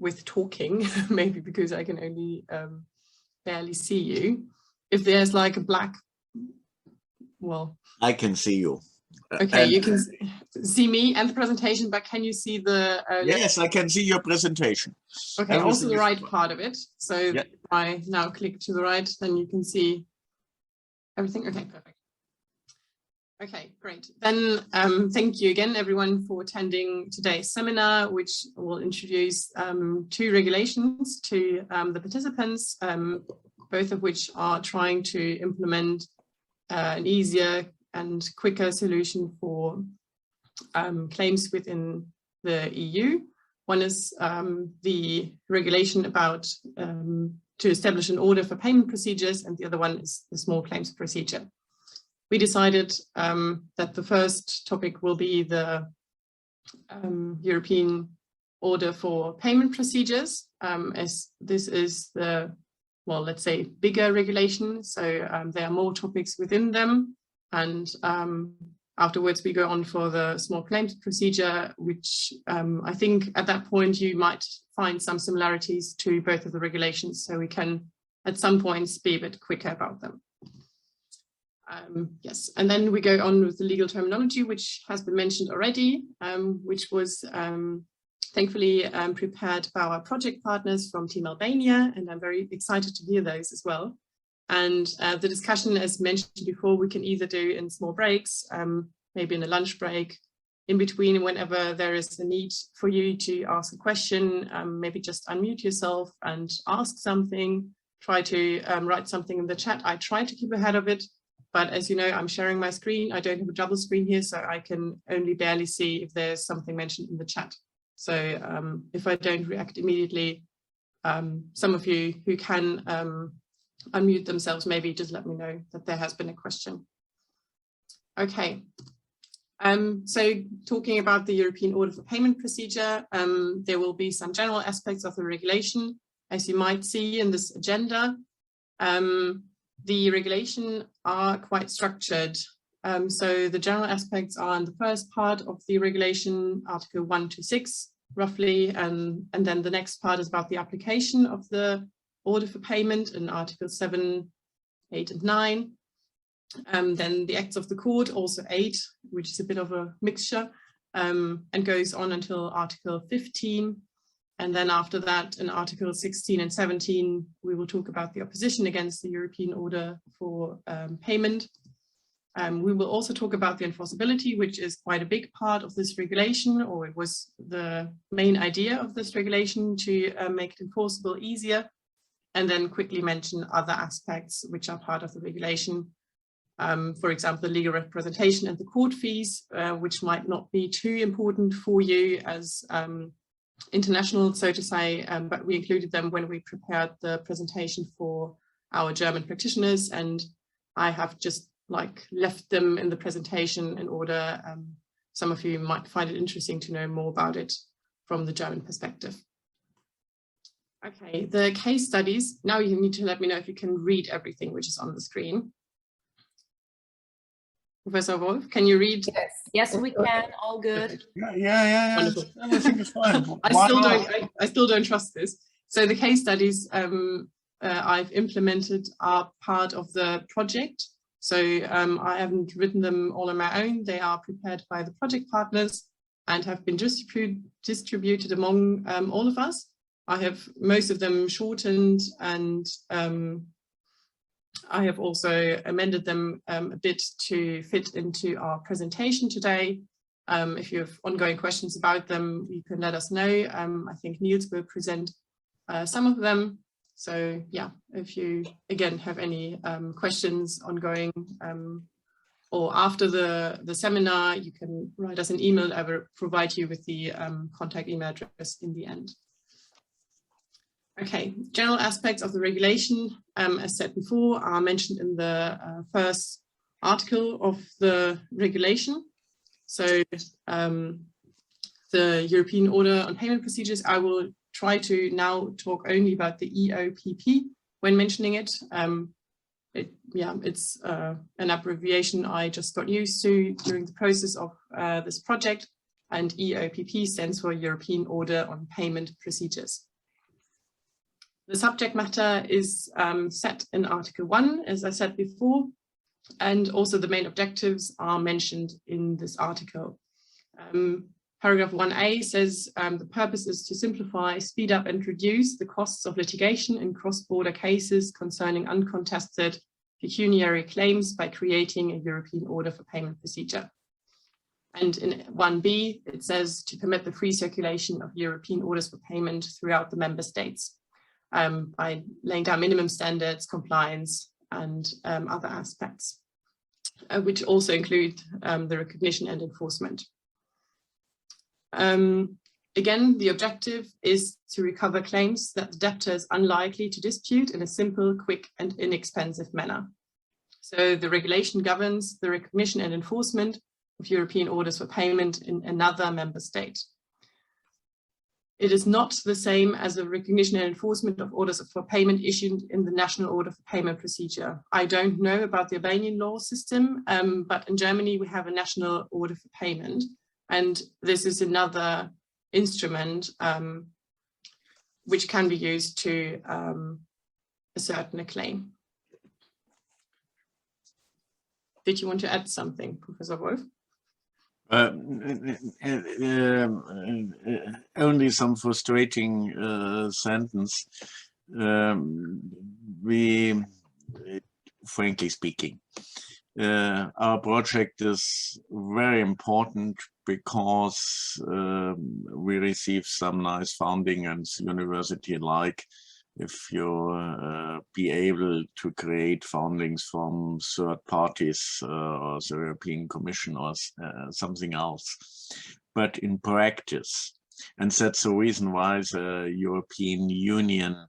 with talking, maybe because I can only barely see you. If there's like a black, well, I can see you. Okay, you can see me and the presentation, but can you see the? Yes, I can see your presentation. Okay, Everything also the right fine. part of it. So yeah. if I now click to the right, then you can see everything. Okay, perfect. Okay, great. Then thank you again, everyone, for attending today's seminar, which will introduce 2 regulations to the participants, both of which are trying to implement an easier and quicker solution for claims within the EU. One is the regulation about to establish an order for payment procedures, and the other one is the small claims procedure. We decided that the first topic will be the European order for payment procedures, as this is the, well, let's say, bigger regulation. So there are more topics within them. And afterwards, we go on for the small claims procedure, which I think at that point you might find some similarities to both of the regulations. So we can, at some points, be a bit quicker about them. Yes, and then we go on with the legal terminology, which has been mentioned already, which was thankfully prepared by our project partners from Team Albania, and I'm very excited to hear those as well. And the discussion, as mentioned before, we can either do in small breaks, maybe in a lunch break, in between, whenever there is a need for you to ask a question, maybe just unmute yourself and ask something, try to write something in the chat. I try to keep ahead of it. But as you know, I'm sharing my screen. I don't have a double screen here, so I can only barely see if there's something mentioned in the chat. So if I don't react immediately, some of you who can unmute themselves, maybe just let me know that there has been a question. Okay. So talking about the European Order for Payment Procedure, there will be some general aspects of the regulation, as you might see in this agenda. The regulation are quite structured. So the general aspects are in the first part of the regulation, Article 1 to 6, roughly, and then the next part is about the application of the order for payment in Article 7, 8, and 9. Then the acts of the court, also 8, which is a bit of a mixture, and goes on until Article 15. And then after that, in Article 16 and 17, we will talk about the opposition against the European Order for Payment. We will also talk about the enforceability, which is quite a big part of this regulation, or it was the main idea of this regulation, to make it enforceable easier, and then quickly mention other aspects which are part of the regulation. For example, the legal representation and the court fees, which might not be too important for you as international, so to say, but we included them when we prepared the presentation for our German practitioners, and I have just left them in the presentation in order some of you might find it interesting to know more about it from the German perspective. Okay, the case studies. Now you need to let me know if you can read everything which is on the screen. Professor Wolf, can you read? Yes, yes, we can. All good. Yeah. Wonderful. Everything is fine. I still don't trust this. So the case studies I've implemented are part of the project. So I haven't written them all on my own. They are prepared by the project partners and have been distributed among all of us. I have most of them shortened, and I have also amended them a bit to fit into our presentation today. If you have ongoing questions about them, you can let us know. I think Niels will present some of them. So yeah, if you again have any questions ongoing or after the seminar, you can write us an email. I will provide you with the contact email address in the end. Okay, general aspects of the regulation, as said before, are mentioned in the first article of the regulation. So the European Order on Payment Procedures, I will try to now talk only about the EOPP when mentioning it. It's an abbreviation I just got used to during the process of this project, and EOPP stands for European Order on Payment Procedures. The subject matter is set in Article 1, as I said before, and also the main objectives are mentioned in this article. Paragraph 1a says the purpose is to simplify, speed up and reduce the costs of litigation in cross-border cases concerning uncontested pecuniary claims by creating a European order for payment procedure. And in 1b, it says to permit the free circulation of European orders for payment throughout the member states by laying down minimum standards, compliance, and other aspects, which also include the recognition and enforcement. Again, the objective is to recover claims that the debtor is unlikely to dispute in a simple, quick, and inexpensive manner. So the regulation governs the recognition and enforcement of European orders for payment in another member state. It is not the same as the recognition and enforcement of orders for payment issued in the national order for payment procedure. I don't know about the Albanian law system, but in Germany we have a national order for payment, and this is another instrument which can be used to ascertain a claim. Did you want to add something, Professor Wolf? Only some frustrating sentence. Frankly speaking, our project is very important because we receive some nice funding and university like. If you be able to create fundings from third parties or the European Commission or something else. But in practice, and that's the reason why the European Union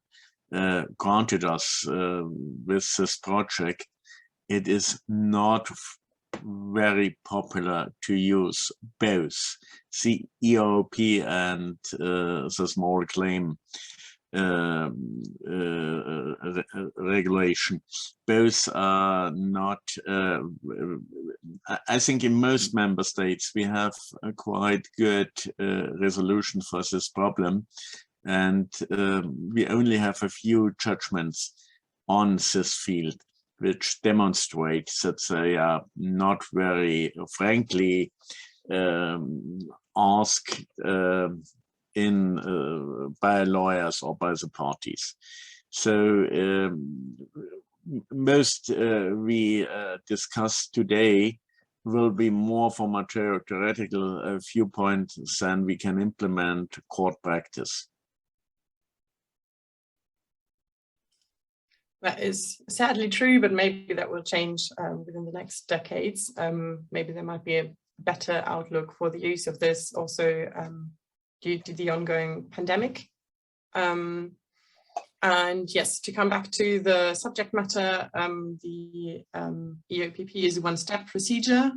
granted us with this project, it is not very popular to use both the EOP and the small claim regulation. Both are not, I think in most member states we have a quite good resolution for this problem, and we only have a few judgments on this field which demonstrate that they are not very frankly asked by lawyers or by the parties. So most we discussed today will be more from a theoretical viewpoint than we can implement court practice. That is sadly true, but maybe that will change within the next decades. Maybe there might be a better outlook for the use of this also due to the ongoing pandemic. And yes, to come back to the subject matter, the EOPP is a one-step procedure.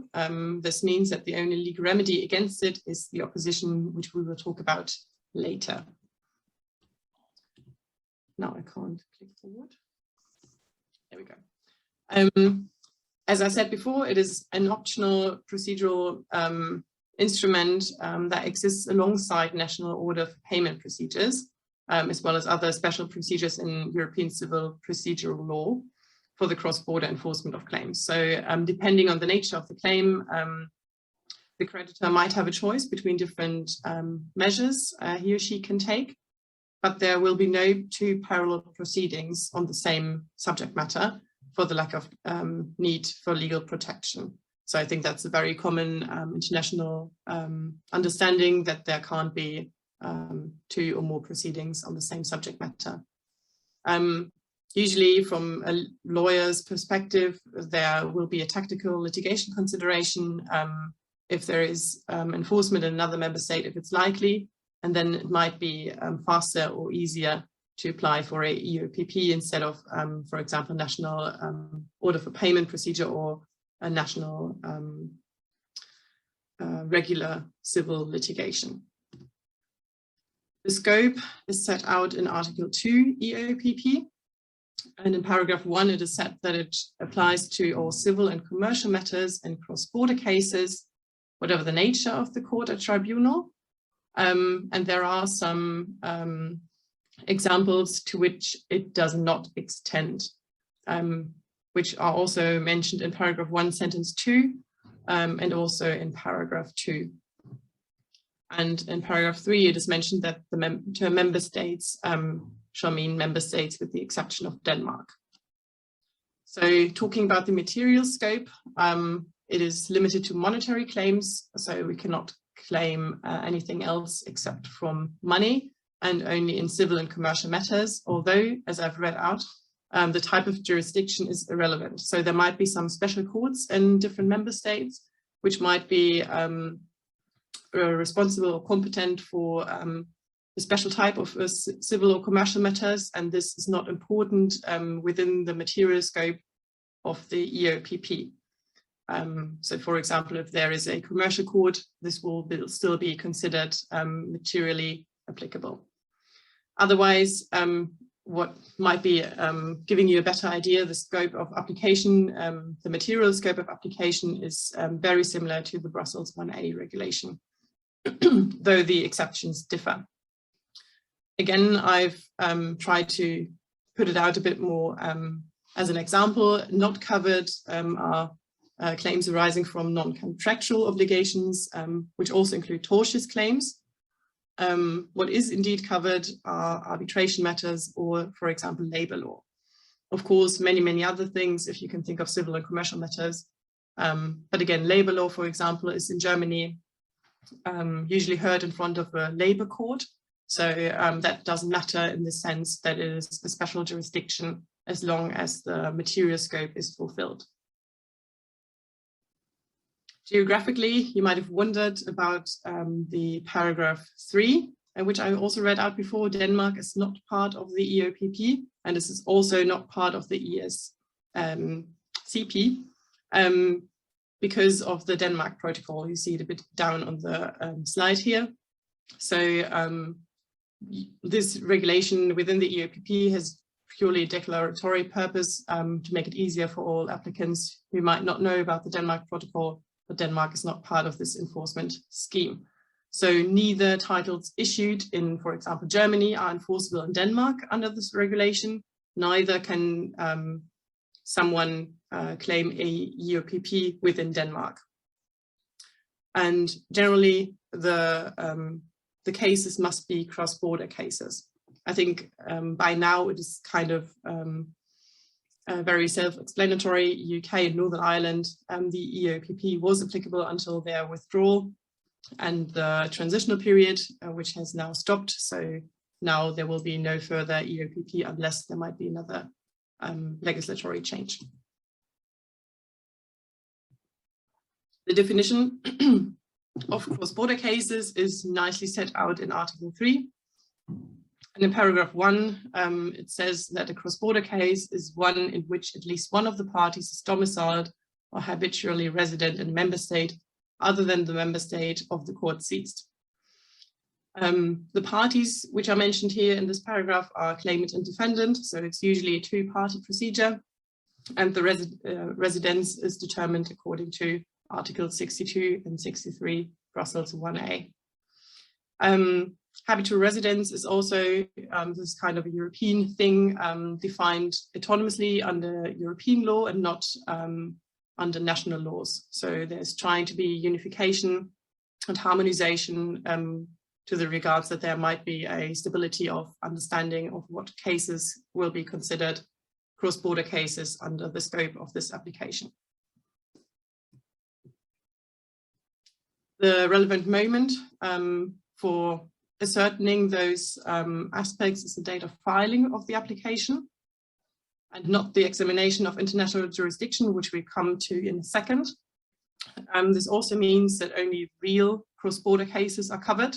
This means that the only legal remedy against it is the opposition, which we will talk about later. Now I can't click forward. There we go. As I said before, it is an optional procedural instrument that exists alongside national order for payment procedures, as well as other special procedures in European civil procedural law for the cross-border enforcement of claims. So depending on the nature of the claim, the creditor might have a choice between different measures he or she can take, but there will be no two parallel proceedings on the same subject matter for the lack of need for legal protection. So I think that's a very common international understanding that there can't be two or more proceedings on the same subject matter. Usually from a lawyer's perspective, there will be a tactical litigation consideration if there is enforcement in another member state, if it's likely, and then it might be faster or easier to apply for a EOPP instead of, for example, national order for payment procedure or a national regular civil litigation. The scope is set out in Article 2 EOPP, and in paragraph 1 it is said that it applies to all civil and commercial matters and cross-border cases, whatever the nature of the court or tribunal. And there are some examples to which it does not extend, which are also mentioned in paragraph 1, sentence 2, and also in paragraph 2. And in paragraph 3, it is mentioned that the term member states shall mean member states with the exception of Denmark. So talking about the material scope, it is limited to monetary claims, so we cannot claim anything else except from money, and only in civil and commercial matters, although, as I've read out, the type of jurisdiction is irrelevant. So there might be some special courts in different member states, which might be responsible or competent for a special type of civil or commercial matters, and this is not important within the material scope of the EOPP. So for example, if there is a commercial court, this will still be considered materially applicable. Otherwise, what might be giving you a better idea, the scope of application, the material scope of application is very similar to the Brussels 1A regulation, though the exceptions differ. Again, I've tried to put it out a bit more as an example. Not covered are claims arising from non-contractual obligations, which also include tortious claims. What is indeed covered are arbitration matters or, for example, labor law. Of course, many other things if you can think of civil and commercial matters. But again, labor law, for example, is in Germany usually heard in front of a labor court. So that doesn't matter in the sense that it is a special jurisdiction as long as the material scope is fulfilled. Geographically, you might have wondered about the paragraph 3, which I also read out before. Denmark is not part of the EOPP, and this is also not part of the ESCP because of the Denmark protocol. You see it a bit down on the slide here. So this regulation within the EOPP has purely declaratory purpose to make it easier for all applicants who might not know about the Denmark protocol, but Denmark is not part of this enforcement scheme. So neither titles issued in, for example, Germany are enforceable in Denmark under this regulation. Neither can someone claim a EOPP within Denmark. And generally, the cases must be cross-border cases. I think by now it is kind of very self-explanatory. UK and Northern Ireland, the EOPP was applicable until their withdrawal and the transitional period, which has now stopped. So now there will be no further EOPP unless there might be another legislatory change. The definition of cross-border cases is nicely set out in Article 3. And in paragraph 1, it says that a cross-border case is one in which at least one of the parties is domiciled or habitually resident in a member state other than the member state of the court seized. The parties which are mentioned here in this paragraph are claimant and defendant, so it's usually a two-party procedure, and the residence is determined according to Articles 62 and 63, Brussels 1A. Habitual residence is also this kind of a European thing, defined autonomously under European law and not under national laws. So there's trying to be unification and harmonization to the regards that there might be a stability of understanding of what cases will be considered cross-border cases under the scope of this application. The relevant moment for ascertaining those aspects is the date of filing of the application and not the examination of international jurisdiction, which we come to in a second. This also means that only real cross-border cases are covered.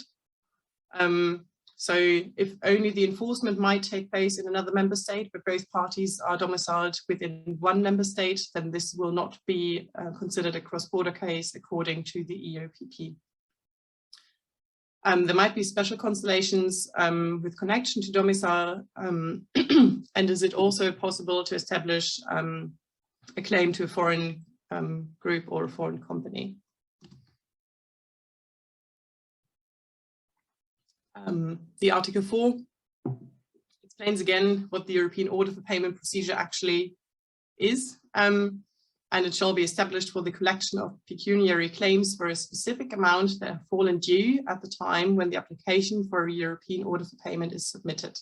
So if only the enforcement might take place in another member state, but both parties are domiciled within one member state, then this will not be considered a cross-border case according to the EOPP. There might be special constellations with connection to domicile, and is it also possible to establish a claim to a foreign group or a foreign company? The Article 4 explains again what the European Order for Payment procedure actually is. And it shall be established for the collection of pecuniary claims for a specific amount that have fallen due at the time when the application for a European Order for Payment is submitted.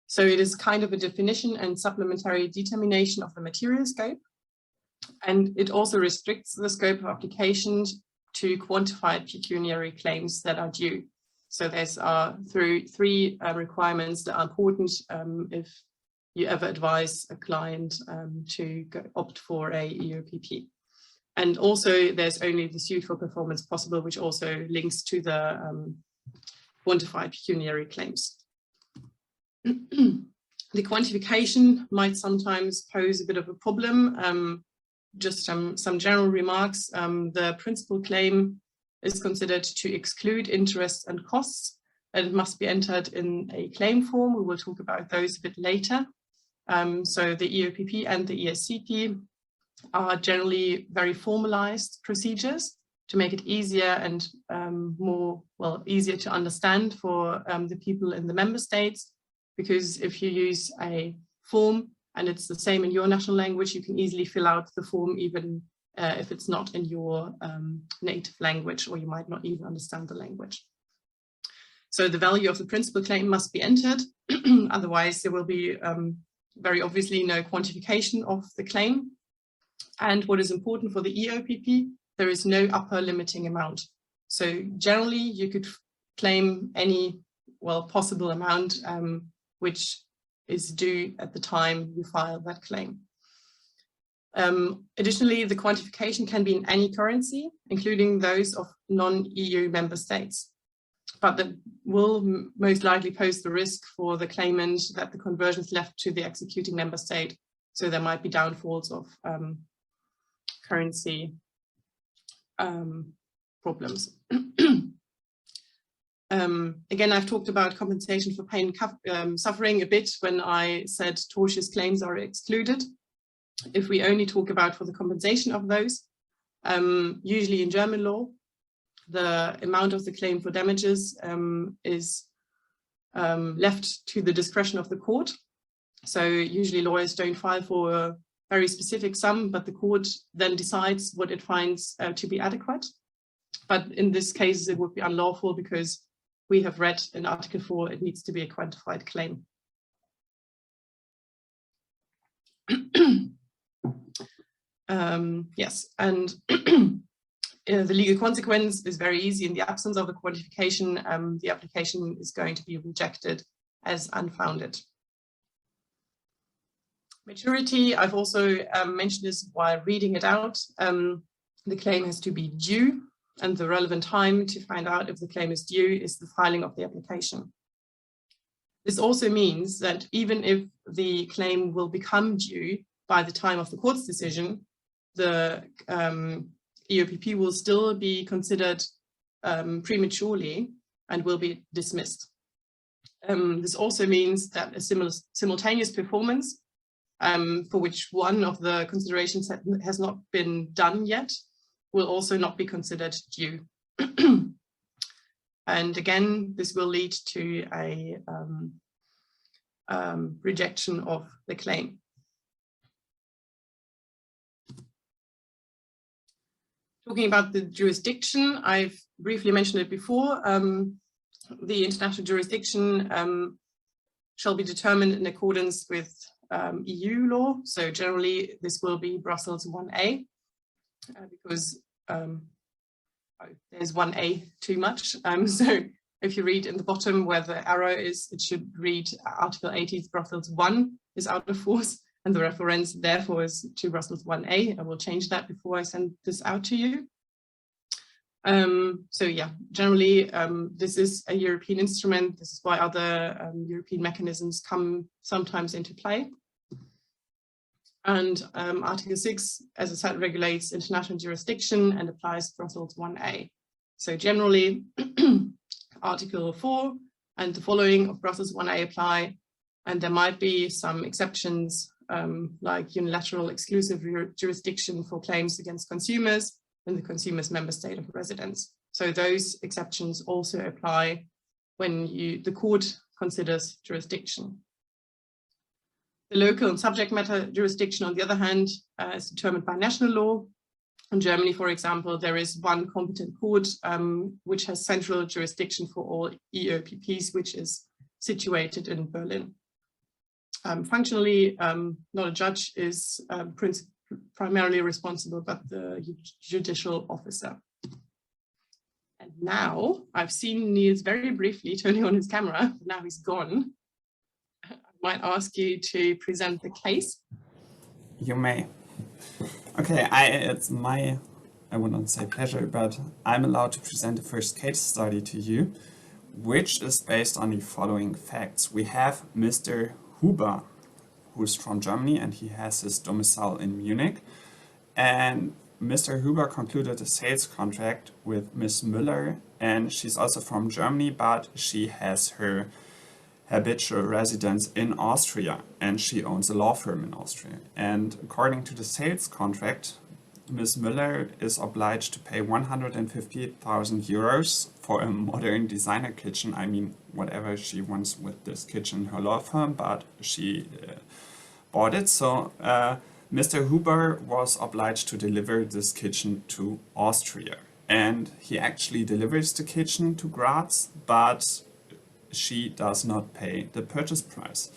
So it is kind of a definition and supplementary determination of the material scope. And it also restricts the scope of applications to quantified pecuniary claims that are due. So there's three requirements that are important if you ever advise a client to opt for a EOPP. And also there's only the suit for performance possible, which also links to the quantified pecuniary claims. The quantification might sometimes pose a bit of a problem. Just some general remarks. The principal claim is considered to exclude interest and costs, and it must be entered in a claim form. We will talk about those a bit later. So the EOPP and the ESCP are generally very formalized procedures to make it easier and easier to understand for the people in the member states, because if you use a form and it's the same in your national language, you can easily fill out the form even if it's not in your native language, or you might not even understand the language. So the value of the principal claim must be entered, otherwise there will be very obviously no quantification of the claim. And what is important for the EOPP, there is no upper limiting amount. So generally you could claim any possible amount which is due at the time you file that claim. Additionally, the quantification can be in any currency, including those of non-EU member states, but that will most likely pose the risk for the claimant that the conversion is left to the executing member state. So there might be downfalls of currency problems. Again, I've talked about compensation for pain and suffering a bit when I said tortious claims are excluded. If we only talk about for the compensation of those, usually in German law, the amount of the claim for damages is left to the discretion of the court. So usually lawyers don't file for a very specific sum, but the court then decides what it finds to be adequate. But in this case, it would be unlawful because we have read in Article 4, it needs to be a quantified claim. Yes, and the legal consequence is very easy. In the absence of a quantification, the application is going to be rejected as unfounded. Maturity, I've also mentioned this while reading it out. The claim has to be due, and the relevant time to find out if the claim is due is the filing of the application. This also means that even if the claim will become due by the time of the court's decision, the EOPP will still be considered prematurely and will be dismissed. This also means that a simultaneous performance, for which one of the considerations has not been done yet, will also not be considered due. And again, this will lead to a rejection of the claim. Talking about the jurisdiction, I've briefly mentioned it before. The international jurisdiction shall be determined in accordance with EU law. So generally, this will be Brussels 1A, because there's 1A too much. So if you read in the bottom where the arrow is, it should read Article 80 Brussels 1 is out of force, and the reference therefore is to Brussels 1A. I will change that before I send this out to you. So yeah, generally this is a European instrument. This is why other European mechanisms come sometimes into play. And Article 6, as I said, regulates international jurisdiction and applies Brussels 1A. So generally, Article 4 and the following of Brussels 1A apply, and there might be some exceptions like unilateral exclusive jurisdiction for claims against consumers in the consumer's member state of residence. So those exceptions also apply when the court considers jurisdiction. The local and subject matter jurisdiction, on the other hand, is determined by national law. In Germany, for example, there is one competent court which has central jurisdiction for all EOPPs, which is situated in Berlin. Functionally, not a judge is primarily responsible, but the judicial officer. And now I've seen Niels very briefly turning on his camera, but now he's gone. I might ask you to present the case. You may. Okay, it's my, I would not say pleasure, but I'm allowed to present the first case study to you, which is based on the following facts. We have Mr. Huber, who's from Germany, and he has his domicile in Munich. And Mr. Huber concluded a sales contract with Ms. Müller, and she's also from Germany, but she has her habitual residence in Austria, and she owns a law firm in Austria. And according to the sales contract, Ms. Müller is obliged to pay 150,000 euros for a modern designer kitchen. I mean, whatever she wants with this kitchen in her law firm, but she bought it. So Mr. Huber was obliged to deliver this kitchen to Austria. And he actually delivers the kitchen to Graz, but she does not pay the purchase price.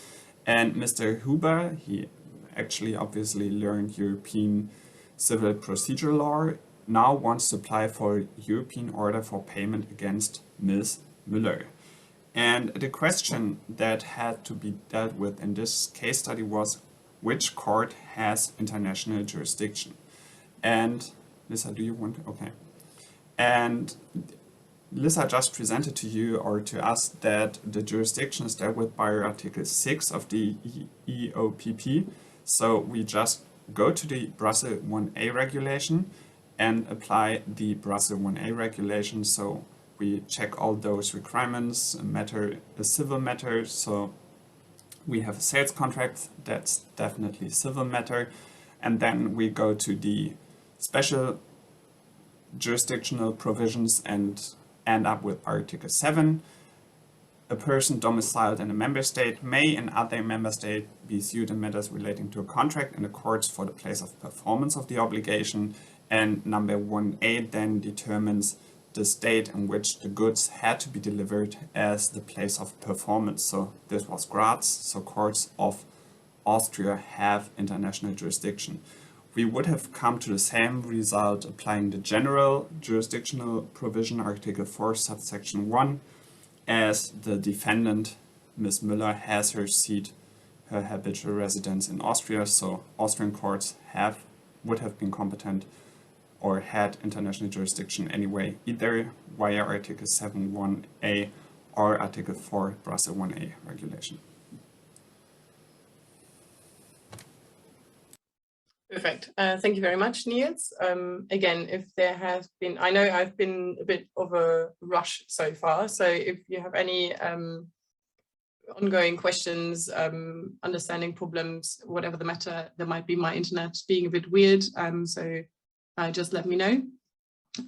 And Mr. Huber, he actually obviously learned European civil procedure law, now wants to apply for a European order for payment against Ms. Müller. And the question that had to be dealt with in this case study was, which court has international jurisdiction? And Lisa, do you want to? Okay. And Lisa just presented to you or to us that the jurisdiction is dealt with by Article 6 of the EOPP. So we just go to the Brussels 1A regulation and apply the Brussels 1A regulation. So we check all those requirements, a civil matter. So we have a sales contract, that's definitely a civil matter. And then we go to the special jurisdictional provisions and end up with Article 7. A person domiciled in a member state may in other member state be sued in matters relating to a contract in the courts for the place of performance of the obligation. And number 1A then determines the state in which the goods had to be delivered as the place of performance. So this was Graz, so courts of Austria have international jurisdiction. We would have come to the same result applying the general jurisdictional provision, Article 4, subsection 1, as the defendant, Ms. Müller, has her seat, her habitual residence in Austria, so Austrian courts would have been competent or had international jurisdiction anyway, either via Article 7.1a or Article 4 Brussels 1a regulation. Perfect. Thank you very much, Niels. Again, if there has been, I know I've been a bit of a rush so far, so if you have any ongoing questions, understanding problems, whatever the matter, there might be my internet being a bit weird, so just let me know.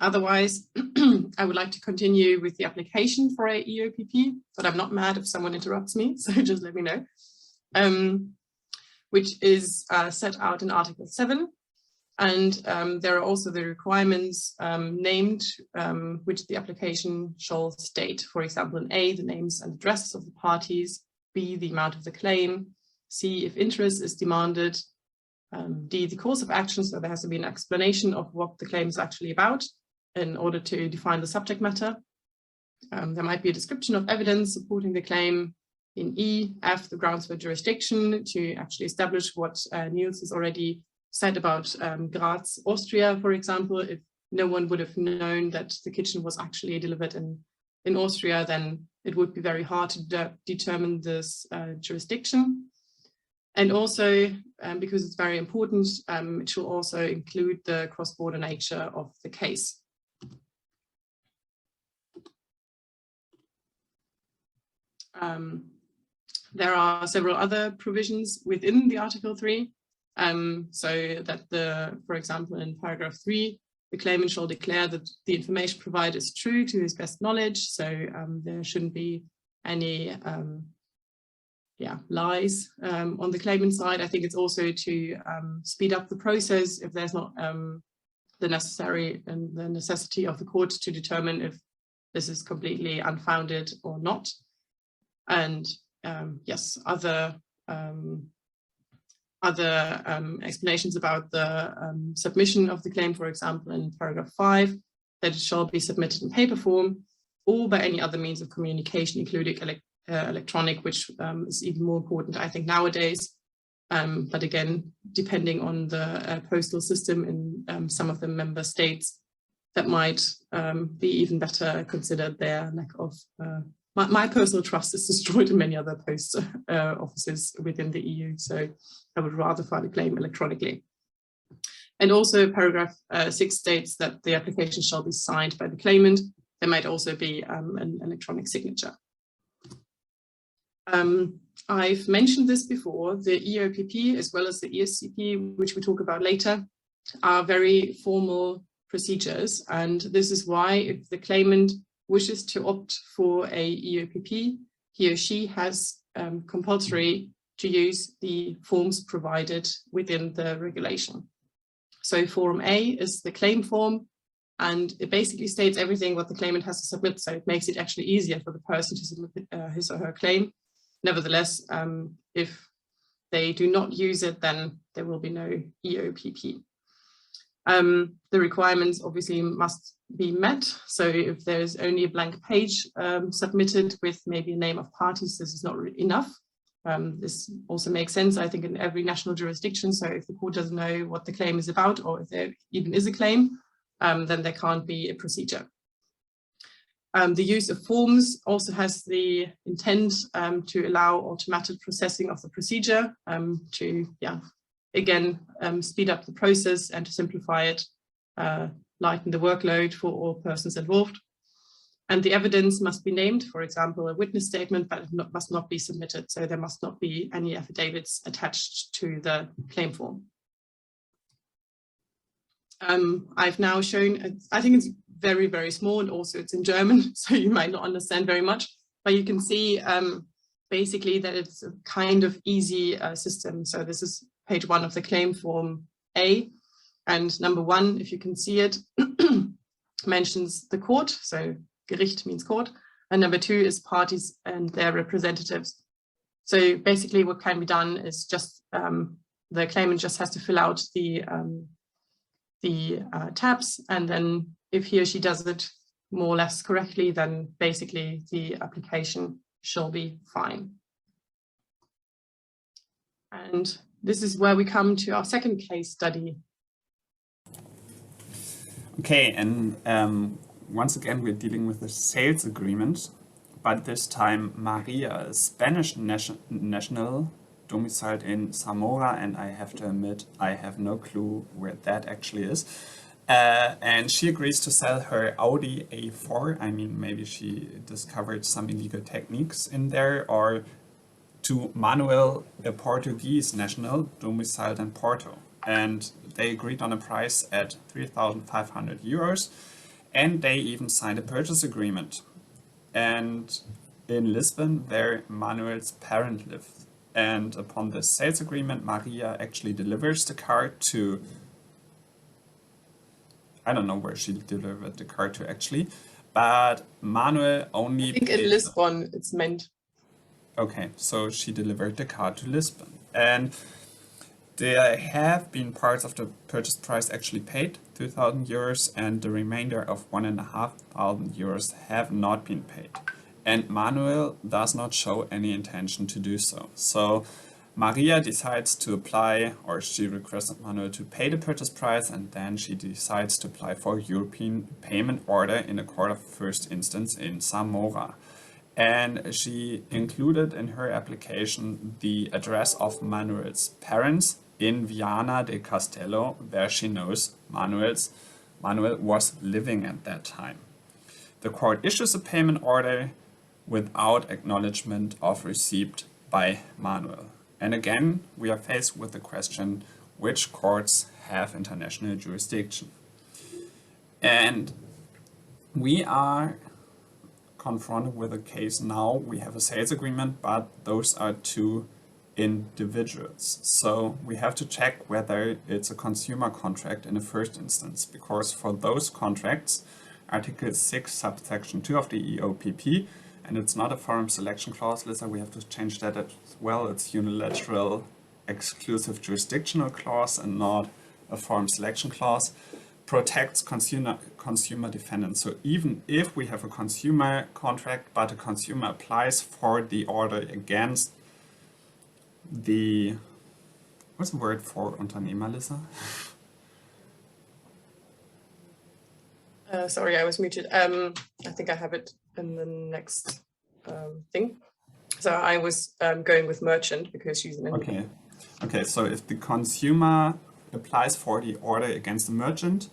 Otherwise, I would like to continue with the application for a EOPP, but I'm not mad if someone interrupts me, so just let me know. Which is set out in Article 7. And there are also the requirements named, which the application shall state. For example, in A, the names and addresses of the parties, B, the amount of the claim, C, if interest is demanded, D, the course of action, so there has to be an explanation of what the claim is actually about in order to define the subject matter. There might be a description of evidence supporting the claim. In E, F, the grounds for jurisdiction to actually establish what Niels has already said about Graz, Austria, for example. If no one would have known that the kitchen was actually delivered in Austria, then it would be very hard to determine this jurisdiction. And also, because it's very important, it should also include the cross-border nature of the case. There are several other provisions within the Article 3, so that for example, in paragraph 3, the claimant shall declare that the information provided is true to his best knowledge, so there shouldn't be any lies on the claimant side. I think it's also to speed up the process if there's not the necessity of the court to determine if this is completely unfounded or not. And yes, other explanations about the submission of the claim, for example, in paragraph 5, that it shall be submitted in paper form or by any other means of communication, including electronic, which is even more important, I think, nowadays. But again, depending on the postal system in some of the member states, that might be even better considered their lack of, my personal trust is destroyed in many other post offices within the EU. So I would rather file a claim electronically. And also paragraph 6 states that the application shall be signed by the claimant. There might also be an electronic signature. I've mentioned this before, the EOPP as well as the ESCP, which we talk about later, are very formal procedures. And this is why if the claimant wishes to opt for a EOPP, he or she has compulsory to use the forms provided within the regulation. So Form A is the claim form, and it basically states everything what the claimant has to submit. So it makes it actually easier for the person to submit his or her claim. Nevertheless, if they do not use it, then there will be no EOPP. The requirements obviously must be met. So if there's only a blank page submitted with maybe a name of parties, this is not enough. This also makes sense, I think, in every national jurisdiction. So if the court doesn't know what the claim is about, or if there even is a claim, then there can't be a procedure. The use of forms also has the intent to allow automatic processing of the procedure to, again, speed up the process and to simplify it, lighten the workload for all persons involved. And the evidence must be named, for example, a witness statement, but it must not be submitted. So there must not be any affidavits attached to the claim form. I've now shown, I think it's very, very small, and also it's in German, so you might not understand very much, but you can see basically that it's a kind of easy system. So this is page 1 of the claim form A, and number 1, if you can see it, mentions the court, so Gericht means court, and number 2 is parties and their representatives. So basically what can be done is just the claimant just has to fill out the tabs, and then if he or she does it more or less correctly, then basically the application shall be fine. And this is where we come to our second case study. Okay, and once again, we're dealing with a sales agreement, but this time Maria is Spanish national, domiciled in Zamora, and I have to admit, I have no clue where that actually is. And she agrees to sell her Audi A4. I mean, maybe she discovered some illegal techniques in there, or to Manuel, a Portuguese national, domiciled in Porto. And they agreed on a price at 3,500 euros, and they even signed a purchase agreement. And in Lisbon, where Manuel's parent lived. And upon the sales agreement, Maria actually delivers the car to, I don't know where she delivered the car to actually, but Manuel only I think in Lisbon it's meant. Okay, so she delivered the car to Lisbon. And there have been parts of the purchase price actually paid, 2,000 euros, and the remainder of 1,500 euros have not been paid. And Manuel does not show any intention to do so. So Maria decides to apply, or she requested Manuel to pay the purchase price, and then she decides to apply for European payment order in a court of first instance in Zamora. And she included in her application the address of Manuel's parents in Viana de Castelo, where she knows Manuel was living at that time. The court issues a payment order without acknowledgement of receipt by Manuel. And again, we are faced with the question, which courts have international jurisdiction? And we are confronted with a case now. We have a sales agreement, but those are two individuals. So we have to check whether it's a consumer contract in the first instance, because for those contracts, Article 6, subsection 2 of the EOPP, and it's not a forum selection clause, Lisa, we have to change that as well. It's unilateral exclusive jurisdictional clause and not a forum selection clause, protects consumer defendants. So even if we have a consumer contract, but a consumer applies for the order against the, what's the word for Unternehmer, Lisa? Sorry, I was muted. I think I have it in the next thing. So I was going with merchant because she's an Okay. Okay, so if the consumer applies for the order against the merchant,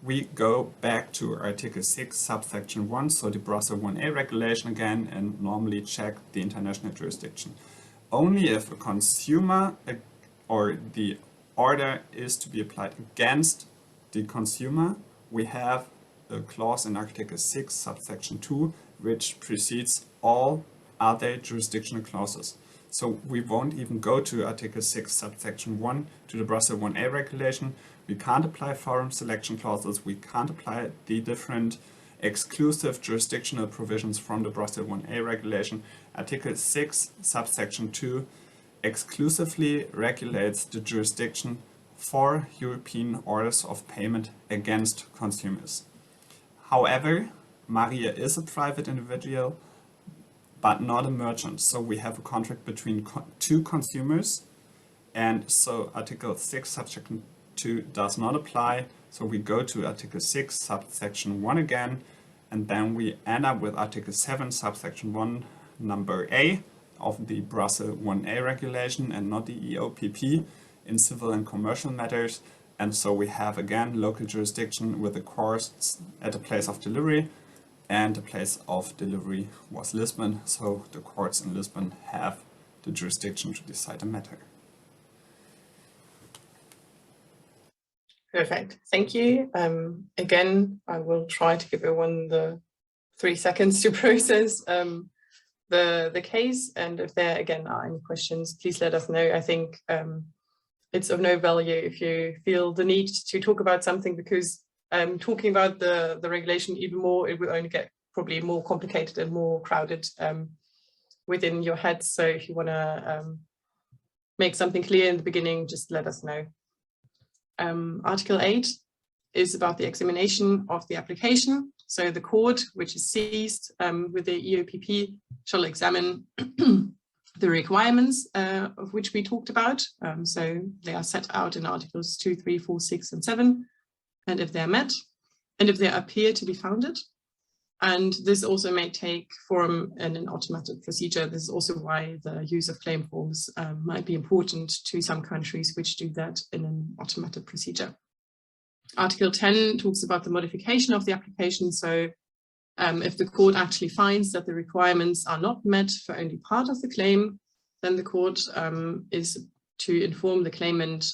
we go back to Article 6, subsection 1, so the Brussels 1A regulation again, and normally check the international jurisdiction. Only if a consumer or the order is to be applied against the consumer, we have a clause in Article 6, subsection 2, which precedes all other jurisdictional clauses. So we won't even go to Article 6, subsection 1, to the Brussels 1A regulation. We can't apply forum selection clauses. We can't apply the different exclusive jurisdictional provisions from the Brussels 1A regulation. Article 6, subsection 2, exclusively regulates the jurisdiction for European orders of payment against consumers. However, Maria is a private individual, but not a merchant. So we have a contract between two consumers, and so Article 6, subsection 2 does not apply. So we go to Article 6, subsection 1 again, and then we end up with Article 7, subsection 1, number A of the Brussels 1A regulation and not the EOPP in civil and commercial matters. And so we have again local jurisdiction with the courts at the place of delivery, and the place of delivery was Lisbon, so the courts in Lisbon have the jurisdiction to decide the matter. Perfect, thank you. Again, I will try to give everyone the 3 seconds to process the case, and if there again are any questions, please let us know. I think it's of no value if you feel the need to talk about something, because talking about the regulation even more, it will only get probably more complicated and more crowded within your heads. So if you want to make something clear in the beginning, just let us know. Article 8 is about the examination of the application. So the court, which is seized with the EOPP, shall examine the requirements of which we talked about. So they are set out in Articles 2, 3, 4, 6, and 7. And if they're met, and if they appear to be founded. And this also may take form in an automated procedure. This is also why the use of claim forms might be important to some countries which do that in an automated procedure. Article 10 talks about the modification of the application. So if the court actually finds that the requirements are not met for only part of the claim, then the court is to inform the claimant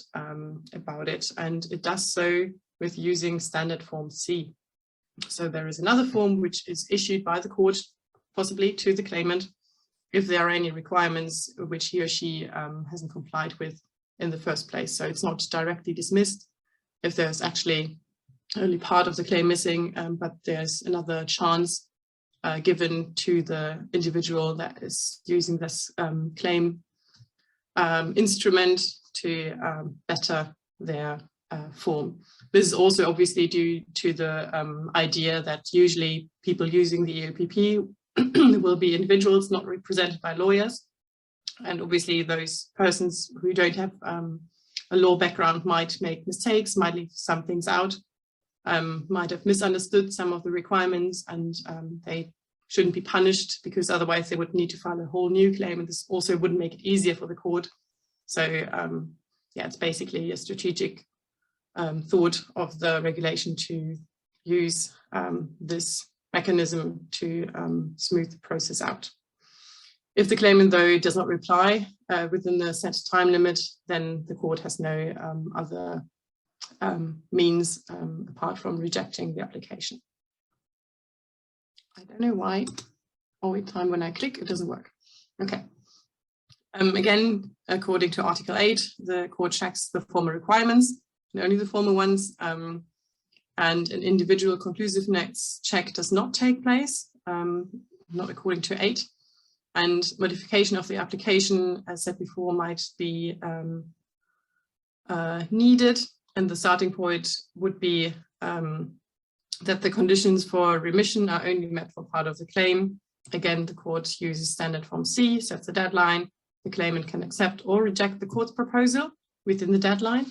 about it. And it does so with using standard form C. So there is another form which is issued by the court, possibly to the claimant, if there are any requirements which he or she hasn't complied with in the first place. So it's not directly dismissed if there's actually only part of the claim missing, but there's another chance given to the individual that is using this claim instrument to better their form. This is also obviously due to the idea that usually people using the EOPP will be individuals not represented by lawyers. And obviously those persons who don't have a law background might make mistakes, might leave some things out, might have misunderstood some of the requirements, and they shouldn't be punished, because otherwise they would need to file a whole new claim, and this also wouldn't make it easier for the court. So yeah, it's basically a strategic thought of the regulation to use this mechanism to smooth the process out. If the claimant, though, does not reply within the set time limit, then the court has no other means apart from rejecting the application. I don't know why Oh, wait, time when I click, it doesn't work. Okay. Again, according to Article 8, the court checks the formal requirements, and only the formal ones, and an individual conclusiveness check does not take place, not according to 8. And modification of the application, as said before, might be needed. And the starting point would be that the conditions for remission are only met for part of the claim. Again, the court uses standard form C, sets a deadline. The claimant can accept or reject the court's proposal within the deadline.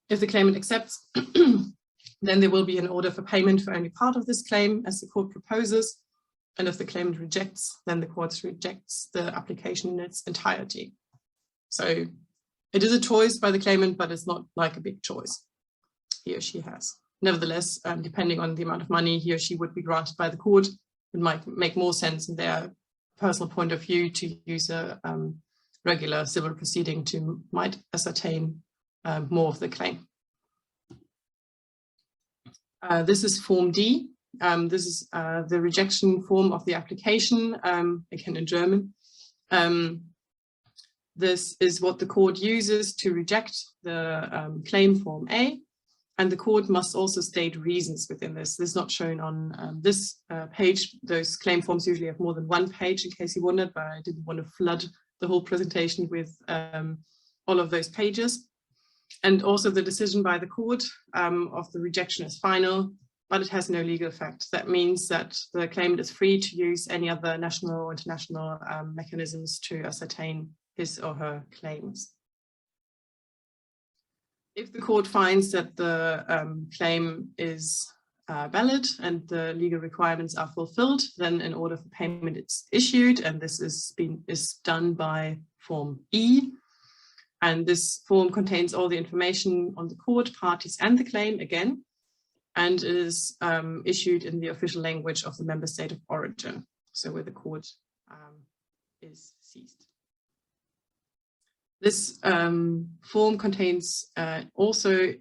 If the claimant accepts, then there will be an order for payment for only part of this claim as the court proposes. And if the claimant rejects, then the court rejects the application in its entirety. So it is a choice by the claimant, but it's not like a big choice he or she has. Nevertheless, depending on the amount of money he or she would be granted by the court, it might make more sense in their personal point of view to use a regular civil proceeding to might ascertain more of the claim. This is Form D. This is the rejection form of the application, again in German. This is what the court uses to reject the claim Form A, and the court must also state reasons within this. This is not shown on this page. Those claim forms usually have more than one page, in case you wondered, but I didn't want to flood the whole presentation with all of those pages. And also the decision by the court of the rejection is final, but it has no legal effect. That means that the claimant is free to use any other national or international mechanisms to ascertain his or her claims. If the court finds that the claim is valid and the legal requirements are fulfilled, then an order for payment is issued, and this is done by Form E. And this form contains all the information on the court, parties, and the claim again, and is issued in the official language of the member state of origin, so where the court is seized. This form contains also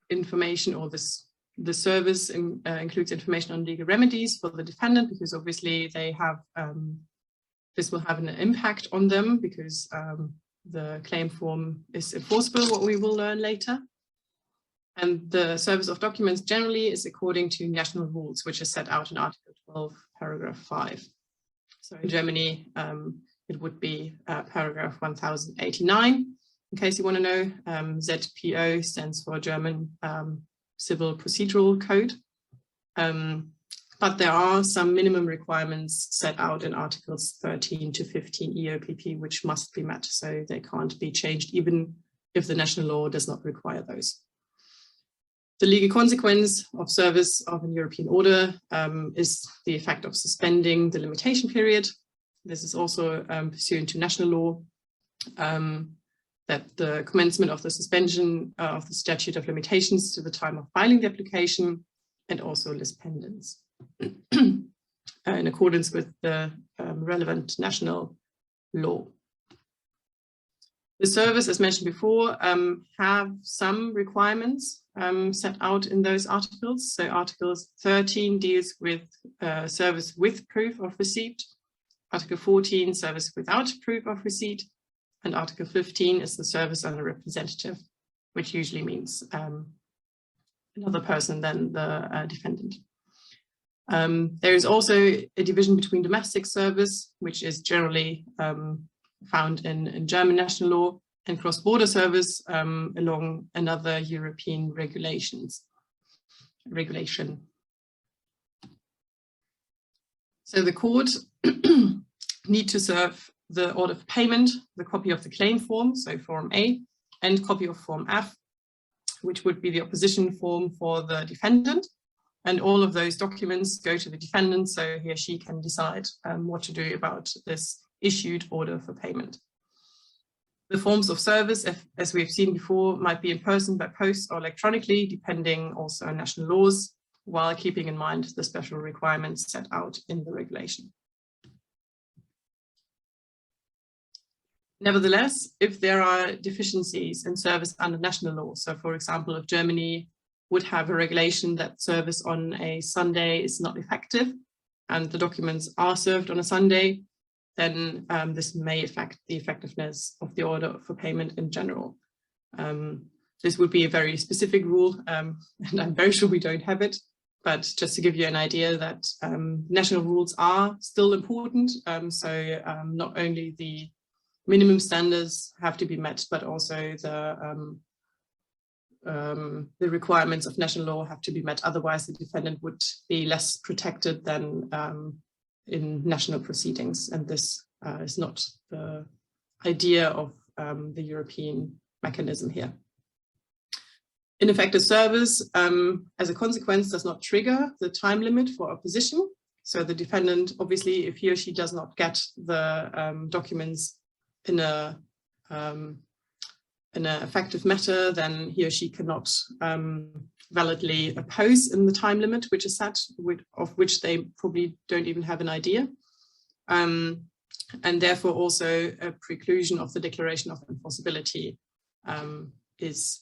information, or the service includes information on legal remedies for the defendant, because obviously they have this will have an impact on them, because the claim form is enforceable, what we will learn later. And the service of documents generally is according to national rules, which is set out in Article 12, paragraph 5. So in Germany, it would be paragraph 1089, in case you want to know. ZPO stands for German Civil Procedural Code. But there are some minimum requirements set out in Articles 13 to 15 EOPP, which must be met, so they can't be changed, even if the national law does not require those. The legal consequence of service of a European order is the effect of suspending the limitation period. This is also pursuant to national law, that the commencement of the suspension of the statute of limitations to the time of filing the application, and also lis pendens, in accordance with the relevant national law. The service, as mentioned before, have some requirements set out in those articles. So Article 13 deals with service with proof of receipt. Article 14, service without proof of receipt. And Article 15 is the service under representative, which usually means another person than the defendant. There is also a division between domestic service, which is generally found in German national law, and cross-border service along another European regulation. So the court need to serve the order for payment, the copy of the claim form, so Form A, and copy of Form F, which would be the opposition form for the defendant. And all of those documents go to the defendant, so he or she can decide what to do about this issued order for payment. The forms of service, as we've seen before, might be in person, by post, or electronically, depending also on national laws, while keeping in mind the special requirements set out in the regulation. Nevertheless, if there are deficiencies in service under national law, so for example, if Germany would have a regulation that service on a Sunday is not effective, and the documents are served on a Sunday, then this may affect the effectiveness of the order for payment in general. This would be a very specific rule, and I'm very sure we don't have it. But just to give you an idea that national rules are still important. So not only the minimum standards have to be met, but also the requirements of national law have to be met. Otherwise, the defendant would be less protected than in national proceedings. And this is not the idea of the European mechanism here. Ineffective service, as a consequence, does not trigger the time limit for opposition. So the defendant, obviously, if he or she does not get the documents in a effective matter, then he or she cannot validly oppose in the time limit, which is set, of which they probably don't even have an idea. And therefore also a preclusion of the declaration of enforceability is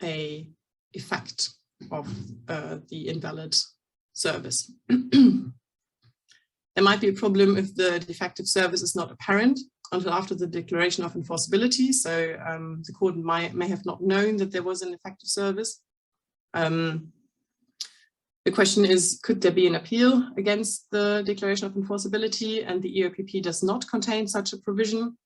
a effect of the invalid service. There might be a problem if the defective service is not apparent until after the declaration of enforceability. So the court may have not known that there was an effective service. The question is, could there be an appeal against the declaration of enforceability? And the EOPP does not contain such a provision.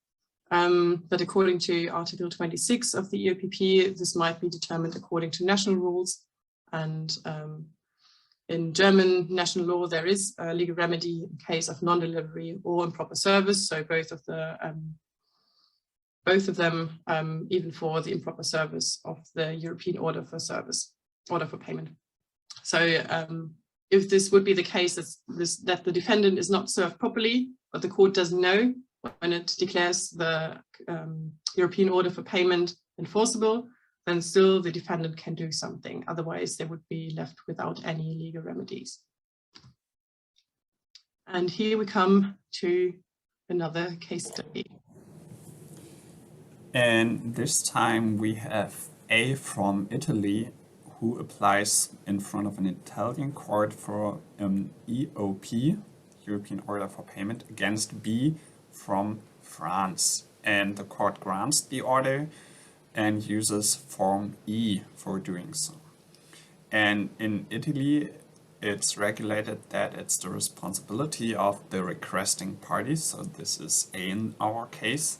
But according to Article 26 of the EOPP, this might be determined according to national rules. And in German national law, there is a legal remedy in case of non-delivery or improper service. So both of them, even for the improper service of the European order for payment. So if this would be the case that the defendant is not served properly, but the court doesn't know when it declares the European order for payment enforceable, then still the defendant can do something. Otherwise, they would be left without any legal remedies. And here we come to another case study. And this time we have A from Italy, who applies in front of an Italian court for an EOP, European Order for Payment, against B from France. And the court grants the order and uses form E for doing so. And in Italy, it's regulated that it's the responsibility of the requesting party, so this is A in our case,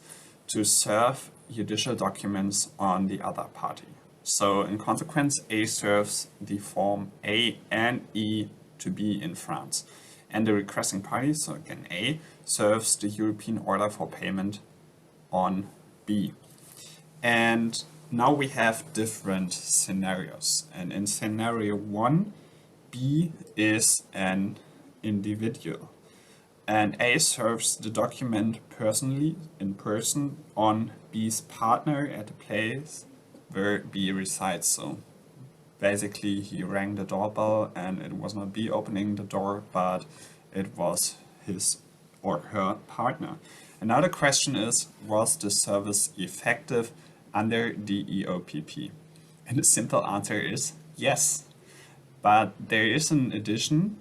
to serve judicial documents on the other party. So in consequence, A serves the form A and E to B in France. And the requesting party, so again A, serves the European Order for Payment on B. And now we have different scenarios. And in scenario 1, B is an individual. And A serves the document personally, in person, on B's partner at the place where B resides. So basically he rang the doorbell and it was not B opening the door, but it was his or her partner. And now the question is, was the service effective under the EOPP? And the simple answer is yes. But there is an addition,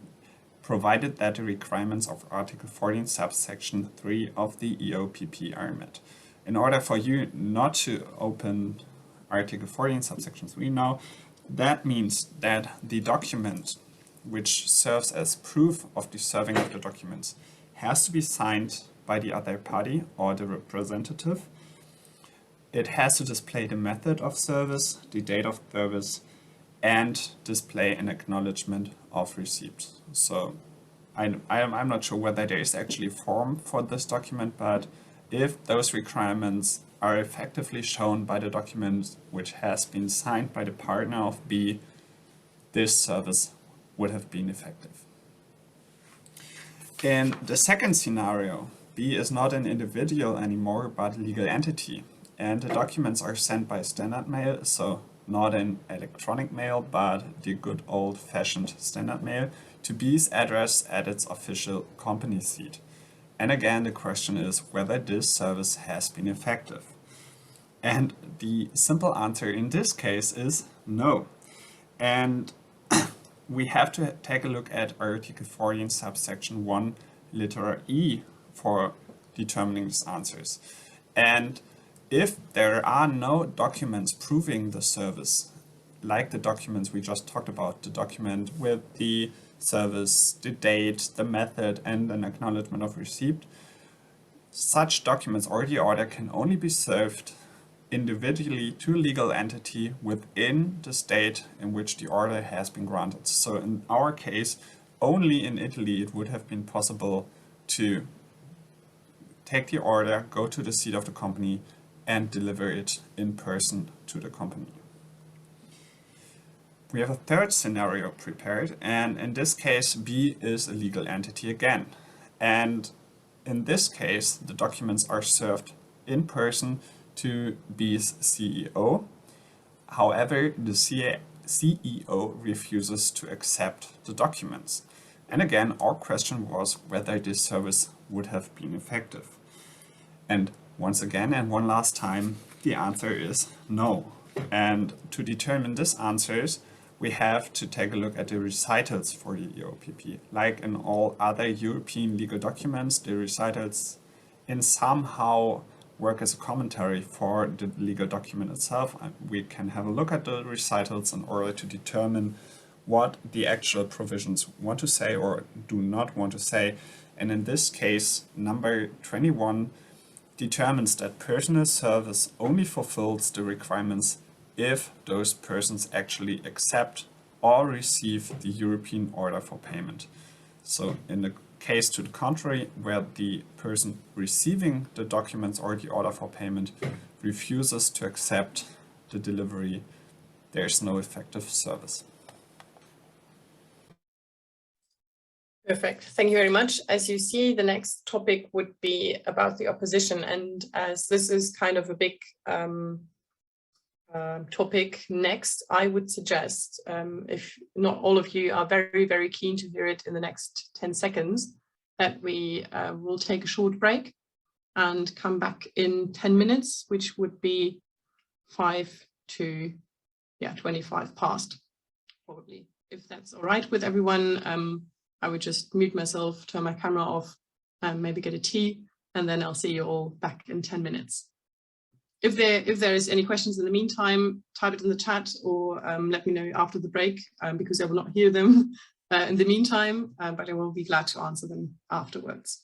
provided that the requirements of Article 14 subsection 3 of the EOPP are met. In order for you not to open Article 14 subsection 3 now, that means that the document which serves as proof of the serving of the documents has to be signed by the other party or the representative. It has to display the method of service, the date of service, and display an acknowledgement of receipt. So I'm not sure whether there is actually a form for this document, but if those requirements are effectively shown by the document which has been signed by the partner of B, this service would have been effective. In the second scenario, B is not an individual anymore, but a legal entity. And the documents are sent by standard mail, so not an electronic mail, but the good old-fashioned standard mail, to B's address at its official company seat. And again, the question is whether this service has been effective. And the simple answer in this case is no. And we have to take a look at Article 14 subsection 1 letter E for determining these answers. And if there are no documents proving the service, like the documents we just talked about, the document with the service, the date, the method, and an acknowledgement of receipt, such documents or the order can only be served individually to a legal entity within the state in which the order has been granted. So in our case, only in Italy it would have been possible to take the order, go to the seat of the company, and deliver it in person to the company. We have a third scenario prepared, and in this case, B is a legal entity again. And in this case, the documents are served in person to B's CEO. However, the CEO refuses to accept the documents. And again, our question was whether this service would have been effective. And once again, and one last time, the answer is no. And to determine these answers, we have to take a look at the recitals for the EOPP. Like in all other European legal documents, the recitals in somehow work as a commentary for the legal document itself. We can have a look at the recitals in order to determine what the actual provisions want to say or do not want to say. And in this case, number 21 determines that personal service only fulfills the requirements if those persons actually accept or receive the European order for payment. So in the case to the contrary, where the person receiving the documents or the order for payment refuses to accept the delivery, there is no effective service. Perfect. Thank you very much. As you see, the next topic would be about the opposition. And as this is kind of a big topic next, I would suggest, if not all of you are very, very keen to hear it in the next 10 seconds, that we will take a short break and come back in 10 minutes, which would be 5 to 25 past, probably. If that's all right with everyone, I would just mute myself, turn my camera off, maybe get a tea, and then I'll see you all back in 10 minutes. If there is any questions in the meantime, type it in the chat or let me know after the break, because I will not hear them in the meantime, but I will be glad to answer them afterwards.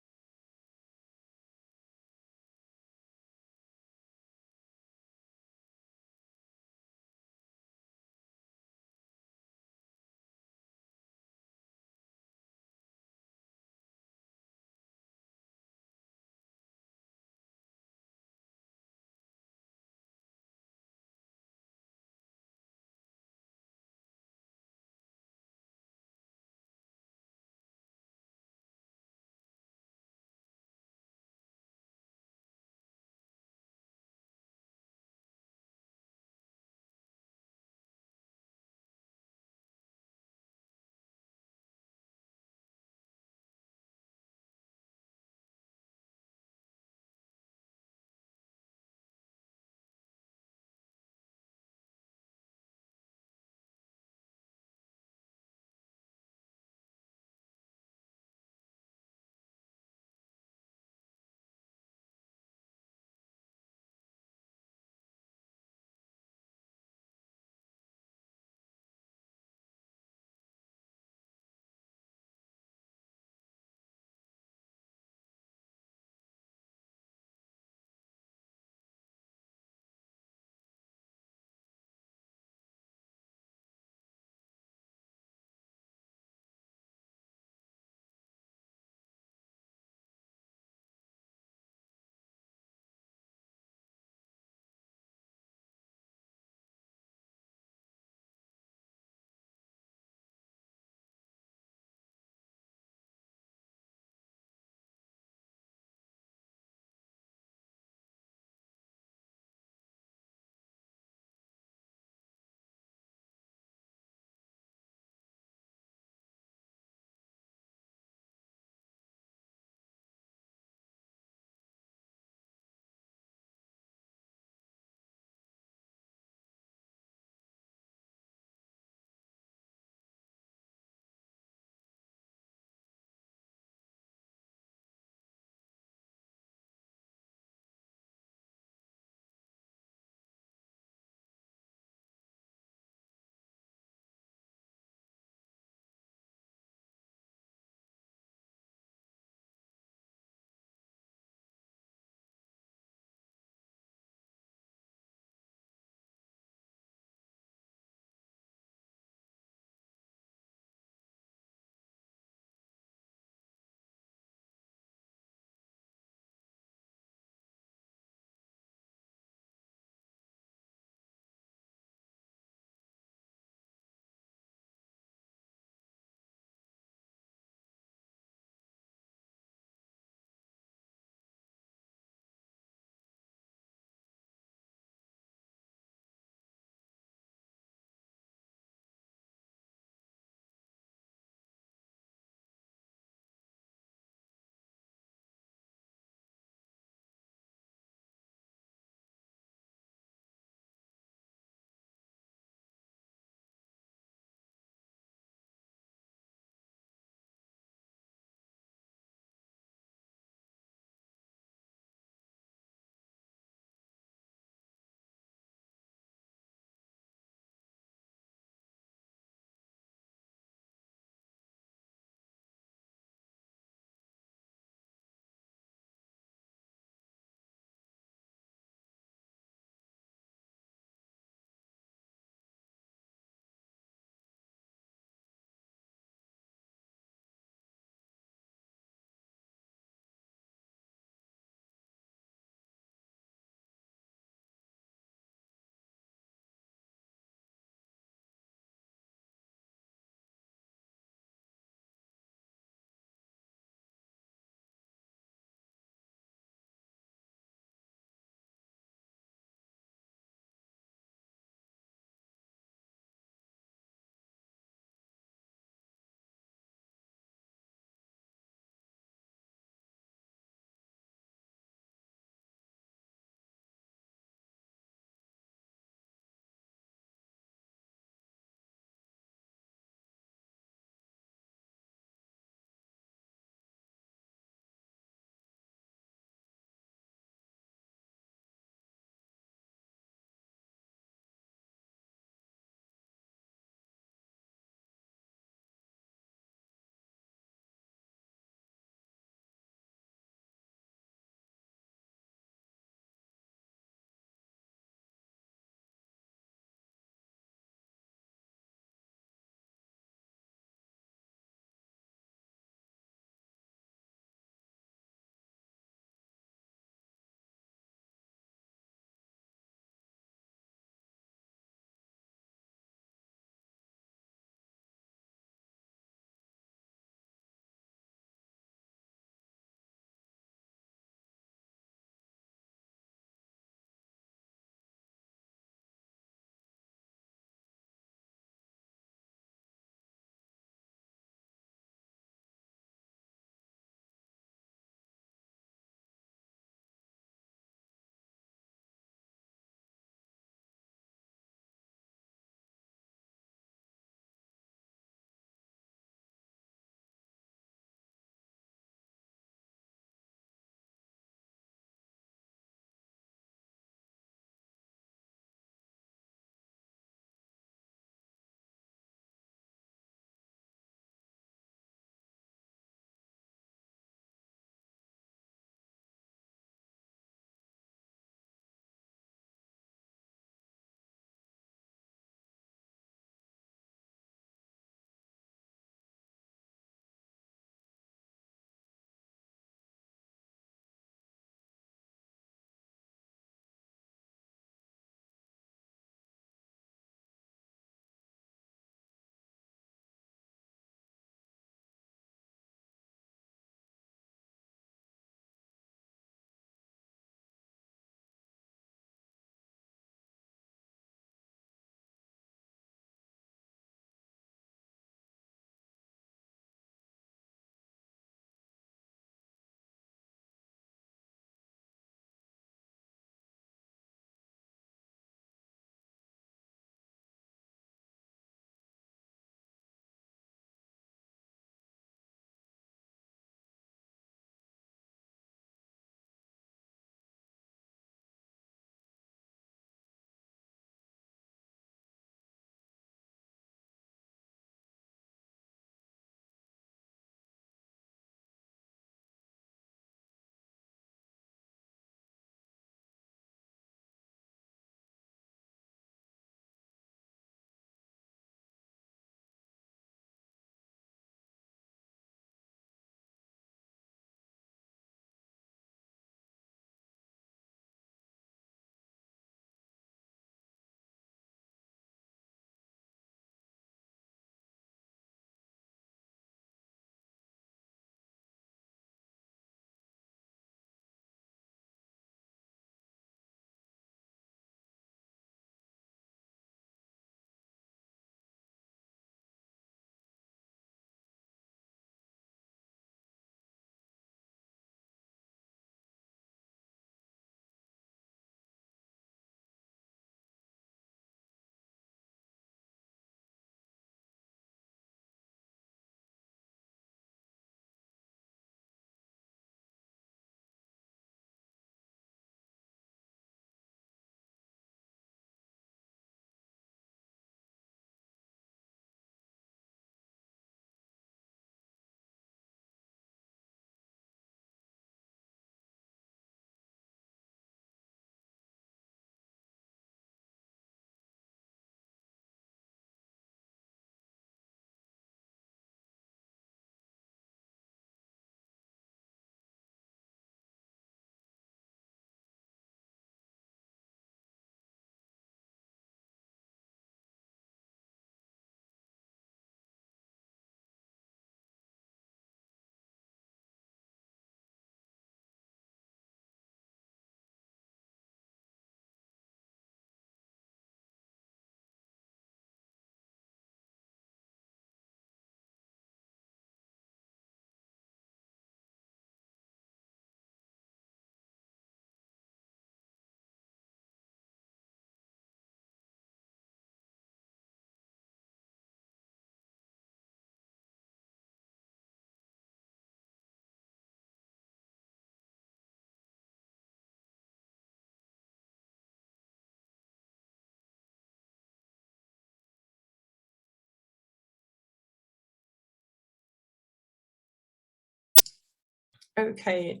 Okay,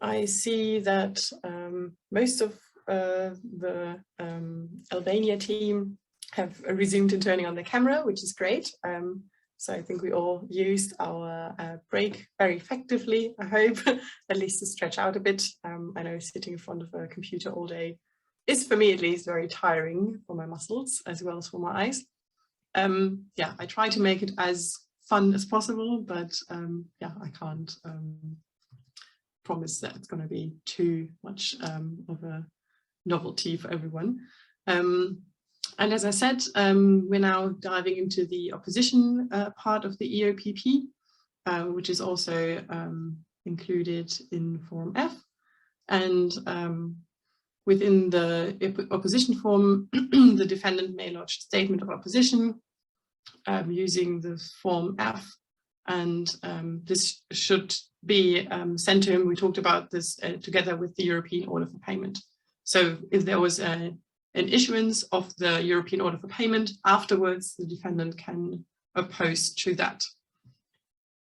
I see that most of the Albania team have resumed in turning on the camera, which is great. So I think we all used our break very effectively, I hope, at least to stretch out a bit. I know sitting in front of a computer all day is, for me at least, very tiring for my muscles as well as for my eyes. Yeah, I try to make it as fun as possible, but yeah, I can't promise that it's going to be too much of a novelty for everyone. And as I said, we're now diving into the opposition part of the EOPP, which is also included in Form F. And within the opposition form, the defendant may lodge a statement of opposition using the Form F. And this should be sent to him. We talked about this together with the European Order for Payment. So if there was an issuance of the European Order for Payment, afterwards the defendant can oppose to that.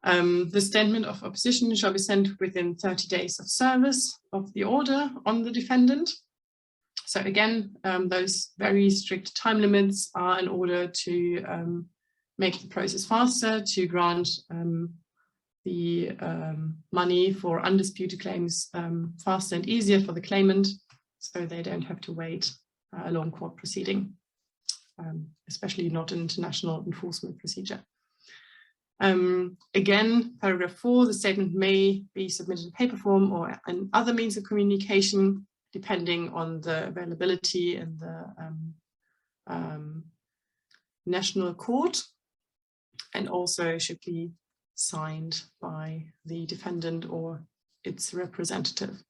The statement of opposition shall be sent within 30 days of service of the order on the defendant. So again, those very strict time limits are in order to make the process faster, to grant the money for undisputed claims faster and easier for the claimant, so they don't have to wait a long court proceeding, especially not an international enforcement procedure. Again, paragraph 4, the statement may be submitted in paper form or in other means of communication, depending on the availability in the national court, and also should be signed by the defendant or its representative.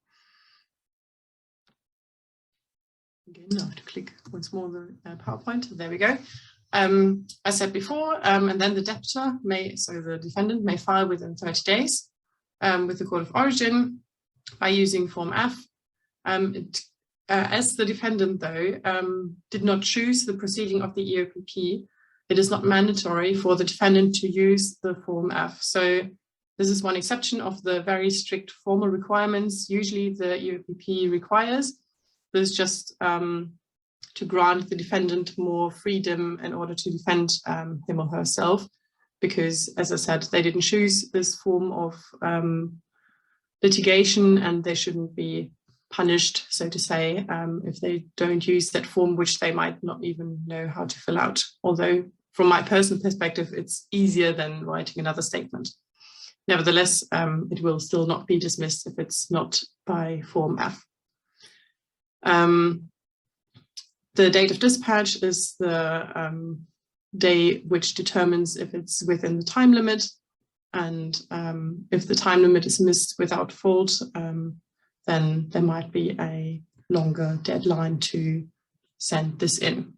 Again, I have to click once more the PowerPoint. There we go. As said before, and then the debtor may, so the defendant may file within 30 days with the court of origin by using Form F. As the defendant, though, did not choose the proceeding of the EOPP, it is not mandatory for the defendant to use the Form F. So this is one exception of the very strict formal requirements usually the EOPP requires. This is just to grant the defendant more freedom in order to defend him or herself, because, as I said, they didn't choose this form of litigation and they shouldn't be punished, so to say, if they don't use that form, which they might not even know how to fill out. Although, from my personal perspective, it's easier than writing another statement. Nevertheless, it will still not be dismissed if it's not by Form F. The date of dispatch is the day which determines if it's within the time limit, and if the time limit is missed without fault, then there might be a longer deadline to send this in.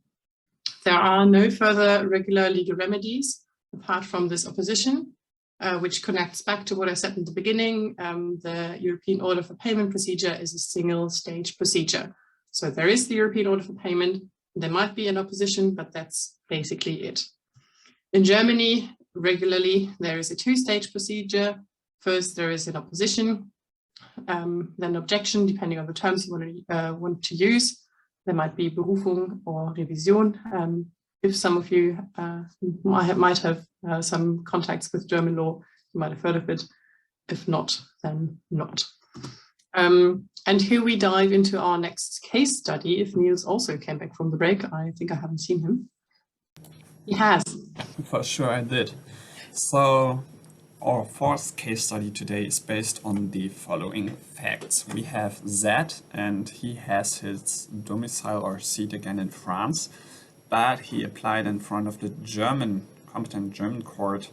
There are no further regular legal remedies apart from this opposition, which connects back to what I said in the beginning. The European Order for Payment procedure is a single stage procedure. So there is the European Order for Payment, there might be an opposition, but that's basically it. In Germany, regularly, there is a two-stage procedure. First, there is an opposition, then objection, depending on the terms you want to use. There might be Berufung or Revision. If some of you might have some contacts with German law, you might have heard of it. If not, then not. And here we dive into our next case study. If Niels also came back from the break, I think I haven't seen him. He has. For sure I did. So our fourth case study today is based on the following facts. We have Z, and he has his domicile or seat again in France, but he applied in front of the competent German court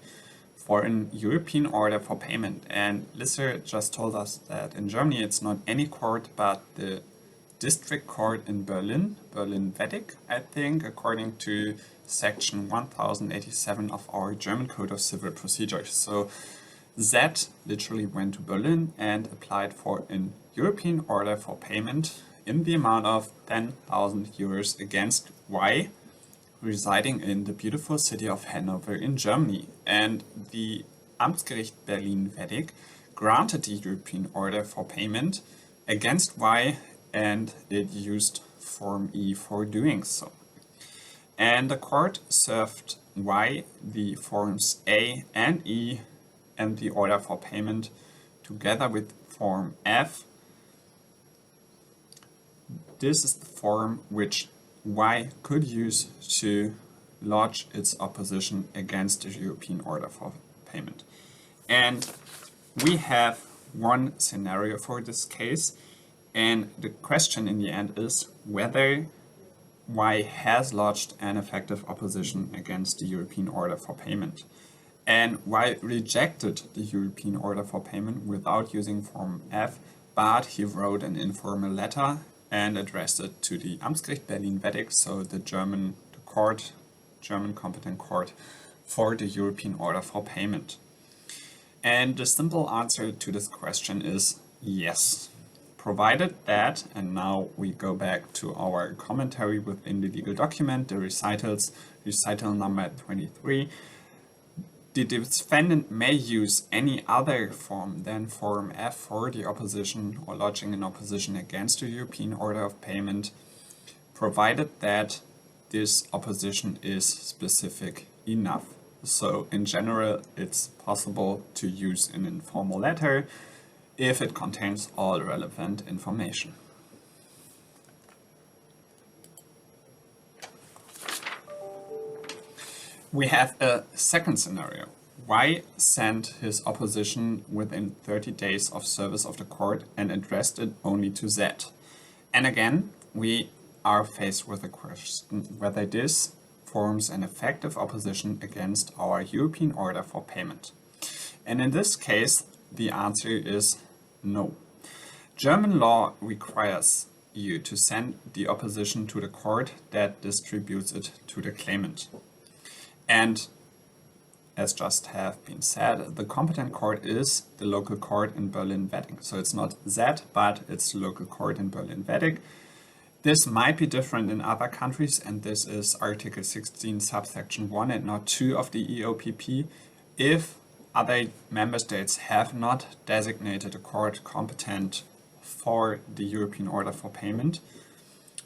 for an European order for payment. And Lisser just told us that in Germany it's not any court, but the district court in Berlin, Berlin-Wettig, I think, according to section 1087 of our German Code of Civil Procedure. So Z literally went to Berlin and applied for an European order for payment in the amount of 10,000 euros against Y, residing in the beautiful city of Hanover in Germany. And the Amtsgericht Berlin-Wettig granted the European order for payment against Y, and it used Form E for doing so. And the court served Y the forms A and E and the order for payment together with Form F. This is the form which Y could use to lodge its opposition against the European order for payment. And we have one scenario for this case, and the question in the end is whether Y has lodged an effective opposition against the European order for payment. And Y rejected the European order for payment without using Form F, but he wrote an informal letter and addressed it to the Amtsgericht Berlin-Weddig, so the German competent court for the European order for payment. And the simple answer to this question is yes. Provided that, and now we go back to our commentary within the legal document, the recitals, recital number 23, the defendant may use any other form than Form F for the opposition or lodging an opposition against the European order of payment, provided that this opposition is specific enough. So in general, it's possible to use an informal letter if it contains all relevant information. We have a second scenario. Y sent his opposition within 30 days of service of the court and addressed it only to Z. And again, we are faced with the question whether this forms an effective opposition against our European order for payment. And in this case, the answer is no. German law requires you to send the opposition to the court that distributes it to the claimant. And as just have been said, the competent court is the local court in Berlin-Weddig. So it's not Z, but it's the local court in Berlin-Weddig. This might be different in other countries, and this is Article 16, subsection 1 and not 2 of the EOPP. If other member states have not designated a court competent for the European order for payment,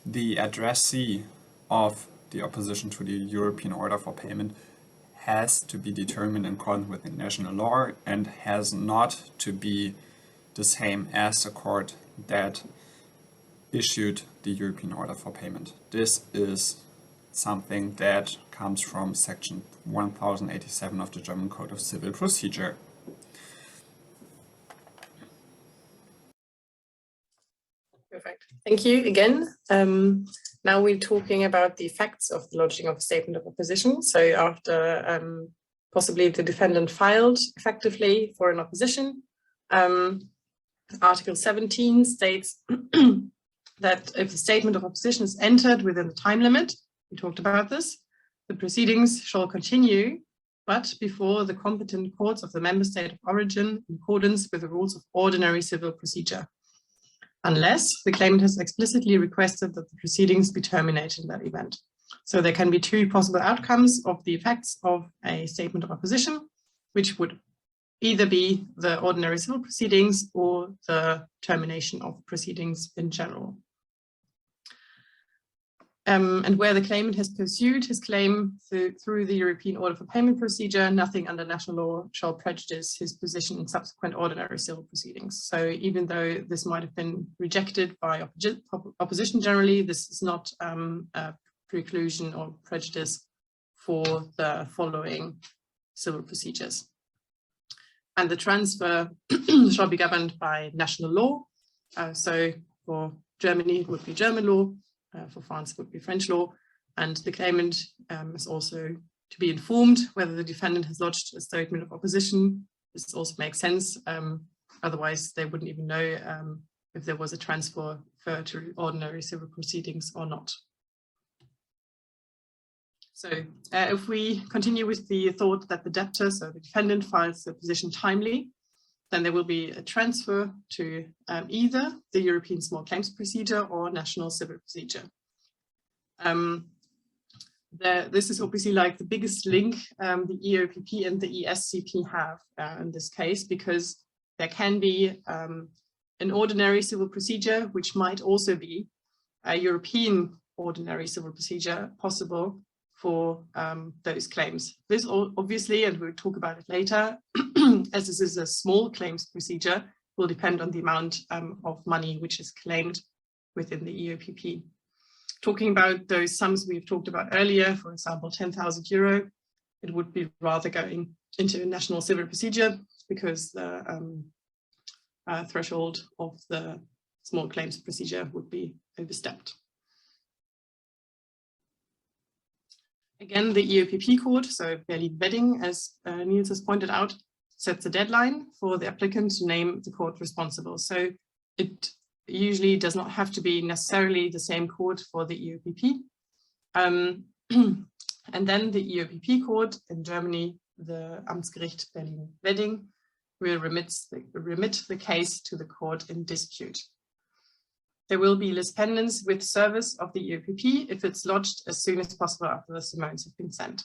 the addressee of the opposition to the European order for payment has to be determined in accordance with the national law and has not to be the same as the court that issued the European order for payment. This is something that comes from section 1087 of the German Code of Civil Procedure. Perfect. Thank you again. Now we're talking about the effects of the lodging of a statement of opposition. So after possibly the defendant filed effectively for an opposition, Article 17 states that if the statement of opposition is entered within the time limit, we talked about this, the proceedings shall continue, but before the competent courts of the member state of origin in accordance with the rules of ordinary civil procedure, unless the claimant has explicitly requested that the proceedings be terminated in that event. So there can be two possible outcomes of the effects of a statement of opposition, which would either be the ordinary civil proceedings or the termination of proceedings in general. And where the claimant has pursued his claim through the European Order for Payment procedure, nothing under national law shall prejudice his position in subsequent ordinary civil proceedings. So even though this might have been rejected by opposition generally, this is not a preclusion or prejudice for the following civil procedures. And the transfer shall be governed by national law. So for Germany, it would be German law. For France, it would be French law. And the claimant is also to be informed whether the defendant has lodged a statement of opposition. This also makes sense. Otherwise, they wouldn't even know if there was a transfer to ordinary civil proceedings or not. So if we continue with the thought that the debtor, so the defendant, files the position timely, then there will be a transfer to either the European Small Claims Procedure or National Civil Procedure. This is obviously like the biggest link the EOPP and the ESCP have in this case, because there can be an ordinary civil procedure, which might also be a European ordinary civil procedure possible for those claims. This obviously, and we'll talk about it later, as this is a small claims procedure, will depend on the amount of money which is claimed within the EOPP. Talking about those sums we've talked about earlier, for example, 10,000 euro, it would be rather going into a national civil procedure because the threshold of the small claims procedure would be overstepped. Again, the EOPP court, so Berlin Wedding, as Niels has pointed out, sets a deadline for the applicant to name the court responsible. So it usually does not have to be necessarily the same court for the EOPP. And then the EOPP court in Germany, the Amtsgericht Berlin Wedding, will remit the case to the court in dispute. There will be lis pendens with service of the EOPP if it's lodged as soon as possible after the summons have been sent.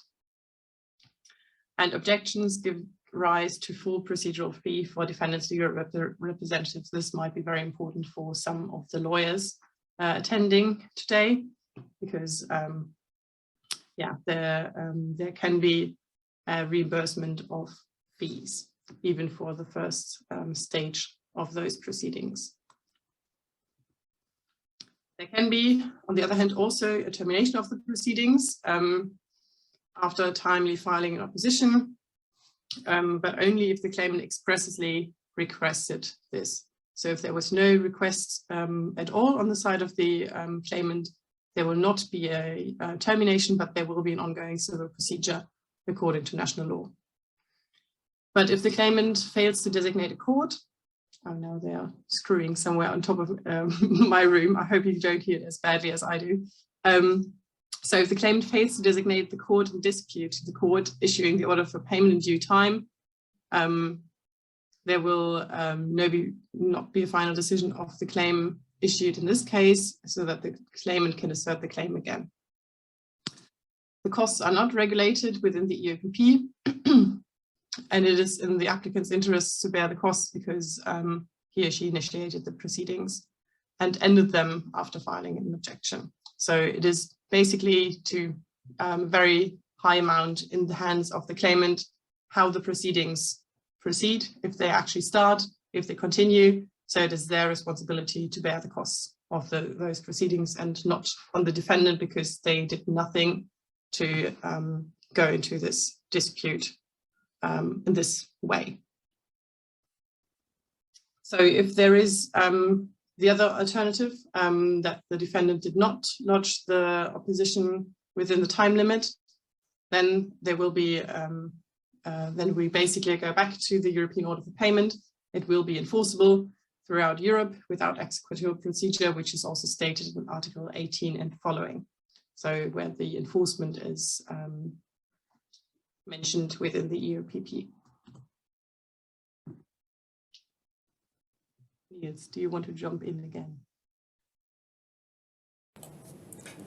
And objections give rise to full procedural fee for defendants legal representatives. This might be very important for some of the lawyers attending today, because yeah, there can be a reimbursement of fees, even for the first stage of those proceedings. There can be, on the other hand, also a termination of the proceedings after timely filing an opposition, but only if the claimant expressly requested this. So if there was no request at all on the side of the claimant, there will not be a termination, but there will be an ongoing civil procedure according to national law. But if the claimant fails to designate a court, oh no, they are screwing somewhere on top of my room. I hope you don't hear it as badly as I do. So if the claimant fails to designate the court in dispute, the court issuing the order for payment in due time, there will not be a final decision of the claim issued in this case, so that the claimant can assert the claim again. The costs are not regulated within the EOPP, and it is in the applicant's interest to bear the costs because he or she initiated the proceedings and ended them after filing an objection. So it is basically to a very high amount in the hands of the claimant how the proceedings proceed, if they actually start, if they continue. So it is their responsibility to bear the costs of those proceedings and not on the defendant, because they did nothing to go into this dispute in this way. So if there is the other alternative, that the defendant did not lodge the opposition within the time limit, then there will be, then we basically go back to the European order for payment. It will be enforceable throughout Europe without executorial procedure, which is also stated in Article 18 and following. So where the enforcement is mentioned within the EOPP. Niels, do you want to jump in again?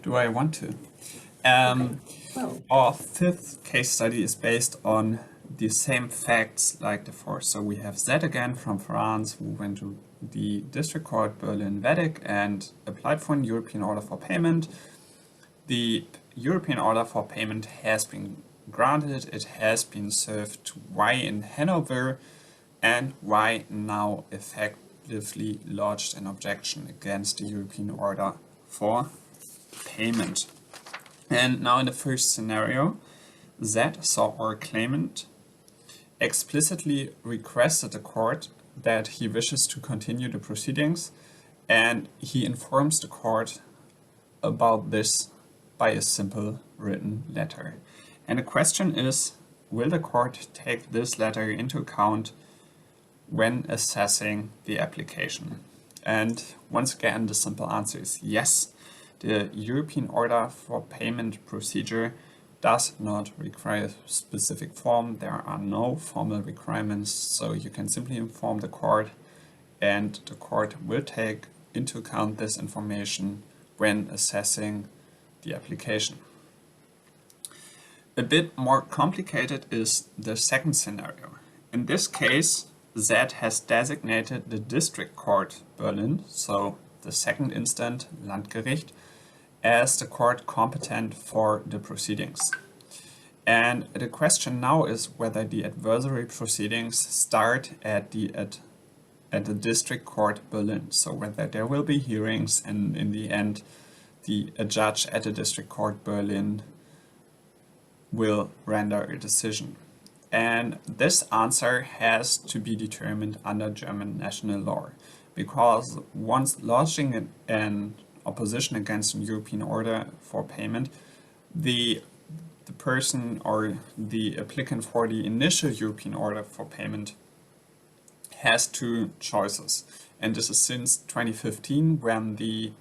Do I want to? Okay. Well, our fifth case study is based on the same facts like the fourth. So we have Z again from France, who went to the district court Berlin-Wedding and applied for an European order for payment. The European order for payment has been granted. It has been served to Y in Hanover, and Y now effectively lodged an objection against the European order for payment. And now in the first scenario, Z saw our claimant explicitly requested the court that he wishes to continue the proceedings, and he informs the court about this by a simple written letter. And the question is, will the court take this letter into account when assessing the application? And once again, the simple answer is yes. The European order for payment procedure does not require a specific form. There are no formal requirements, so you can simply inform the court, and the court will take into account this information when assessing the application. A bit more complicated is the second scenario. In this case, Z has designated the District Court Berlin, so the second instant Landgericht, as the court competent for the proceedings. And the question now is whether the adversary proceedings start at the District Court Berlin, so whether there will be hearings and in the end a judge at the District Court Berlin will render a decision. And this answer has to be determined under German national law, because once lodging an opposition against an European order for payment, the person or the applicant for the initial European order for payment has two choices. And this is since 2015, when the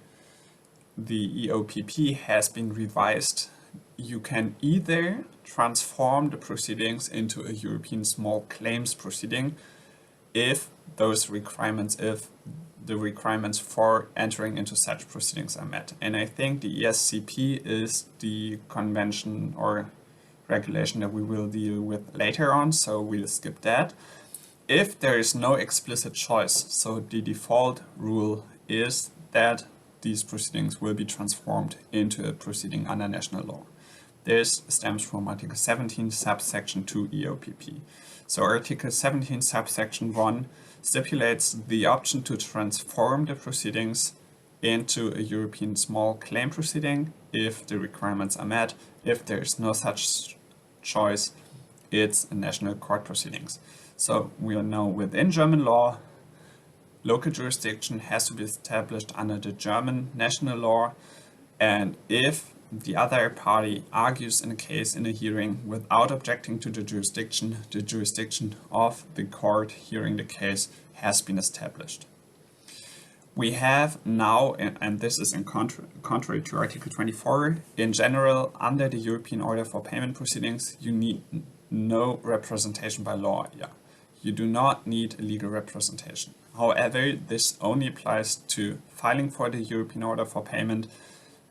EOPP has been revised. You can either transform the proceedings into a European small claims proceeding if the requirements for entering into such proceedings are met. And I think the ESCP is the convention or regulation that we will deal with later on, so we'll skip that. If there is no explicit choice, so the default rule is that these proceedings will be transformed into a proceeding under national law. This stems from Article 17, subsection 2 EOPP. So Article 17, subsection 1 stipulates the option to transform the proceedings into a European small claim proceeding if the requirements are met. If there is no such choice, it's a national court proceedings. So we are now within German law. Local jurisdiction has to be established under the German national law, and if the other party argues in a case in a hearing without objecting to the jurisdiction of the court hearing the case has been established. We have now, and this is in contrary to Article 24, in general, under the European Order for Payment Proceedings, you need no representation by law. You do not need a legal representation. However, this only applies to filing for the European Order for Payment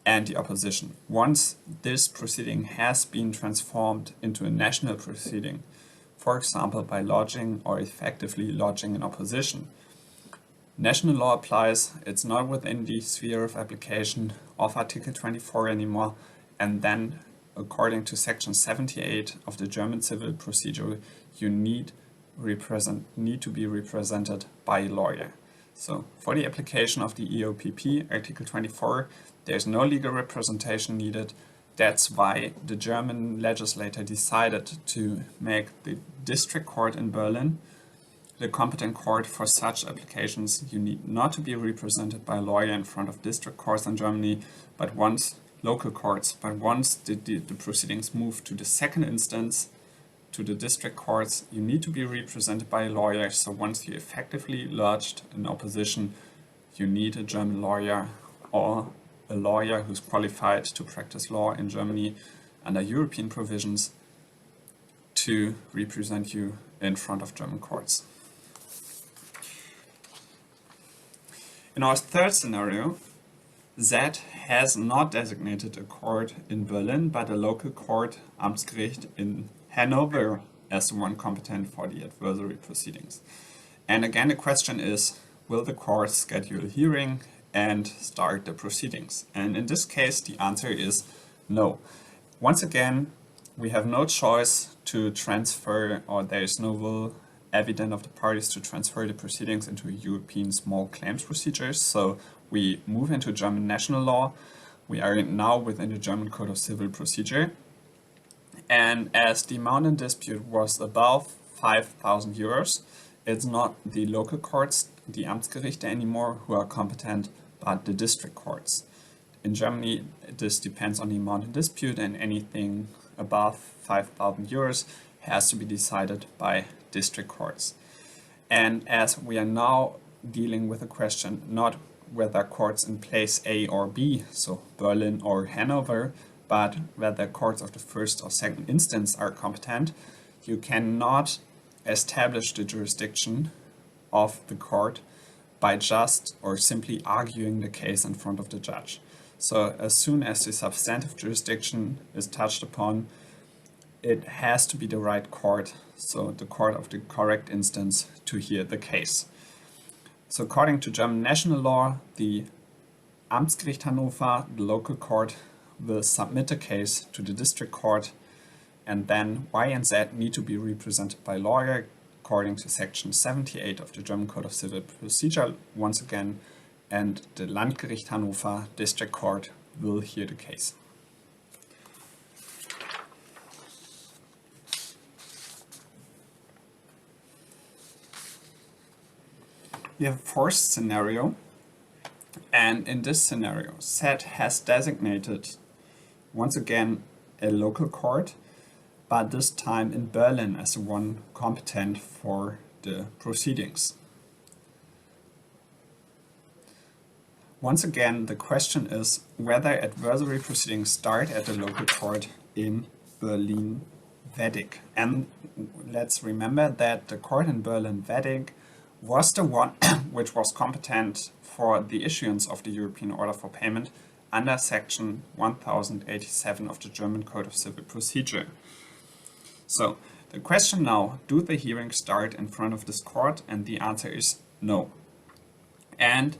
and the opposition. Once this proceeding has been transformed into a national proceeding, for example by lodging or effectively lodging an opposition, national law applies. It's not within the sphere of application of Article 24 anymore, and then according to section 78 of the German civil procedure, you need to be represented by a lawyer. So for the application of the EOPP, Article 24, there's no legal representation needed. That's why the German legislator decided to make the district court in Berlin the competent court for such applications. You need not to be represented by a lawyer in front of district courts in Germany, but once local courts, but once the proceedings move to the second instance, to the district courts, you need to be represented by a lawyer. So once you effectively lodged an opposition, you need a German lawyer or a lawyer who's qualified to practice law in Germany under European provisions to represent you in front of German courts. In our third scenario, Z has not designated a court in Berlin, but a local court, Amtsgericht, in Hanover as the one competent for the adversary proceedings. And again, the question is, will the court schedule a hearing and start the proceedings? And in this case, the answer is no. Once again, we have no choice to transfer, or there is no will evident of the parties to transfer the proceedings into a European small claims procedures. So we move into German national law. We are now within the German Code of Civil Procedure. And as the amount in dispute was above 5,000 euros, it's not the local courts, the Amtsgerichte anymore, who are competent, but the district courts. In Germany, this depends on the amount in dispute, and anything above 5,000 euros has to be decided by district courts. And as we are now dealing with a question not whether courts in place A or B, so Berlin or Hanover, but whether courts of the first or second instance are competent, you cannot establish the jurisdiction of the court by just or simply arguing the case in front of the judge. So as soon as the substantive jurisdiction is touched upon, it has to be the right court, so the court of the correct instance to hear the case. So according to German national law, the Amtsgericht Hannover, the local court, will submit the case to the district court, and then Y and Z need to be represented by lawyer according to section 78 of the German Code of Civil Procedure once again, and the Landgericht Hannover district court will hear the case. We have a fourth scenario, and in this scenario, Z has designated once again a local court, but this time in Berlin as the one competent for the proceedings. Once again, the question is whether adversary proceedings start at the local court in Berlin-Weddig. And let's remember that the court in Berlin-Weddig was the one which was competent for the issuance of the European Order for Payment under section 1087 of the German Code of Civil Procedure. So the question now, do the hearings start in front of this court? And the answer is no. And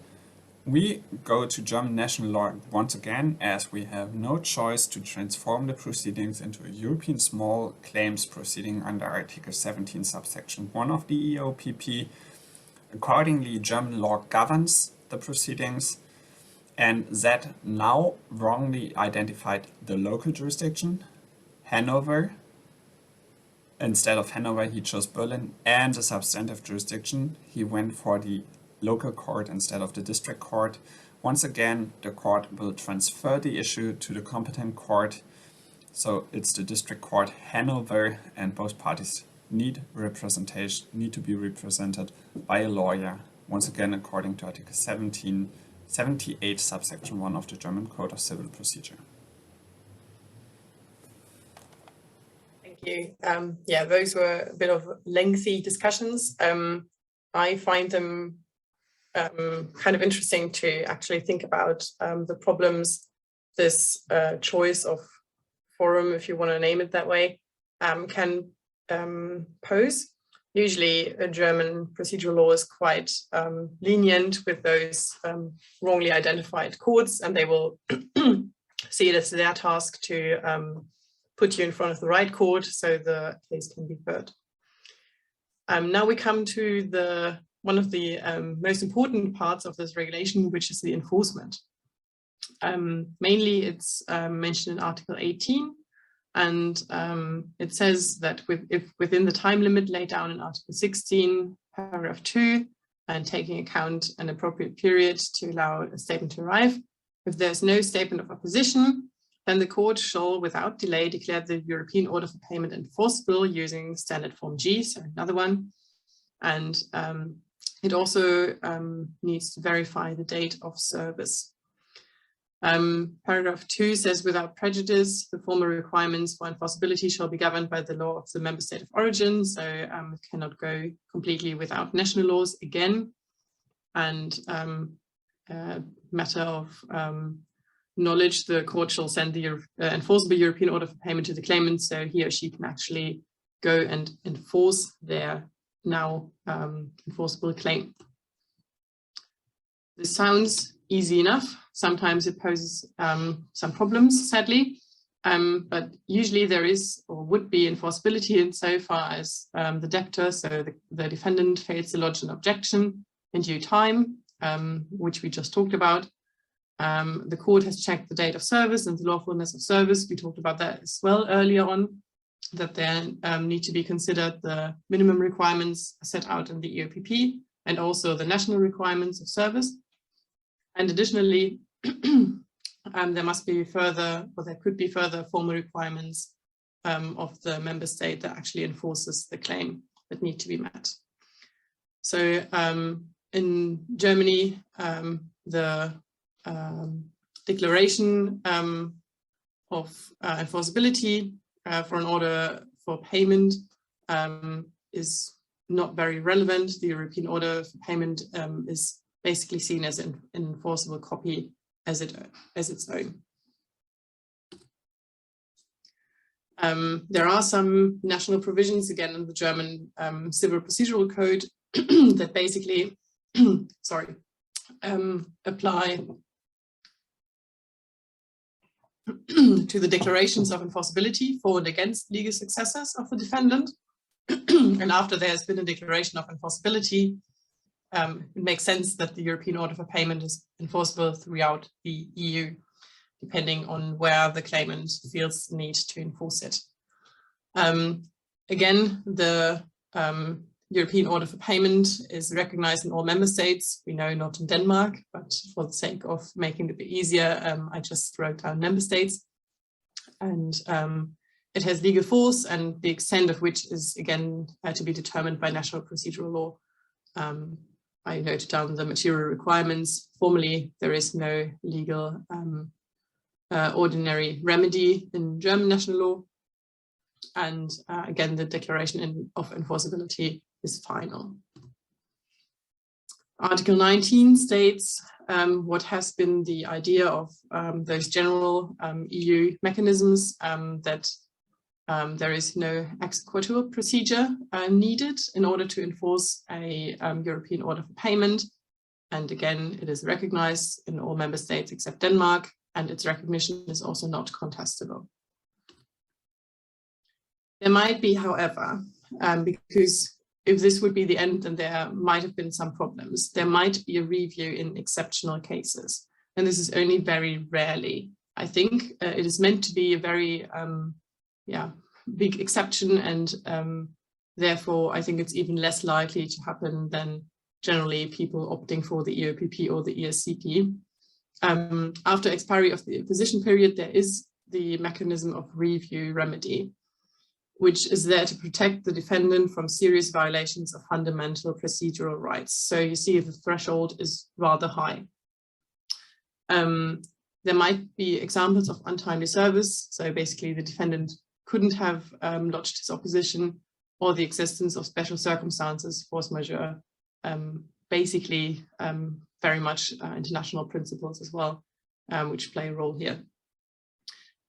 we go to German national law once again, as we have no choice to transform the proceedings into a European small claims proceeding under Article 17 subsection 1 of the EOPP. Accordingly, German law governs the proceedings, and that now wrongly identified the local jurisdiction, Hanover. Instead of Hanover, he chose Berlin, and the substantive jurisdiction, he went for the local court instead of the district court. Once again, the court will transfer the issue to the competent court. So it's the district court Hanover, and both parties need to be represented by a lawyer, once again according to Article 78 subsection 1 of the German Code of Civil Procedure. Thank you. Yeah, those were a bit of lengthy discussions. I find them kind of interesting to actually think about the problems this choice of forum, if you want to name it that way, can pose. Usually a German procedural law is quite lenient with those wrongly identified courts, and they will see it as their task to put you in front of the right court so the case can be heard. Now we come to one of the most important parts of this regulation, which is the enforcement. Mainly it's mentioned in Article 18, and it says that if within the time limit laid down in Article 16, paragraph 2, and taking account an appropriate period to allow a statement to arrive, if there's no statement of opposition, then the court shall, without delay, declare the European Order for Payment enforceable using Standard Form G, so another one. And it also needs to verify the date of service. Paragraph 2 says, without prejudice, the formal requirements for enforceability shall be governed by the law of the member state of origin, so it cannot go completely without national laws again. And matter of knowledge, the court shall send the enforceable European Order for Payment to the claimant, so he or she can actually go and enforce their now enforceable claim. This sounds easy enough. Sometimes it poses some problems, sadly, but usually there is or would be enforceability insofar as the debtor, so the defendant, fails to lodge an objection in due time, which we just talked about. The court has checked the date of service and the lawfulness of service. We talked about that as well earlier on, that there need to be considered the minimum requirements set out in the EOPP and also the national requirements of service. And additionally, there must be further, or there could be further formal requirements of the member state that actually enforces the claim that need to be met. So in Germany, the declaration of enforceability for an order for payment is not very relevant. The European Order for Payment is basically seen as an enforceable copy as its own. There are some national provisions, again, in the German Civil Procedural Code that basically, sorry, apply to the declarations of enforceability for and against legal successors of the defendant. And after there has been a declaration of enforceability, it makes sense that the European Order for Payment is enforceable throughout the EU, depending on where the claimant feels the need to enforce it. Again, the European Order for Payment is recognized in all member states. We know not in Denmark, but for the sake of making it a bit easier, I just wrote down member states. And it has legal force, and the extent of which is, again, to be determined by national procedural law. I noted down the material requirements. Formally, there is no legal ordinary remedy in German national law. And again, the declaration of enforceability is final. Article 19 states what has been the idea of those general EU mechanisms, that there is no exequatur procedure needed in order to enforce a European Order for Payment. And again, it is recognized in all member states except Denmark, and its recognition is also not contestable. There might be, however, because if this would be the end, then there might have been some problems. There might be a review in exceptional cases, and this is only very rarely. I think it is meant to be a very big exception, and therefore I think it's even less likely to happen than generally people opting for the EOPP or the ESCP. After expiry of the opposition period, there is the mechanism of review remedy, which is there to protect the defendant from serious violations of fundamental procedural rights. So you see the threshold is rather high. There might be examples of untimely service. So basically the defendant couldn't have lodged his opposition, or the existence of special circumstances, force majeure, basically very much international principles as well, which play a role here.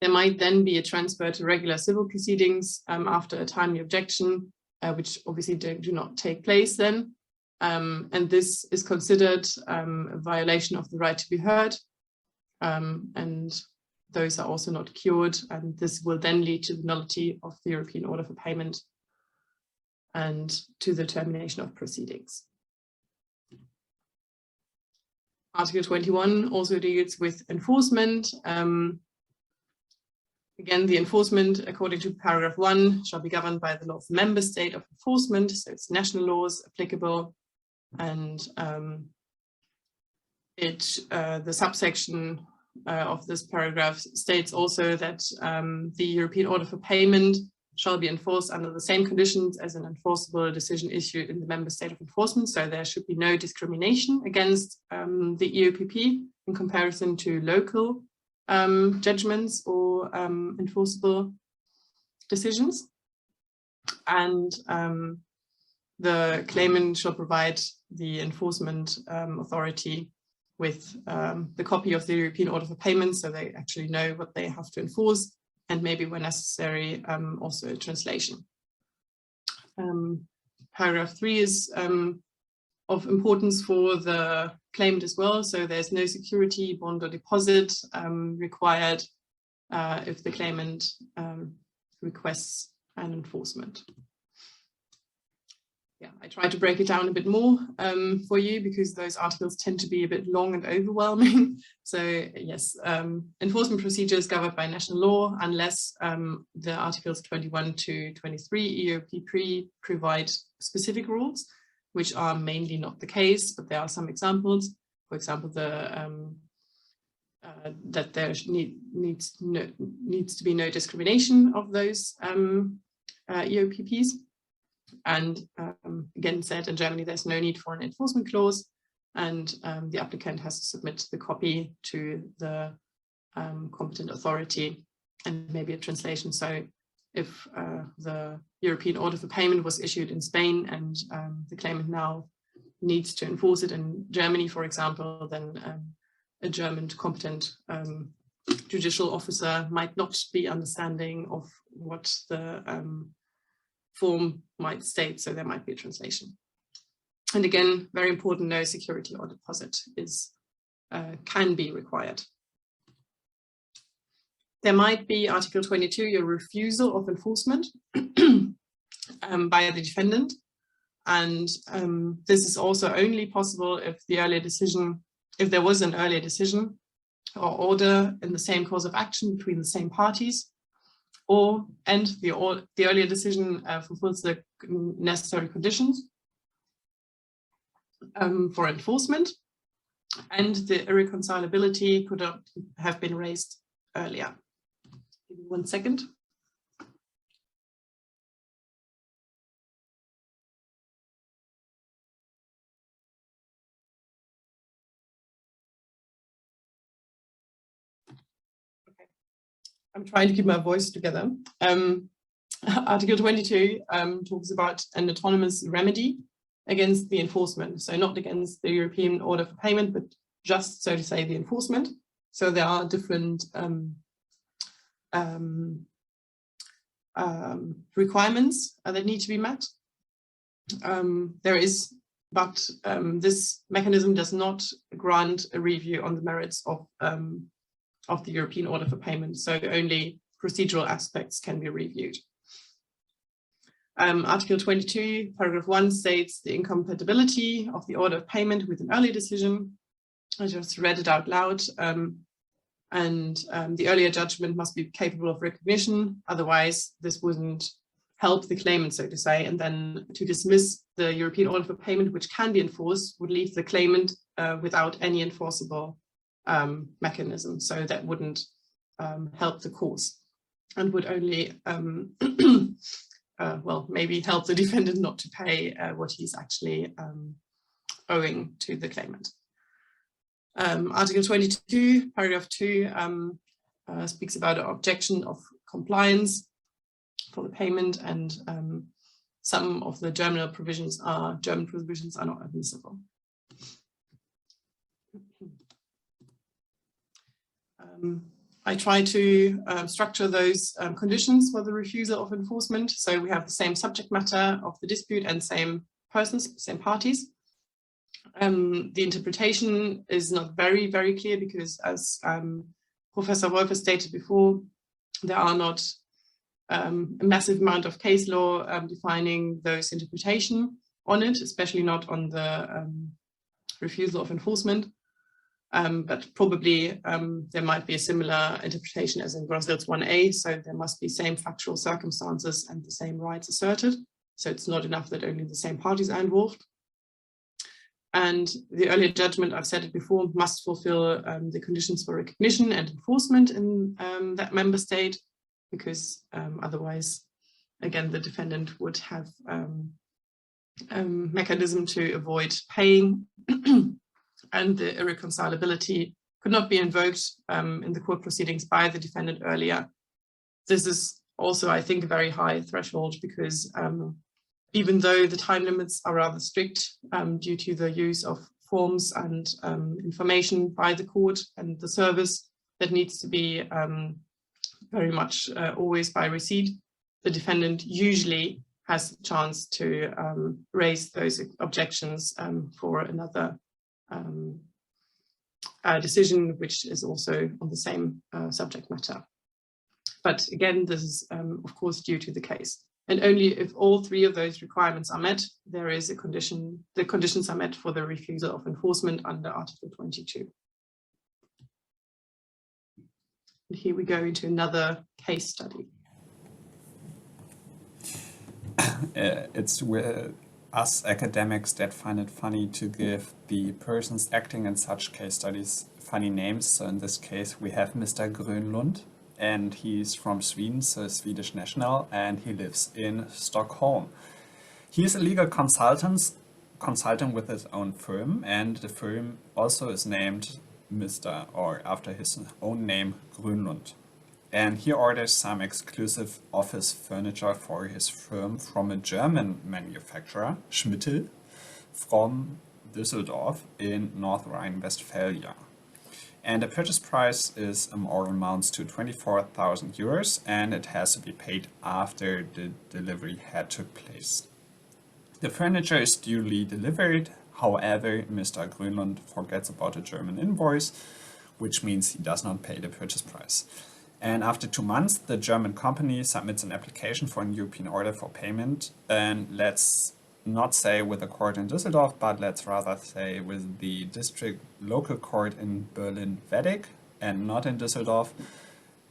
There might then be a transfer to regular civil proceedings after a timely objection, which obviously do not take place then. And this is considered a violation of the right to be heard. And those are also not cured. And this will then lead to the nullity of the European Order for Payment and to the termination of proceedings. Article 21 also deals with enforcement. Again, the enforcement, according to paragraph 1, shall be governed by the law of the member state of enforcement, so it's national laws applicable, and the subsection of this paragraph states also that the European Order for Payment shall be enforced under the same conditions as an enforceable decision issued in the member state of enforcement, so there should be no discrimination against the EOPP in comparison to local judgments or enforceable decisions. And the claimant shall provide the enforcement authority with the copy of the European Order for Payment, so they actually know what they have to enforce, and maybe when necessary also a translation. Paragraph 3 is of importance for the claimant as well, so there's no security, bond or deposit required if the claimant requests an enforcement. Yeah, I try to break it down a bit more for you because those articles tend to be a bit long and overwhelming. So yes, enforcement procedures governed by national law unless the articles 21 to 23 EOPP provide specific rules, which are mainly not the case, but there are some examples. For example, that there needs to be no discrimination of those EOPPs. And again said, in Germany, there's no need for an enforcement clause, and the applicant has to submit the copy to the competent authority and maybe a translation. So if the European Order for Payment was issued in Spain and the claimant now needs to enforce it in Germany, for example, then a German competent judicial officer might not be understanding of what the form might state, so there might be a translation. And again, very important, no security or deposit can be required. There might be Article 22, a refusal of enforcement by the defendant. And this is also only possible if there was an earlier decision or order in the same course of action between the same parties, and the earlier decision fulfills the necessary conditions for enforcement, and the irreconcilability could not have been raised earlier. Give me 1 second. Okay. I'm trying to keep my voice together. Article 22 talks about an autonomous remedy against the enforcement. So not against the European order for payment, but just, so to say, the enforcement. So there are different requirements that need to be met. This mechanism does not grant a review on the merits of the European order for payment. So only procedural aspects can be reviewed. Article 22, paragraph 1 states the incompatibility of the order of payment with an earlier decision. I just read it out loud. The earlier judgment must be capable of recognition. Otherwise, this wouldn't help the claimant, so to say. And then to dismiss the European order for payment, which can be enforced, would leave the claimant without any enforceable mechanism. So that wouldn't help the cause and would only well, maybe help the defendant not to pay what he's actually owing to the claimant. Article 22, paragraph 2 speaks about an objection of compliance for the payment, and some of the German provisions are not admissible. I try to structure those conditions for the refusal of enforcement. So we have the same subject matter of the dispute and same persons, same parties. The interpretation is not very, very clear because, as Professor Wolf has stated before, there are not a massive amount of case law defining those interpretation on it, especially not on the refusal of enforcement. But probably there might be a similar interpretation as in Grosdels 1a, so there must be same factual circumstances and the same rights asserted. So it's not enough that only the same parties are involved. And the earlier judgment, I've said it before, must fulfill the conditions for recognition and enforcement in that member state, because otherwise, again, the defendant would have a mechanism to avoid paying. And the irreconcilability could not be invoked in the court proceedings by the defendant earlier. This is also, I think, a very high threshold because even though the time limits are rather strict due to the use of forms and information by the court and the service that needs to be very much always by receipt, the defendant usually has a chance to raise those objections for another decision, which is also on the same subject matter. But again, this is of course due to the case. And only if all three of those requirements are met, there is a condition, the conditions are met for the refusal of enforcement under Article 22. And here we go into another case study. It's with us academics that find it funny to give the persons acting in such case studies funny names. So in this case, we have Mr. Grönlund, and he's from Sweden, so a Swedish national, and he lives in Stockholm. He's a legal consultant with his own firm, and the firm also is named Mr. or after his own name, Grönlund. And he orders some exclusive office furniture for his firm from a German manufacturer, Schmittel, from Düsseldorf in North Rhine-Westphalia. And the purchase price is or amounts to 24,000 euros, and it has to be paid after the delivery had took place. The furniture is duly delivered. However, Mr. Grönlund forgets about a German invoice, which means he does not pay the purchase price. And after 2 months, the German company submits an application for an European order for payment. And let's not say with the court in Düsseldorf, but let's rather say with the district local court in Berlin-Wedding and not in Düsseldorf,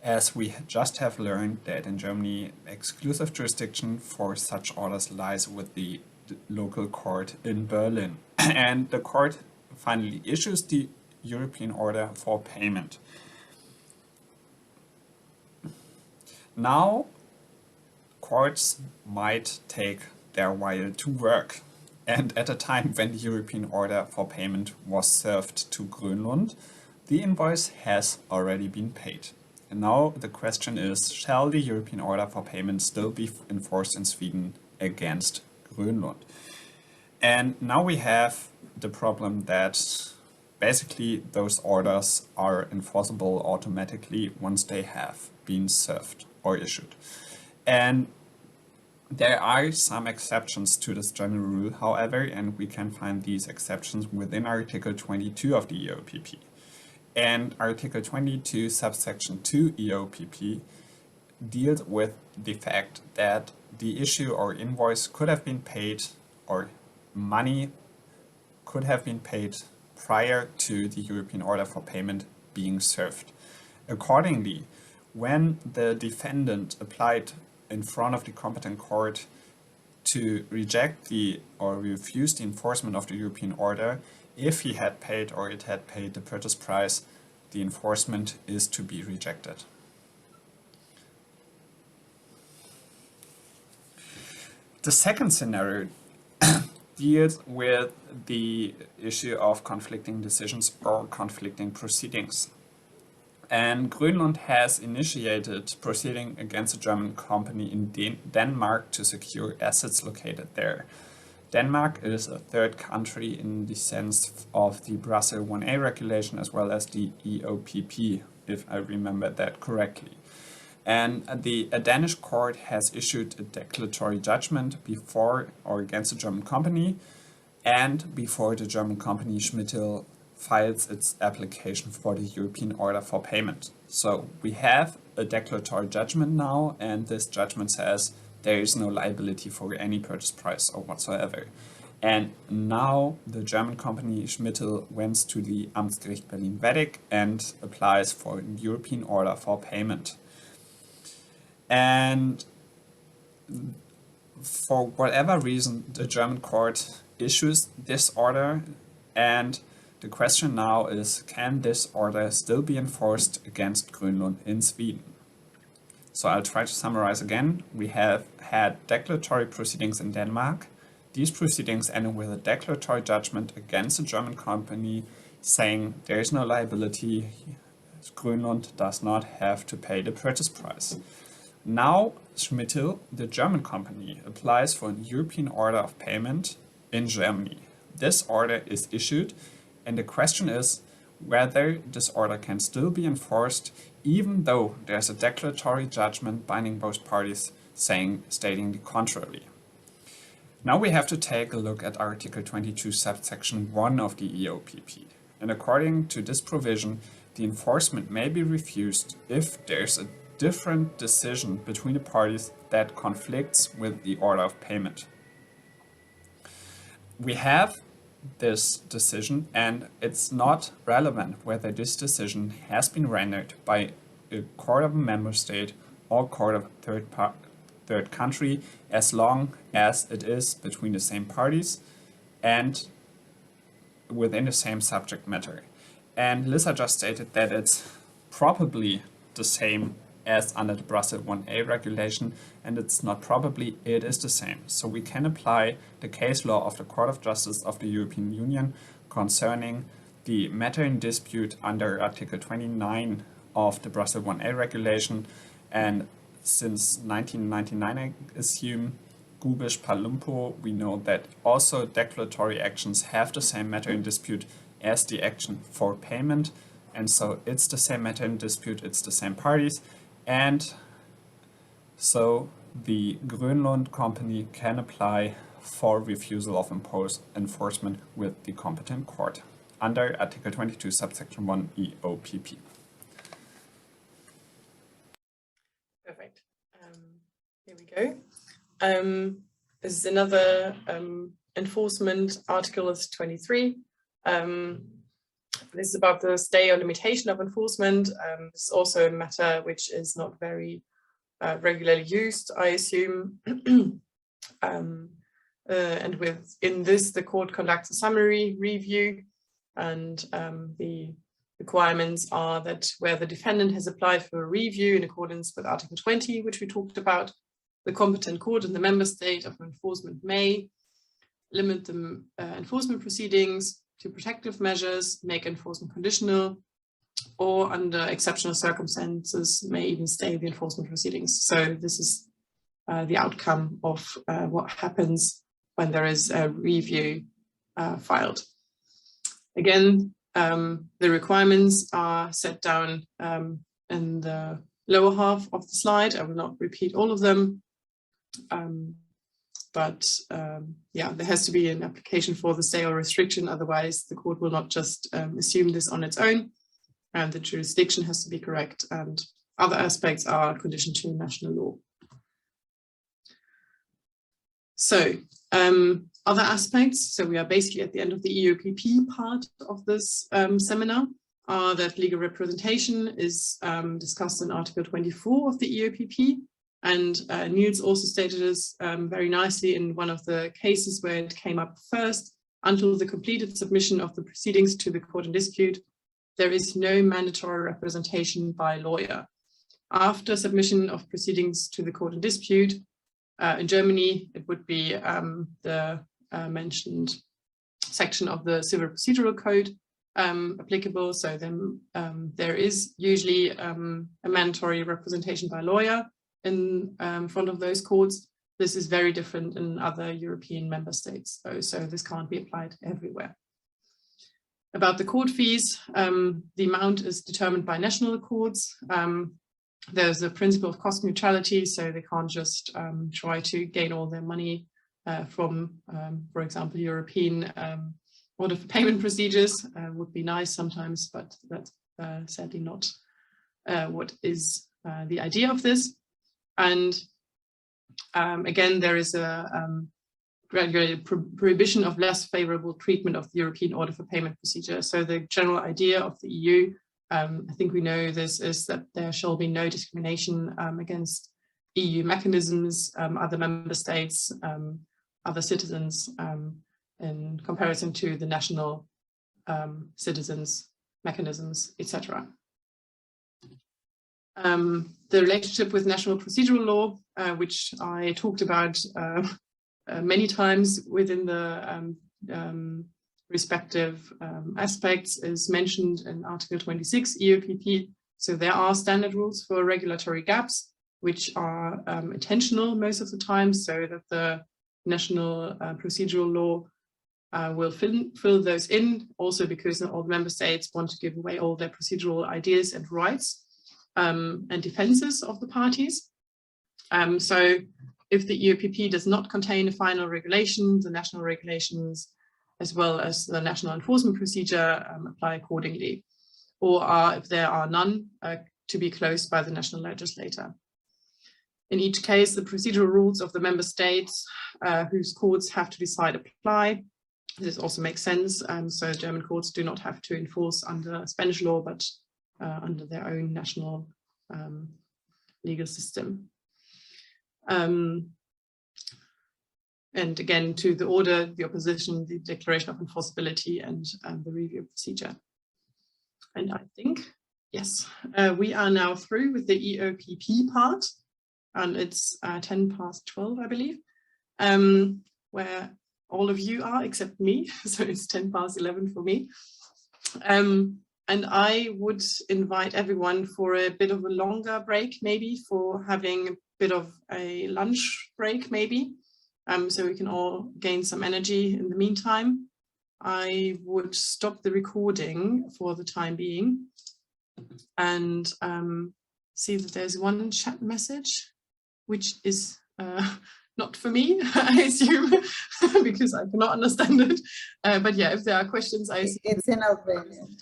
as we just have learned that in Germany, exclusive jurisdiction for such orders lies with the local court in Berlin. And the court finally issues the European order for payment. Now, courts might take their while to work. And at a time when the European order for payment was served to Grönlund, the invoice has already been paid. And now the question is, shall the European order for payment still be enforced in Sweden against Grönlund? And now we have the problem that basically those orders are enforceable automatically once they have been served or issued. And there are some exceptions to this general rule, however, and we can find these exceptions within Article 22 of the EOPP. And Article 22 subsection 2 EOPP deals with the fact that the issue or invoice could have been paid, or money could have been paid prior to the European order for payment being served. Accordingly, when the defendant applied in front of the competent court to reject the or refuse the enforcement of the European order, if he had paid or it had paid the purchase price, the enforcement is to be rejected. The second scenario deals with the issue of conflicting decisions or conflicting proceedings. And Grönlund has initiated proceeding against a German company in Denmark to secure assets located there. Denmark is a third country in the sense of the Brussels 1A regulation as well as the EOPP, if I remember that correctly. And a Danish court has issued a declaratory judgment before or against a German company and before the German company Schmittel files its application for the European order for payment. So we have a declaratory judgment now, and this judgment says there is no liability for any purchase price or whatsoever. And now the German company Schmittel went to the Amtsgericht Berlin-Wedding and applies for a European order for payment. And for whatever reason, the German court issues this order, and the question now is, can this order still be enforced against Grönlund in Sweden? So I'll try to summarize again. We have had declaratory proceedings in Denmark. These proceedings ended with a declaratory judgment against a German company saying there is no liability, Grönlund does not have to pay the purchase price. Now Schmittel, the German company, applies for a European order of payment in Germany. This order is issued, and the question is whether this order can still be enforced even though there's a declaratory judgment binding both parties stating the contrary. Now we have to take a look at Article 22 subsection 1 of the EOPP. And according to this provision, the enforcement may be refused if there's a different decision between the parties that conflicts with the order of payment. We have this decision, and it's not relevant whether this decision has been rendered by a court of a member state or court of a third country, as long as it is between the same parties and within the same subject matter. And Lisa just stated that it's probably the same as under the Brussels 1A regulation, and it's not probably, it is the same. So we can apply the case law of the Court of Justice of the European Union concerning the matter in dispute under Article 29 of the Brussels 1A regulation. And since 1999, I assume, Gubisch Palumpo, we know that also declaratory actions have the same matter in dispute as the action for payment, And so it's the same matter in dispute, it's the same parties. And so the Grönlund company can apply for refusal of enforcement with the competent court under Article 22, subsection 1 EOPP. Perfect. Here we go. This is another enforcement article, is 23. This is about the stay or limitation of enforcement. This is also a matter which is not very regularly used, I assume. And within this, the court conducts a summary review, and the requirements are that where the defendant has applied for a review in accordance with Article 20, which we talked about, the competent court in the member state of enforcement may limit the enforcement proceedings to protective measures, make enforcement conditional, or under exceptional circumstances may even stay the enforcement proceedings. So this is the outcome of what happens when there is a review filed. Again, the requirements are set down in the lower half of the slide. I will not repeat all of them, but yeah, there has to be an application for the stay or restriction, otherwise the court will not just assume this on its own, and the jurisdiction has to be correct, and other aspects are conditioned to national law. So other aspects, so we are basically at the end of the EOPP part of this seminar, are that legal representation is discussed in Article 24 of the EOPP, and Niels also stated this very nicely in one of the cases where it came up first. Until the completed submission of the proceedings to the court in dispute, there is no mandatory representation by lawyer. After submission of proceedings to the court in dispute, in Germany, it would be the mentioned section of the Civil Procedural Code applicable. So then there is usually a mandatory representation by lawyer in front of those courts. This is very different in other European member states, though, so this can't be applied everywhere. About the court fees, the amount is determined by national courts. There's a principle of cost neutrality, so they can't just try to gain all their money from, for example, European order for payment procedures. Would be nice sometimes, but that's sadly not what is the idea of this. And again, there is a graduated prohibition of less favorable treatment of the European order for payment procedure. So the general idea of the EU, I think we know this, is that there shall be no discrimination against EU mechanisms, other member states, other citizens in comparison to the national citizens, mechanisms, etc. The relationship with national procedural law, which I talked about many times within the respective aspects, is mentioned in Article 26 EOPP. So there are standard rules for regulatory gaps, which are intentional most of the time, so that the national procedural law will fill those in, also because not all the member states want to give away all their procedural ideas and rights and defenses of the parties. So if the EOPP does not contain a final regulation, the national regulations as well as the national enforcement procedure apply accordingly, or if there are none, to be closed by the national legislator. In each case, the procedural rules of the member states whose courts have to decide apply. This also makes sense. So German courts do not have to enforce under Spanish law, but under their own national legal system. And again, to the order, the opposition, the declaration of enforceability, and the review procedure. And I think, yes, we are now through with the EOPP part, and it's 12:10, I believe, where all of you are except me, so it's 11:10 for me. And I would invite everyone for a bit of a longer break, maybe for having a bit of a lunch break, maybe, so we can all gain some energy in the meantime. I would stop the recording for the time being and see that there's one chat message, which is not for me, I assume, because I cannot understand it. But yeah, if there are questions, I assume It's in Albanian.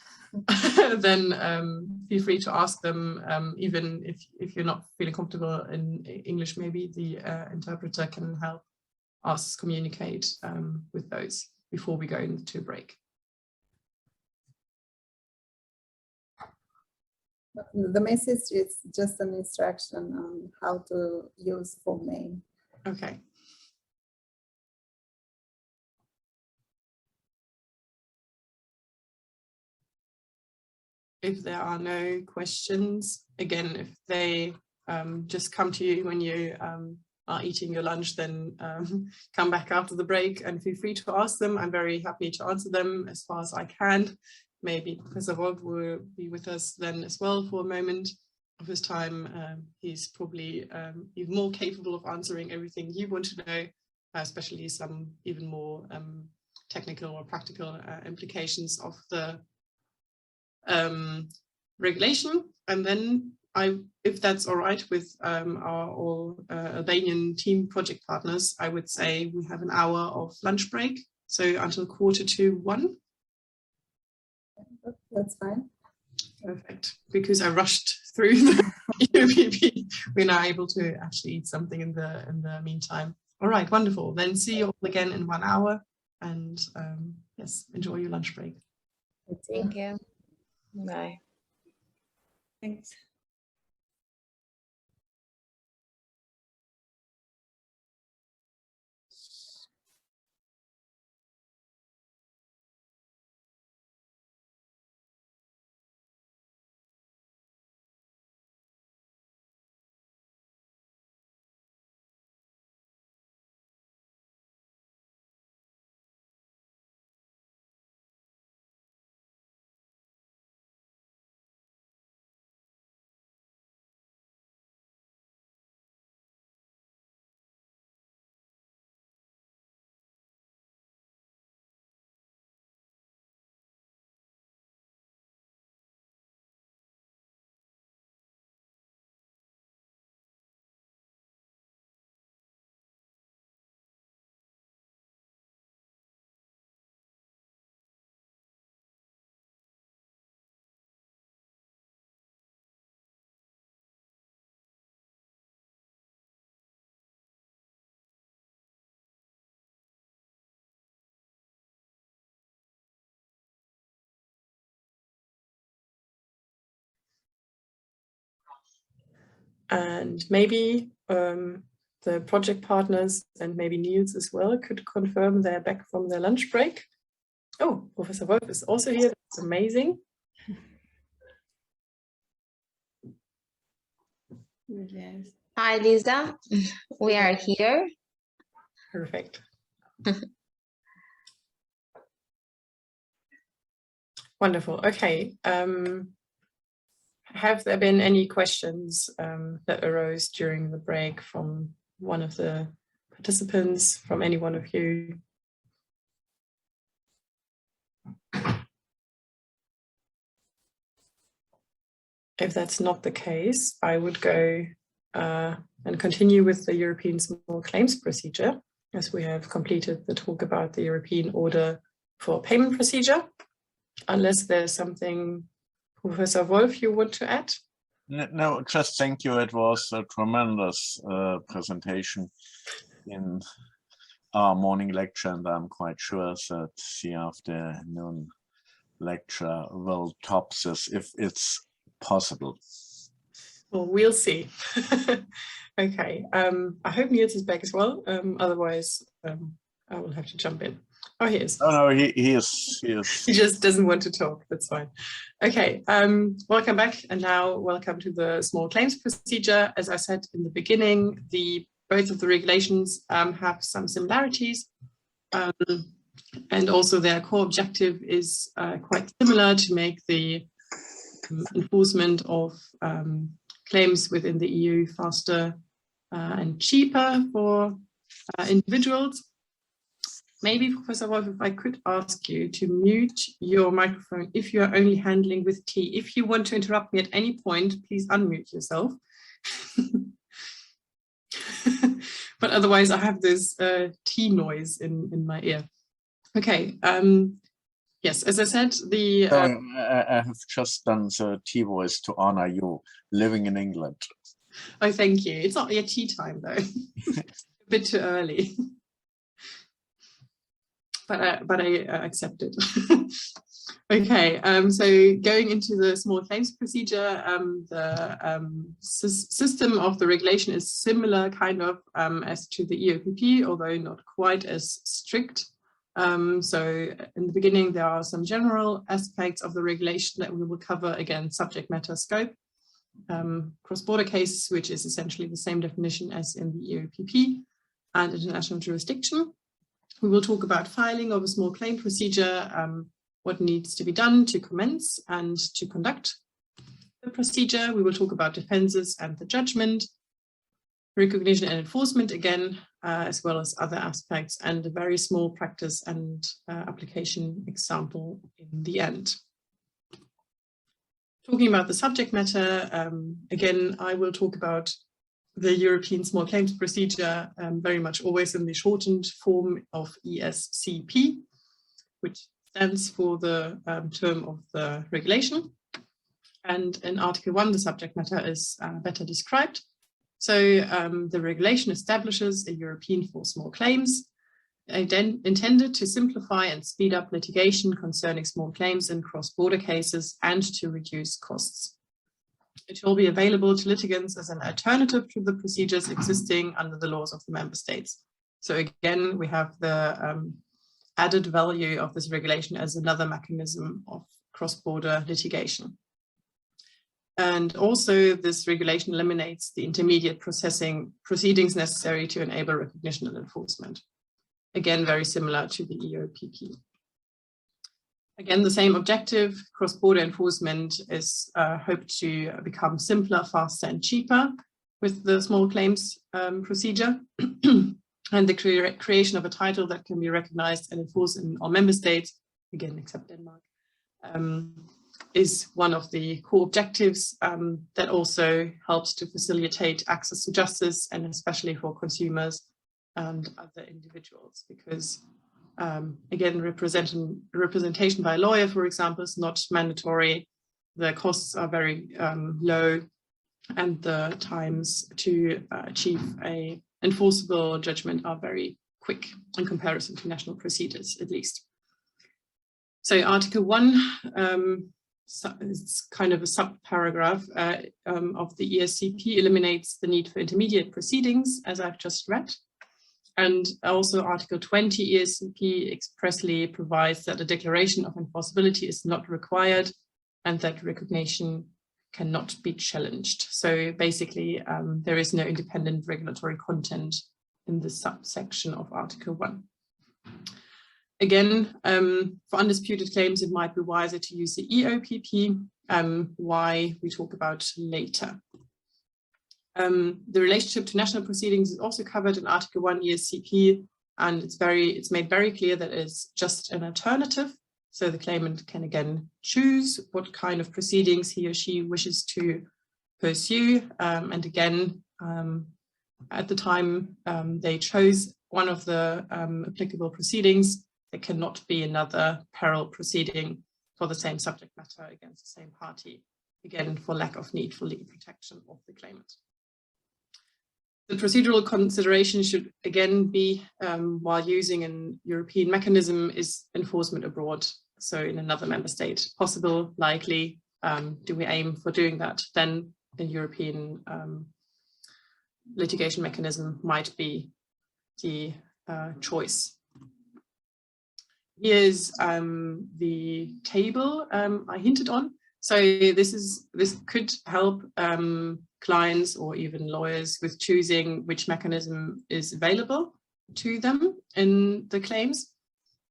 then feel free to ask them, even if you're not feeling comfortable in English, maybe the interpreter can help us communicate with those before we go into break. The message is just an instruction on how to use full name. Okay. If there are no questions, again, if they just come to you when you are eating your lunch, then come back after the break and feel free to ask them. I'm very happy to answer them as far as I can. Maybe Professor Wolf will be with us then as well for a moment of his time. He's probably even more capable of answering everything you want to know, especially some even more technical or practical implications of the regulation. And then if that's all right with our all Albanian team project partners, I would say we have an hour of lunch break, so until 1:45. That's fine. Perfect. Because I rushed through the UPP, we're now able to actually eat something in the meantime. All right, wonderful. Then see you all again in 1 hour, and yes, enjoy your lunch break. Thank you. Bye. Thanks. And maybe the project partners and maybe Niels as well could confirm they're back from their lunch break. Oh, Professor Wolf is also here. That's amazing. Yes. Hi, Lisa. We are here. Perfect. Wonderful. Okay. Have there been any questions that arose during the break from one of the participants, from any one of you? If that's not the case, I would go and continue with the European Small Claims Procedure, as we have completed the talk about the European Order for Payment Procedure, unless there's something, Professor Wolf, you want to add? No, just thank you. It was a tremendous presentation in our morning lecture, and I'm quite sure that the afternoon lecture will top this if it's possible. Well, we'll see. Okay, I hope Niels is back as well. Otherwise, I will have to jump in. Oh, he is. Oh no, he is. He just doesn't want to talk. That's fine. Okay, welcome back, and now welcome to the small claims procedure. As I said in the beginning, both of the regulations have some similarities, and also their core objective is quite similar, to make the enforcement of claims within the EU faster and cheaper for individuals. maybe, Professor Wolf, if I could ask you to mute your microphone if you are only handling with T. If you want to interrupt me at any point, please unmute yourself. But otherwise, I have this T noise in my ear. Okay. Yes, as I said, the... I have just done the T voice to honor you living in England. Oh, thank you. It's not yet tea time, though. A bit too early. But I accept it. Okay, so going into the small claims procedure, the system of the regulation is similar kind of as to the EOPP, although not quite as strict. So in the beginning, there are some general aspects of the regulation that we will cover, again, subject matter scope, cross-border cases, which is essentially the same definition as in the EOPP, and international jurisdiction. We will talk about filing of a small claim procedure, what needs to be done to commence and to conduct the procedure. We will talk about defenses and the judgment, recognition and enforcement again, as well as other aspects, and a very small practice and application example in the end. Talking about the subject matter, again, I will talk about the European Small Claims Procedure, very much always in the shortened form of ESCP, which stands for the term of the regulation. And in Article 1, the subject matter is better described. So the regulation establishes a European for small claims, intended to simplify and speed up litigation concerning small claims in cross-border cases and to reduce costs. It will be available to litigants as an alternative to the procedures existing under the laws of the member states. So again, we have the added value of this regulation as another mechanism of cross-border litigation. And also this regulation eliminates the intermediate proceedings necessary to enable recognition and enforcement. Again, very similar to the EOPP. Again, the same objective, cross-border enforcement is hoped to become simpler, faster and cheaper with the small claims procedure. And the creation of a title that can be recognized and enforced in all member states, again, except Denmark, is one of the core objectives that also helps to facilitate access to justice, and especially for consumers and other individuals, because again, representation by a lawyer, for example, is not mandatory. The costs are very low, and the times to achieve an enforceable judgment are very quick in comparison to national procedures, at least. So Article 1, it's kind of a sub-paragraph of the ESCP, eliminates the need for intermediate proceedings, as I've just read. And also Article 20 ESCP expressly provides that a declaration of enforceability is not required and that recognition cannot be challenged. So basically, there is no independent regulatory content in the subsection of Article 1. Again, for undisputed claims, it might be wiser to use the EOPP, why we talk about later. The relationship to national proceedings is also covered in Article 1 ESCP, and it's made very clear that it's just an alternative. So the claimant can again choose what kind of proceedings he or she wishes to pursue. And again, at the time they chose one of the applicable proceedings, there cannot be another parallel proceeding for the same subject matter against the same party, again, for lack of need for legal protection of the claimant. The procedural consideration should again be, while using an European mechanism, is enforcement abroad. So in another member state, possible, likely, do we aim for doing that? Then a European litigation mechanism might be the choice. Here's the table I hinted on. So this could help clients or even lawyers with choosing which mechanism is available to them in the claims.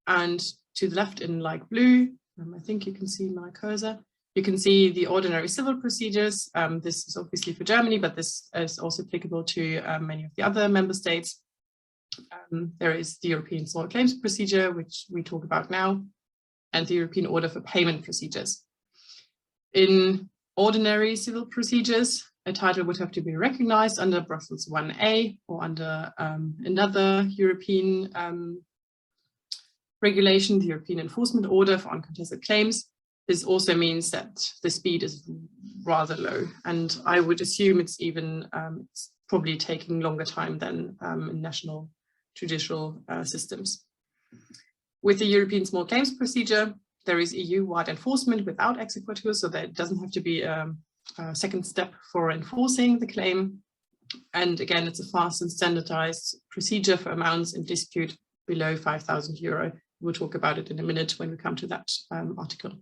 And to the left in light blue, I think you can see my cursor, you can see the ordinary civil procedures. This is obviously for Germany, but this is also applicable to many of the other member states. There is the European Small Claims Procedure, which we talk about now, and the European Order for Payment Procedures. In ordinary civil procedures, a title would have to be recognized under Brussels 1A or under another European regulation, the European Enforcement Order for Uncontested Claims. This also means that the speed is rather low, and I would assume it's even it's probably taking longer time than in national judicial systems. With the European Small Claims Procedure, there is EU-wide enforcement without exequatur, so that it doesn't have to be a second step for enforcing the claim. And again, it's a fast and standardized procedure for amounts in dispute below €5,000. We'll talk about it in a minute when we come to that article.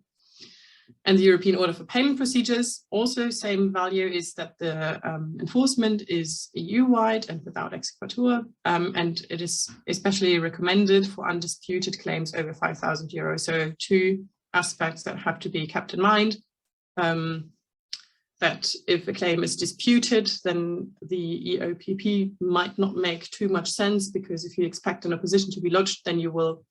And the European Order for Payment Procedures, also same value, is that the enforcement is EU-wide and without exequatur, and it is especially recommended for undisputed claims over €5,000. So two aspects that have to be kept in mind. That if a claim is disputed, then the EOPP might not make too much sense, because if you expect an opposition to be lodged, then you will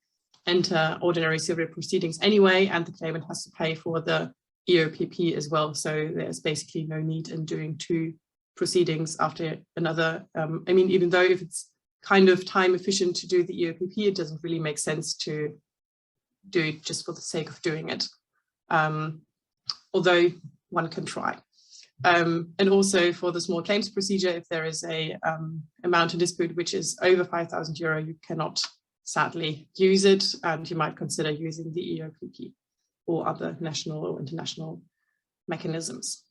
enter ordinary civil proceedings anyway, and the claimant has to pay for the EOPP as well. So there's basically no need in doing two proceedings after another. I mean, even though if it's kind of time efficient to do the EOPP, it doesn't really make sense to do it just for the sake of doing it, although one can try. And also for the small claims procedure, if there is a amount in dispute which is over €5,000, you cannot sadly use it, and you might consider using the EOPP or other national or international mechanisms.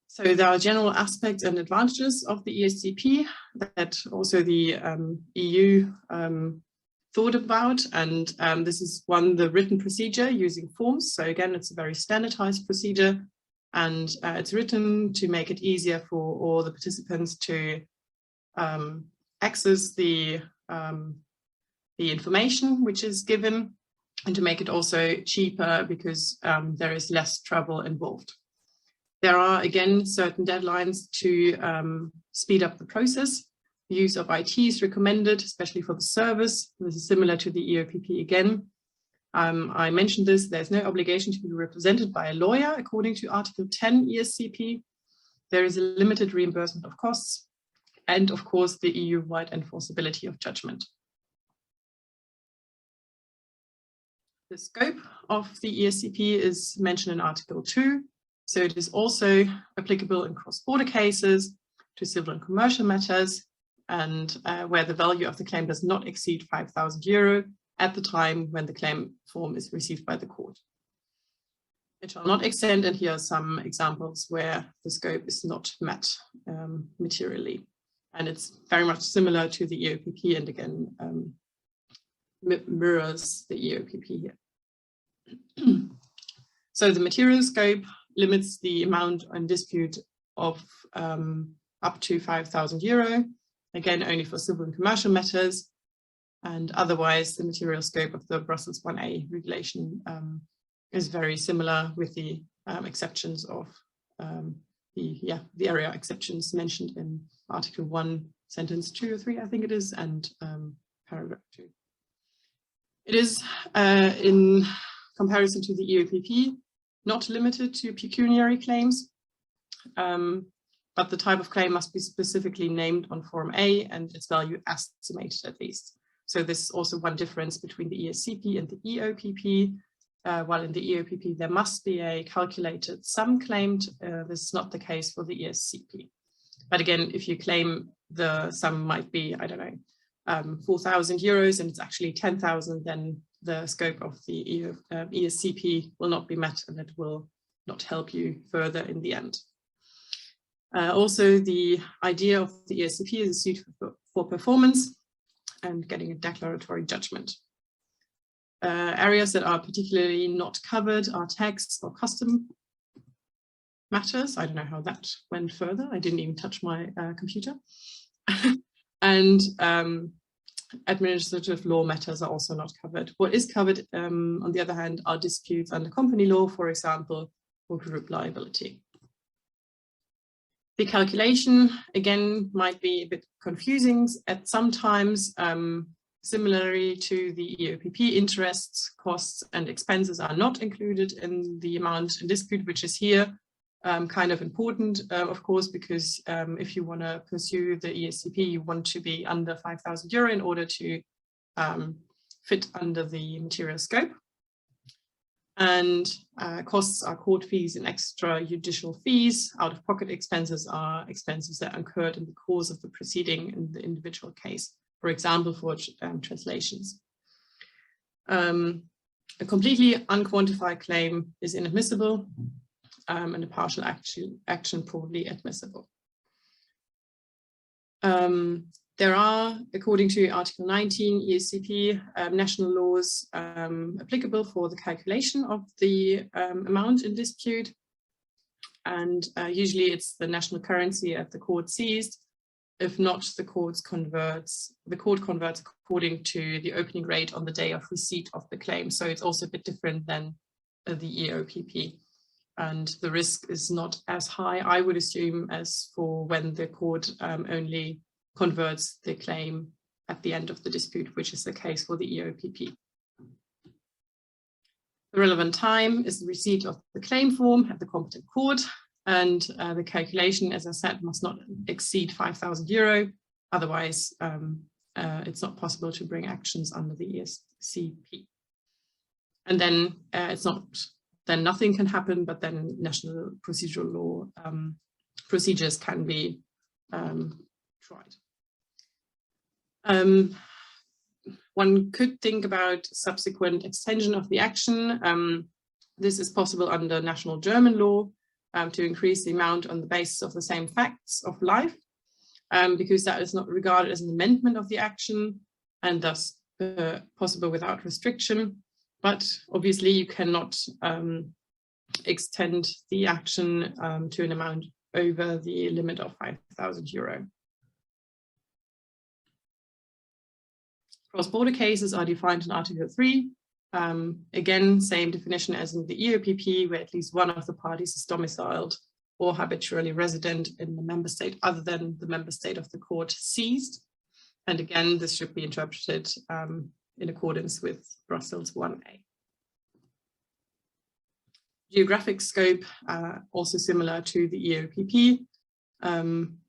So there are general aspects and advantages of the ESCP that also the EU thought about, and this is one, the written procedure using forms. So again, it's a very standardized procedure, and it's written to make it easier for all the participants to access the information which is given, and to make it also cheaper because there is less trouble involved. There are again certain deadlines to speed up the process. The use of IT is recommended, especially for the service. This is similar to the EOPP again. I mentioned this, there's no obligation to be represented by a lawyer according to Article 10 ESCP. There is a limited reimbursement of costs, and of course the EU-wide enforceability of judgment. The scope of the ESCP is mentioned in Article 2, so it is also applicable in cross-border cases, to civil and commercial matters, and where the value of the claim does not exceed €5,000 at the time when the claim form is received by the court. It shall not extend, and here are some examples where the scope is not met materially. And it's very much similar to the EOPP, and again, mirrors the EOPP here. So the material scope limits the amount on dispute of up to €5,000, again, only for civil and commercial matters. And otherwise, the material scope of the Brussels 1A regulation is very similar, with the exceptions of the area exceptions mentioned in Article 1, sentence 2 or 3, I think it is, and paragraph 2. It is, in comparison to the EOPP, not limited to pecuniary claims, but the type of claim must be specifically named on Form A and its value estimated at least. So this is also one difference between the ESCP and the EOPP. While in the EOPP there must be a calculated sum claimed, this is not the case for the ESCP. But again, if you claim the sum might be, I don't know, €4,000 and it's actually 10,000, then the scope of the ESCP will not be met, and it will not help you further in the end. Also, the idea of the ESCP is a suit for performance and getting a declaratory judgment. Areas that are particularly not covered are tax or custom matters. I don't know how that went further. I didn't even touch my computer. And administrative law matters are also not covered. What is covered, on the other hand, are disputes under company law, for example, or group liability. The calculation, again, might be a bit confusing at some times. Similarly to the EOPP, interests, costs, and expenses are not included in the amount in dispute, which is here kind of important, of course, because if you want to pursue the ESCP, you want to be under €5,000 in order to fit under the material scope. And costs are court fees and extrajudicial fees. Out-of-pocket expenses are expenses that incurred in the course of the proceeding in the individual case, for example, for translations. A completely unquantified claim is inadmissible, and a partial action probably admissible. There are, according to Article 19 ESCP, national laws applicable for the calculation of the amount in dispute. And usually it's the national currency at the court seized. If not, the court converts according to the opening rate on the day of receipt of the claim. So it's also a bit different than the EOPP. And the risk is not as high, I would assume, as for when the court only converts the claim at the end of the dispute, which is the case for the EOPP. The relevant time is the receipt of the claim form at the competent court, and the calculation, as I said, must not exceed €5,000. Otherwise, it's not possible to bring actions under the ESCP. And then then nothing can happen, but then national procedural law procedures can be tried. One could think about subsequent extension of the action. This is possible under national German law to increase the amount on the basis of the same facts of life, because that is not regarded as an amendment of the action and thus possible without restriction. But obviously you cannot extend the action to an amount over the limit of €5,000. Cross-border cases are defined in Article 3. Again, same definition as in the EOPP, where at least one of the parties is domiciled or habitually resident in the member state other than the member state of the court seized. And again, this should be interpreted in accordance with Brussels 1A. Geographic scope, also similar to the EOPP,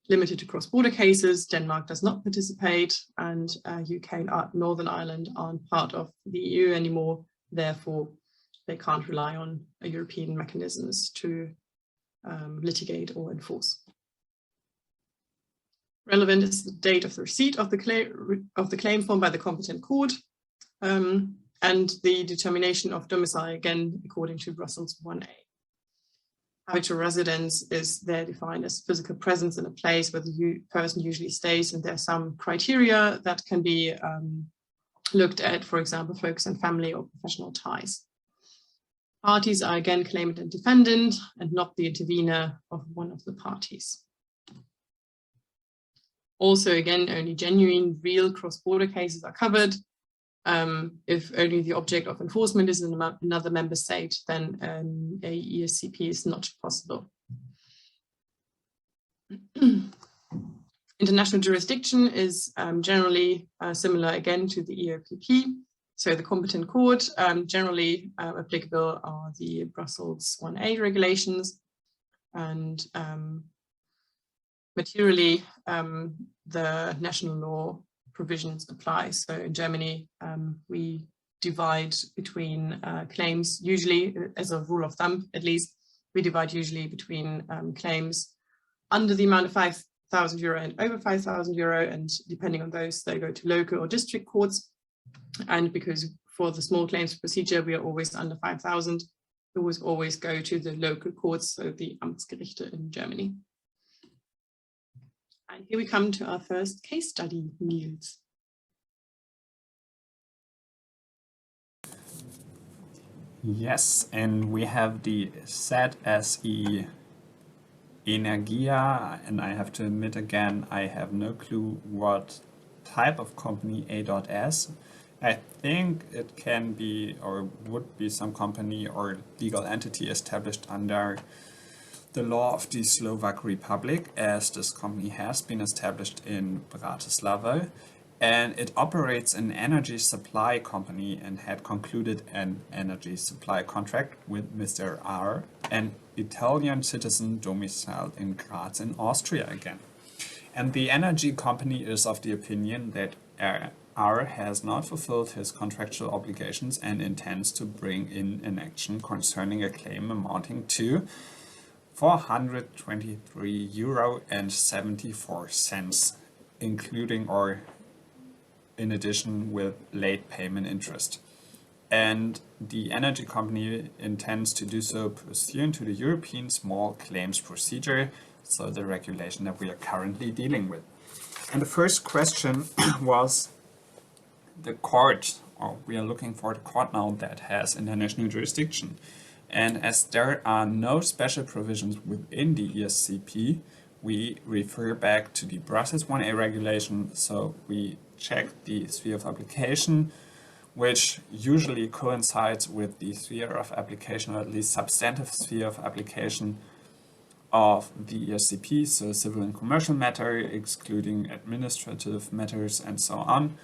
limited to cross-border cases. Denmark does not participate, and UK and Northern Ireland aren't part of the EU anymore. Therefore, they can't rely on European mechanisms to litigate or enforce. Relevant is the date of the receipt of the claim form by the competent court, and the determination of domicile, again, according to Brussels 1A. Habitual residence is there defined as physical presence in a place where the person usually stays, and there are some criteria that can be looked at, for example, focus on family or professional ties. Parties are again claimant and defendant, and not the intervener of one of the parties. Also, again, only genuine, real cross-border cases are covered. If only the object of enforcement is in another member state, then a ESCP is not possible. International jurisdiction is generally similar again to the EOPP. So the competent court, generally applicable are the Brussels 1A regulations, and materially the national law provisions apply. So in Germany, we divide between claims, usually as a rule of thumb, at least, we divide usually between claims under the amount of €5,000 and over €5,000, and depending on those, they go to local or district courts. And because for the small claims procedure, we are always under 5,000, we always go to the local courts, so the Amtsgerichte in Germany. And here we come to our first case study, Niels. Yes, and we have the ZSE Energia, and I have to admit again, I have no clue what type of company A.S. I think it can be or would be some company or legal entity established under the law of the Slovak Republic, as this company has been established in Bratislava, and it operates an energy supply company and had concluded an energy supply contract with Mr. R, an Italian citizen domiciled in Graz in Austria again. And the energy company is of the opinion that R has not fulfilled his contractual obligations and intends to bring in an action concerning a claim amounting to €423.74, including or in addition with late payment interest. And the energy company intends to do so pursuant to the European Small Claims Procedure, so the regulation that we are currently dealing with. And the first question was the court, or we are looking for the court now that has international jurisdiction. And as there are no special provisions within the ESCP, we refer back to the Brussels 1A regulation, so we check the sphere of application, which usually coincides with the sphere of application, or at least substantive sphere of application of the ESCP, so civil and commercial matter, excluding administrative matters and so on.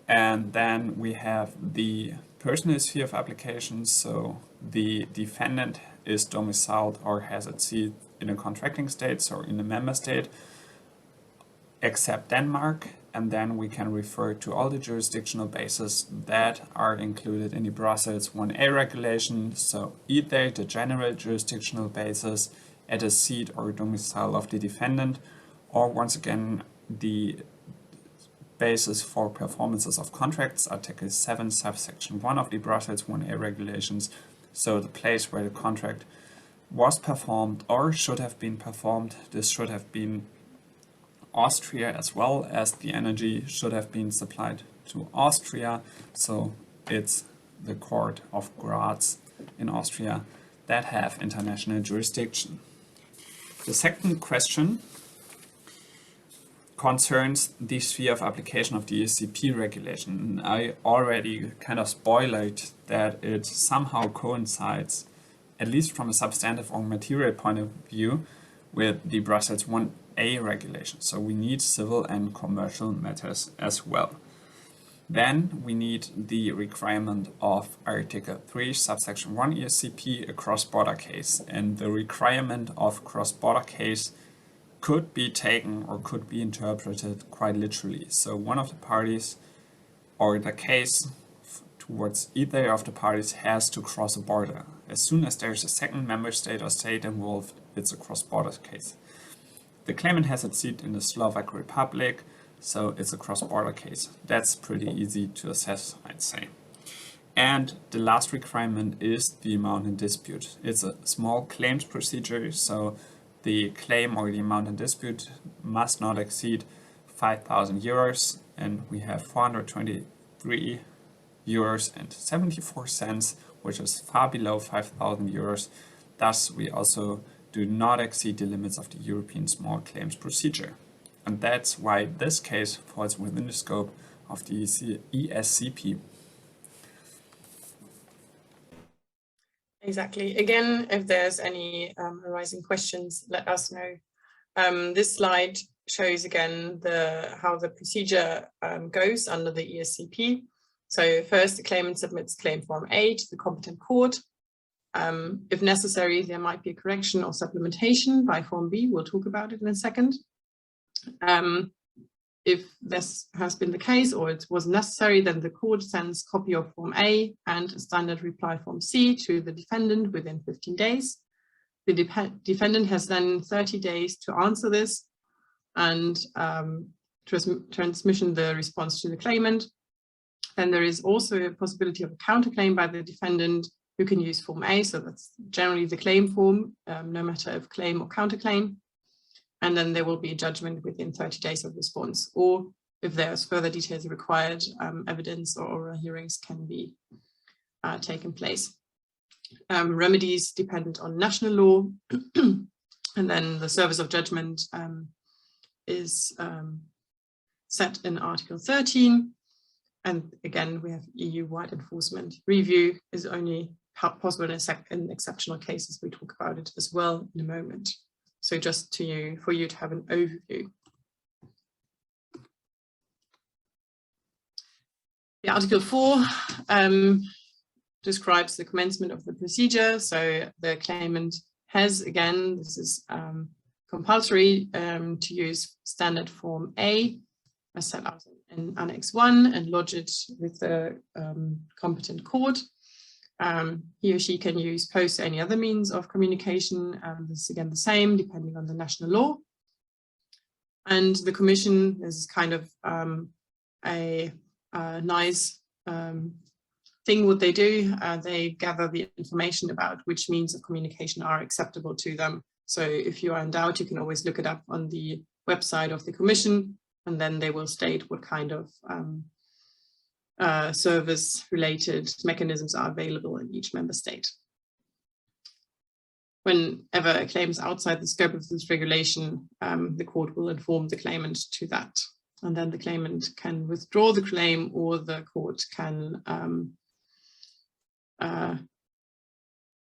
And then we have the personal sphere of application, so the defendant is domiciled or has its seat in a contracting state, so in a member state, except Denmark. And then we can refer to all the jurisdictional bases that are included in the Brussels 1A regulation, so either the general jurisdictional basis at a seat or domicile of the defendant, or once again the basis for performances of contracts, Article 7, subsection 1 of the Brussels 1A regulations, so the place where the contract was performed or should have been performed. This should have been Austria, as well as the energy should have been supplied to Austria, so it's the court of Graz in Austria that have international jurisdiction. The second question concerns the sphere of application of the ESCP regulation. I already kind of spoiled that it somehow coincides, at least from a substantive or material point of view, with the Brussels 1A regulation. So we need civil and commercial matters as well. Then we need the requirement of Article 3, subsection 1 ESCP, a cross-border case. And the requirement of cross-border case could be taken or could be interpreted quite literally. So one of the parties or the case towards either of the parties has to cross a border. As soon as there's a second member state or state involved, it's a cross-border case. The claimant has its seat in the Slovak Republic, so it's a cross-border case. That's pretty easy to assess, I'd say. And the last requirement is the amount in dispute. It's a small claims procedure, so the claim or the amount in dispute must not exceed €5,000, and we have €423.74, which is far below €5,000. Thus, we also do not exceed the limits of the European Small Claims Procedure. And that's why this case falls within the scope of the ESCP. Exactly. Again, if there's any arising questions, let us know. This slide shows again how the procedure goes under the ESCP. So first, the claimant submits claim form A to the competent court. If necessary, there might be a correction or supplementation by form B. We'll talk about it in a second. If this has been the case or it was necessary, then the court sends copy of form A and a standard reply form C to the defendant within 15 days. The defendant has then 30 days to answer this and transmission the response to the claimant. Then there is also a possibility of a counterclaim by the defendant who can use form A, so that's generally the claim form, no matter if claim or counterclaim. And then there will be a judgment within 30 days of response, or if there's further details required, evidence or oral hearings can be taken place. Remedies dependent on national law, and then the service of judgment is set in Article 13. And again, we have EU-wide enforcement. Review is only possible in exceptional cases. We talk about it as well in a moment. So just for you to have an overview. The Article 4 describes the commencement of the procedure. So the claimant has, again, this is compulsory to use standard form A as set out in Annex 1 and lodge it with the competent court. He or she can use post or any other means of communication. This is again the same depending on the national law. And the Commission is kind of a nice thing what they do. They gather the information about which means of communication are acceptable to them. So if you are in doubt, you can always look it up on the website of the Commission, and then they will state what kind of service-related mechanisms are available in each member state. Whenever a claim is outside the scope of this regulation, the court will inform the claimant to that. And then the claimant can withdraw the claim, or the court can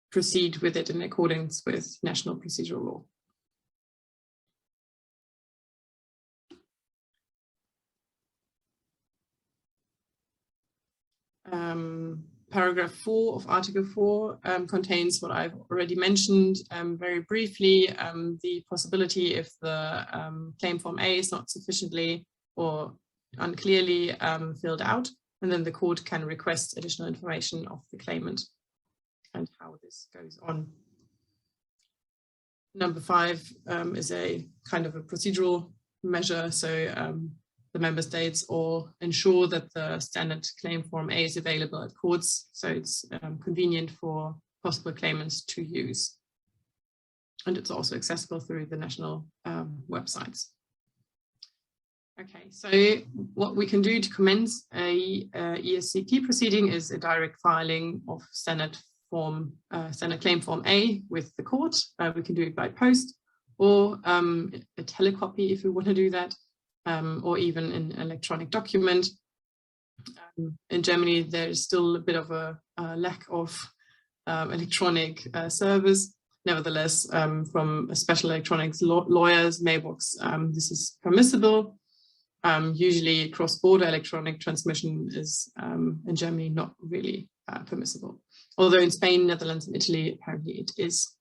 proceed with it in accordance with national procedural law. Paragraph 4 of Article 4 contains what I've already mentioned very briefly, the possibility if the claim form A is not sufficiently or unclearly filled out, and then the court can request additional information of the claimant and how this goes on. Number 5 is a kind of a procedural measure, so the member states all ensure that the standard claim form A is available at courts, so it's convenient for possible claimants to use. And it's also accessible through the national websites. Okay, so what we can do to commence a ESCP proceeding is a direct filing of standard claim form A with the court. We can do it by post, or a telecopy if we want to do that. Or even an electronic document. In Germany, there is still a bit of a lack of electronic service. Nevertheless, from a special electronics lawyer's mailbox, this is permissible. Usually cross-border electronic transmission is in Germany not really permissible. Although in Spain, Netherlands and Italy, apparently it is.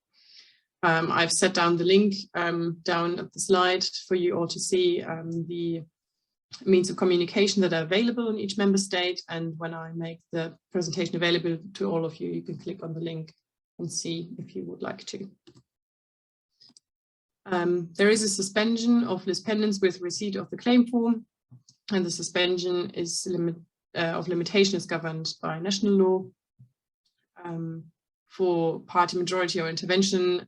I've set down the link down at the slide for you all to see the means of communication that are available in each member state. And when I make the presentation available to all of you, you can click on the link and see if you would like to. There is a suspension of lis pendens with receipt of the claim form, and the suspension is of limitation is governed by national law. For party majority or intervention,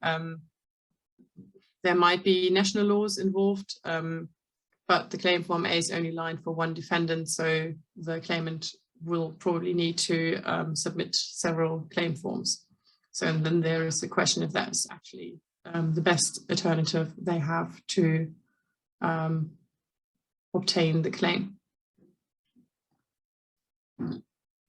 there might be national laws involved, but the claim form A is only lined for one defendant, so the claimant will probably need to submit several claim forms. So and then there is the question if that's actually the best alternative they have to obtain the claim.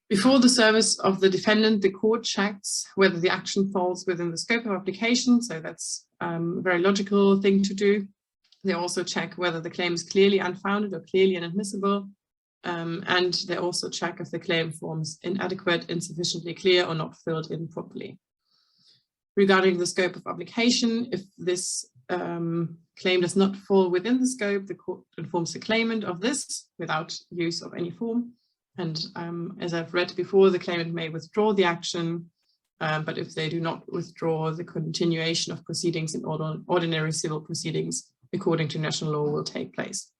Before the service of the defendant, the court checks whether the action falls within the scope of application, so that's a very logical thing to do. They also check whether the claim is clearly unfounded or clearly inadmissible, and they also check if the claim forms inadequate, insufficiently clear, or not filled in properly. Regarding the scope of application, if this claim does not fall within the scope, the court informs the claimant of this without use of any form. And as I've read before, the claimant may withdraw the action, but if they do not withdraw, the continuation of proceedings in ordinary civil proceedings according to national law will take place.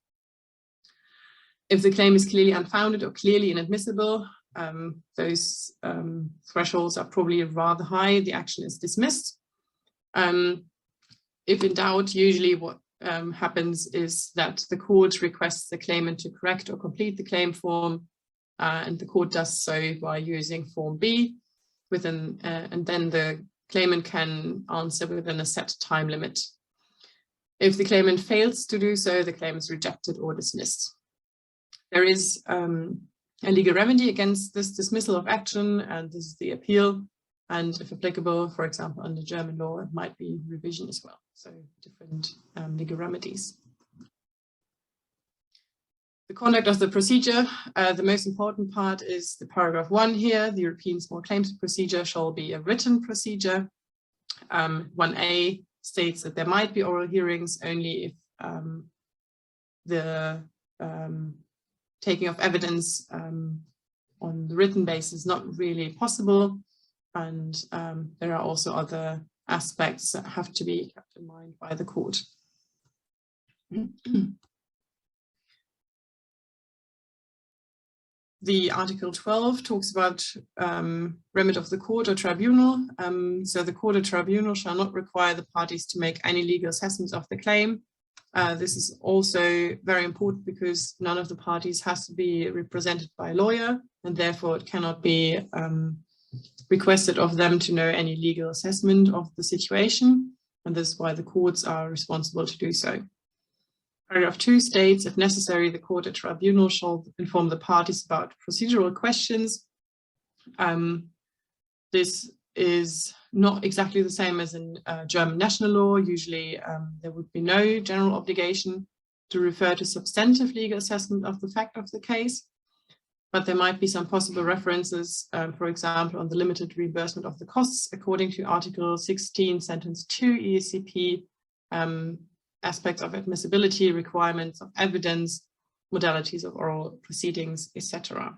If the claim is clearly unfounded or clearly inadmissible, those thresholds are probably rather high, the action is dismissed. If in doubt, usually what happens is that the court requests the claimant to correct or complete the claim form, and the court does so by using Form B, and then the claimant can answer within a set time limit. If the claimant fails to do so, the claim is rejected or dismissed. There is a legal remedy against this dismissal of action, and this is the appeal. And if applicable, for example, under German law, it might be revision as well. So different legal remedies. The conduct of the procedure, the most important part is the paragraph 1 here. The European Small Claims Procedure shall be a written procedure. 1a states that there might be oral hearings only if the taking of evidence on the written basis is not really possible. And there are also other aspects that have to be kept in mind by the court. The Article 12 talks about remit of the court or tribunal. So the court or tribunal shall not require the parties to make any legal assessments of the claim. This is also very important because none of the parties has to be represented by a lawyer, and therefore it cannot be requested of them to know any legal assessment of the situation. And this is why the courts are responsible to do so. Paragraph 2 states, if necessary, the court or tribunal shall inform the parties about procedural questions. This is not exactly the same as in German national law. Usually there would be no general obligation to refer to substantive legal assessment of the fact of the case, but there might be some possible references, for example, on the limited reimbursement of the costs according to Article 16, Sentence 2 ESCP, aspects of admissibility, requirements of evidence, modalities of oral proceedings, etc.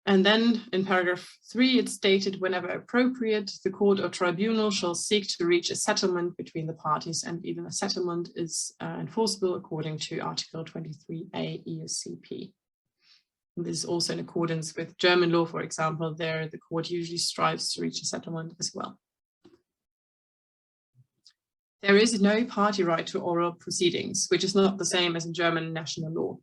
And then in paragraph 3, it's stated, whenever appropriate, the court or tribunal shall seek to reach a settlement between the parties, and even a settlement is enforceable according to Article 23a ESCP. And this is also in accordance with German law, for example. There, the court usually strives to reach a settlement as well. There is no party right to oral proceedings, which is not the same as in German national law.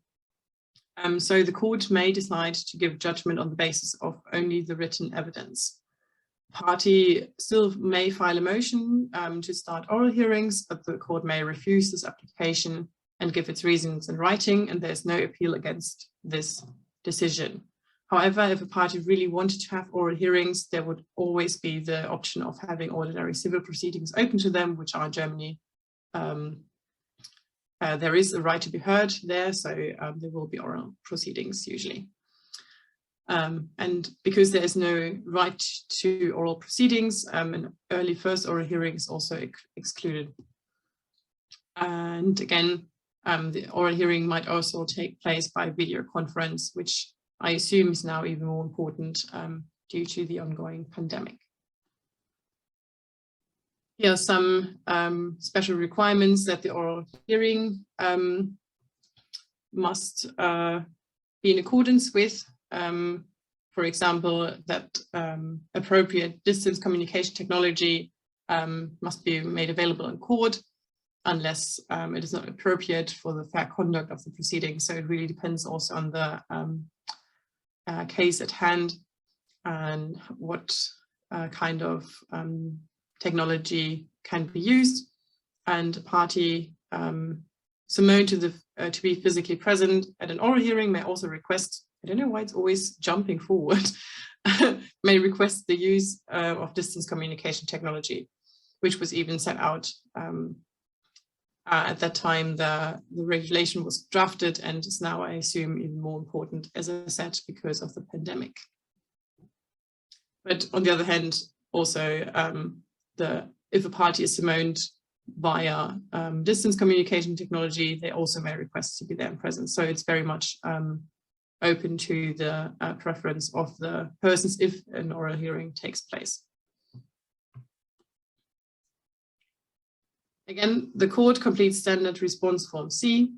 So the court may decide to give judgment on the basis of only the written evidence. Party still may file a motion to start oral hearings, but the court may refuse this application and give its reasons in writing, and there's no appeal against this decision. However, if a party really wanted to have oral hearings, there would always be the option of having ordinary civil proceedings open to them, which are in Germany. There is a right to be heard there, so there will be oral proceedings usually. And because there is no right to oral proceedings, an early first oral hearing is also excluded. And again, the oral hearing might also take place by video conference, which I assume is now even more important due to the ongoing pandemic. Here are some special requirements that the oral hearing must be in accordance with. For example, that appropriate distance communication technology must be made available in court, unless it is not appropriate for the fair conduct of the proceedings. So it really depends also on the case at hand and what kind of technology can be used. And a party summoned to be physically present at an oral hearing may also request, I don't know why it's always jumping forward, may request the use of distance communication technology, which was even set out at that time. The regulation was drafted and is now, I assume, even more important, as I said, because of the pandemic. But on the other hand, also, if a party is summoned via distance communication technology, they also may request to be there in presence. So it's very much open to the preference of the persons if an oral hearing takes place. Again, the court completes standard response form C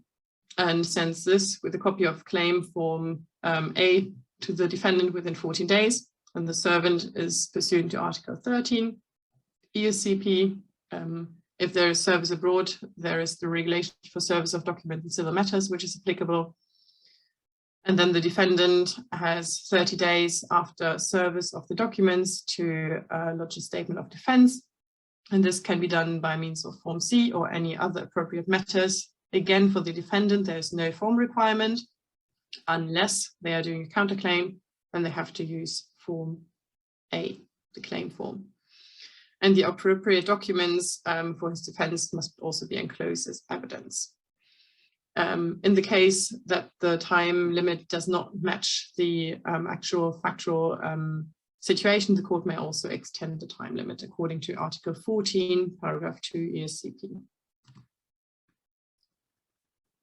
and sends this with a copy of claim form A to the defendant within 14 days. And the servant is pursuant to Article 13 ESCP. If there is service abroad, there is the regulation for service of documents in civil matters, which is applicable. And then the defendant has 30 days after service of the documents to lodge a statement of defense. And this can be done by means of Form C or any other appropriate matters. Again, for the defendant, there is no form requirement unless they are doing a counterclaim, and they have to use Form A, the claim form. And the appropriate documents for his defense must also be enclosed as evidence. In the case that the time limit does not match the actual factual situation, the court may also extend the time limit according to Article 14, paragraph 2 ESCP.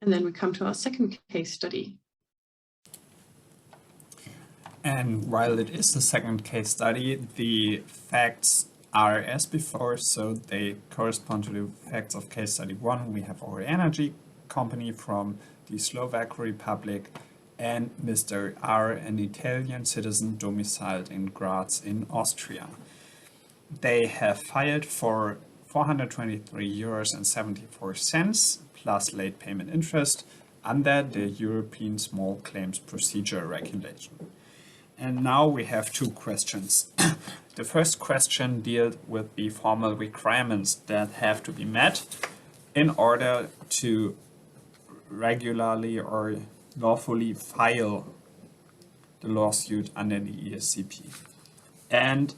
And then we come to our second case study. And while it is the second case study, the facts are as before, so they correspond to the facts of case study 1. We have our energy company from the Slovak Republic and Mr. R, an Italian citizen domiciled in Graz in Austria. They have filed for 423 euros and 74 cents plus late payment interest under the European Small Claims Procedure Regulation. And now we have two questions. The first question deals with the formal requirements that have to be met in order to regularly or lawfully file the lawsuit under the ESCP. And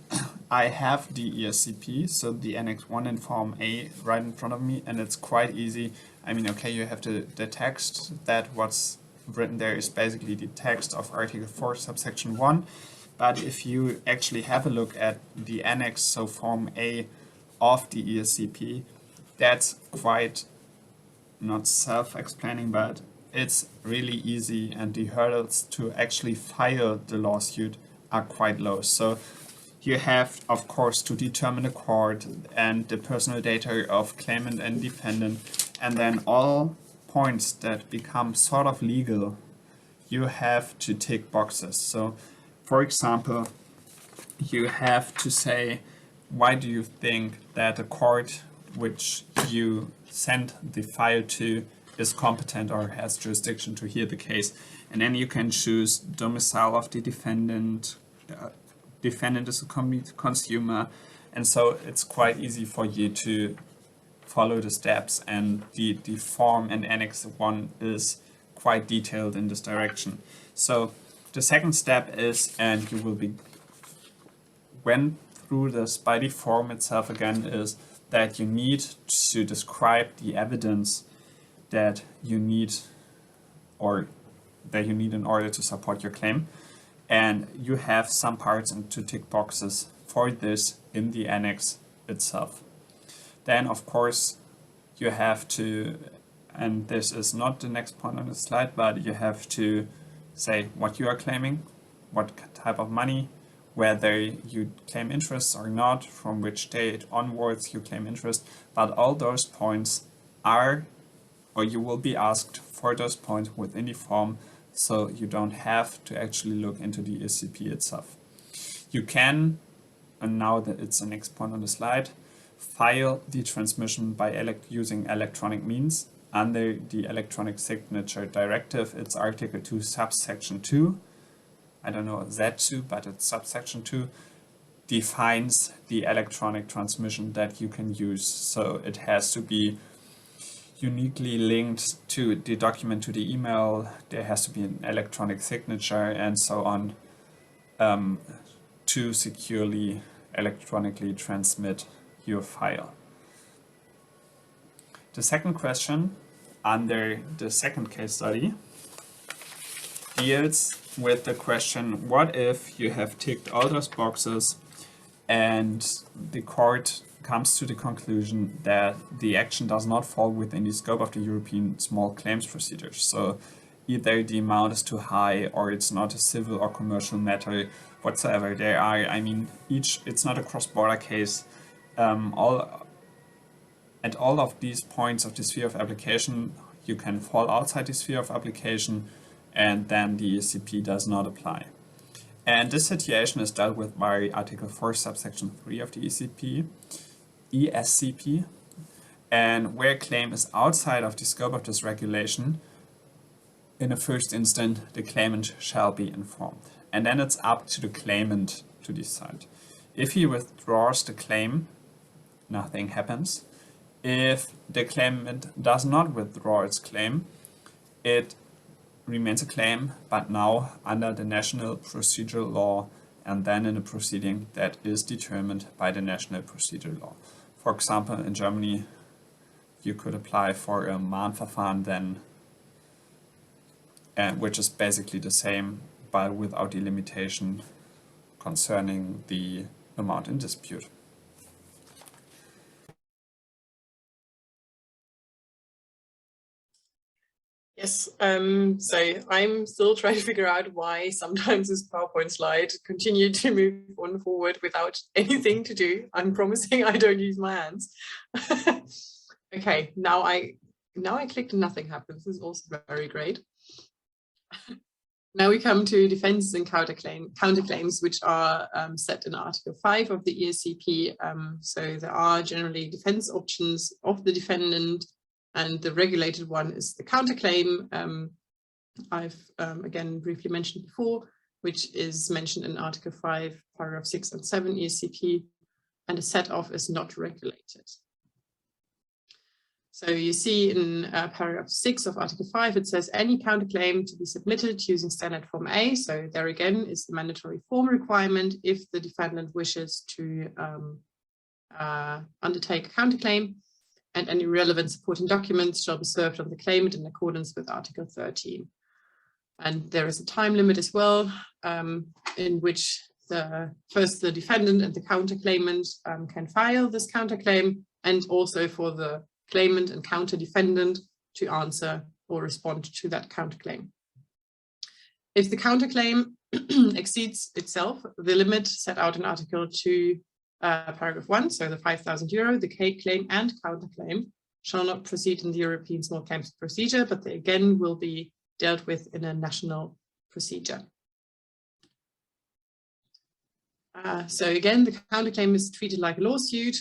I have the ESCP, so the Annex 1 in Form A right in front of me, and it's quite easy. I mean, okay, you have the text that what's written there is basically the text of Article 4, subsection 1. But if you actually have a look at the annex, so Form A of the ESCP, that's quite not self-explaining, but it's really easy, and the hurdles to actually file the lawsuit are quite low. So you have, of course, to determine the court and the personal data of claimant and defendant, and then all points that become sort of legal, you have to tick boxes. So, for example, you have to say, why do you think that the court which you send the file to is competent or has jurisdiction to hear the case? And then you can choose domicile of the defendant, defendant is a consumer, and so it's quite easy for you to follow the steps, and the form and Annex 1 is quite detailed in this direction. So the second step is, and you will be went through this by the form itself again, is that you need to describe the evidence that you need or that you need in order to support your claim. And you have some parts and to tick boxes for this in the annex itself. Then, of course, you have to, and this is not the next point on the slide, but you have to say what you are claiming, what type of money, whether you claim interest or not, from which date onwards you claim interest. But all those points are, or you will be asked for those points within the form, so you don't have to actually look into the ESCP itself. You can, and now that it's the next point on the slide, file the transmission by using electronic means under the electronic signature directive. It's Article 2, subsection 2. I don't know Z2, but it's subsection 2, defines the electronic transmission that you can use. So it has to be uniquely linked to the document, to the email. There has to be an electronic signature and so on, to securely electronically transmit your file. The second question under the second case study deals with the question, what if you have ticked all those boxes and the court comes to the conclusion that the action does not fall within the scope of the European small claims procedures. So either the amount is too high or it's not a civil or commercial matter whatsoever. There are, I mean, it's not a cross-border case. All of these points of the sphere of application, you can fall outside the sphere of application, and then the ESCP does not apply. And this situation is dealt with by Article 4, subsection 3 of the ESCP, and where a claim is outside of the scope of this regulation, in the first instance, the claimant shall be informed. And then it's up to the claimant to decide. If he withdraws the claim, nothing happens. If the claimant does not withdraw its claim, it remains a claim, but now under the national procedural law and then in a proceeding that is determined by the national procedure law. For example, in Germany, you could apply for a Mahnverfahren then, which is basically the same, but without the limitation concerning the amount in dispute. Yes, so I'm still trying to figure out why sometimes this PowerPoint slide continued to move on forward without anything to do. I'm promising I don't use my hands. Okay, now I clicked and nothing happened. This is also very great. Now we come to defenses and counterclaims, which are set in Article 5 of the ESCP. So there are generally defense options of the defendant, and the regulated one is the counterclaim. I've again briefly mentioned before, which is mentioned in Article 5, paragraph 6 and 7 ESCP, and a set-off is not regulated. So you see in paragraph 6 of Article 5, it says any counterclaim to be submitted using standard form A. So there again is the mandatory form requirement if the defendant wishes to undertake a counterclaim, and any relevant supporting documents shall be served on the claimant in accordance with Article 13. And there is a time limit as well, in which first the defendant and the counterclaimant can file this counterclaim, and also for the claimant and counter defendant to answer or respond to that counterclaim. If the counterclaim exceeds itself the limit set out in Article 2, paragraph 1, so the €5,000, the claim and counterclaim shall not proceed in the European small claims procedure, but they again will be dealt with in a national procedure. So again, the counterclaim is treated like a lawsuit.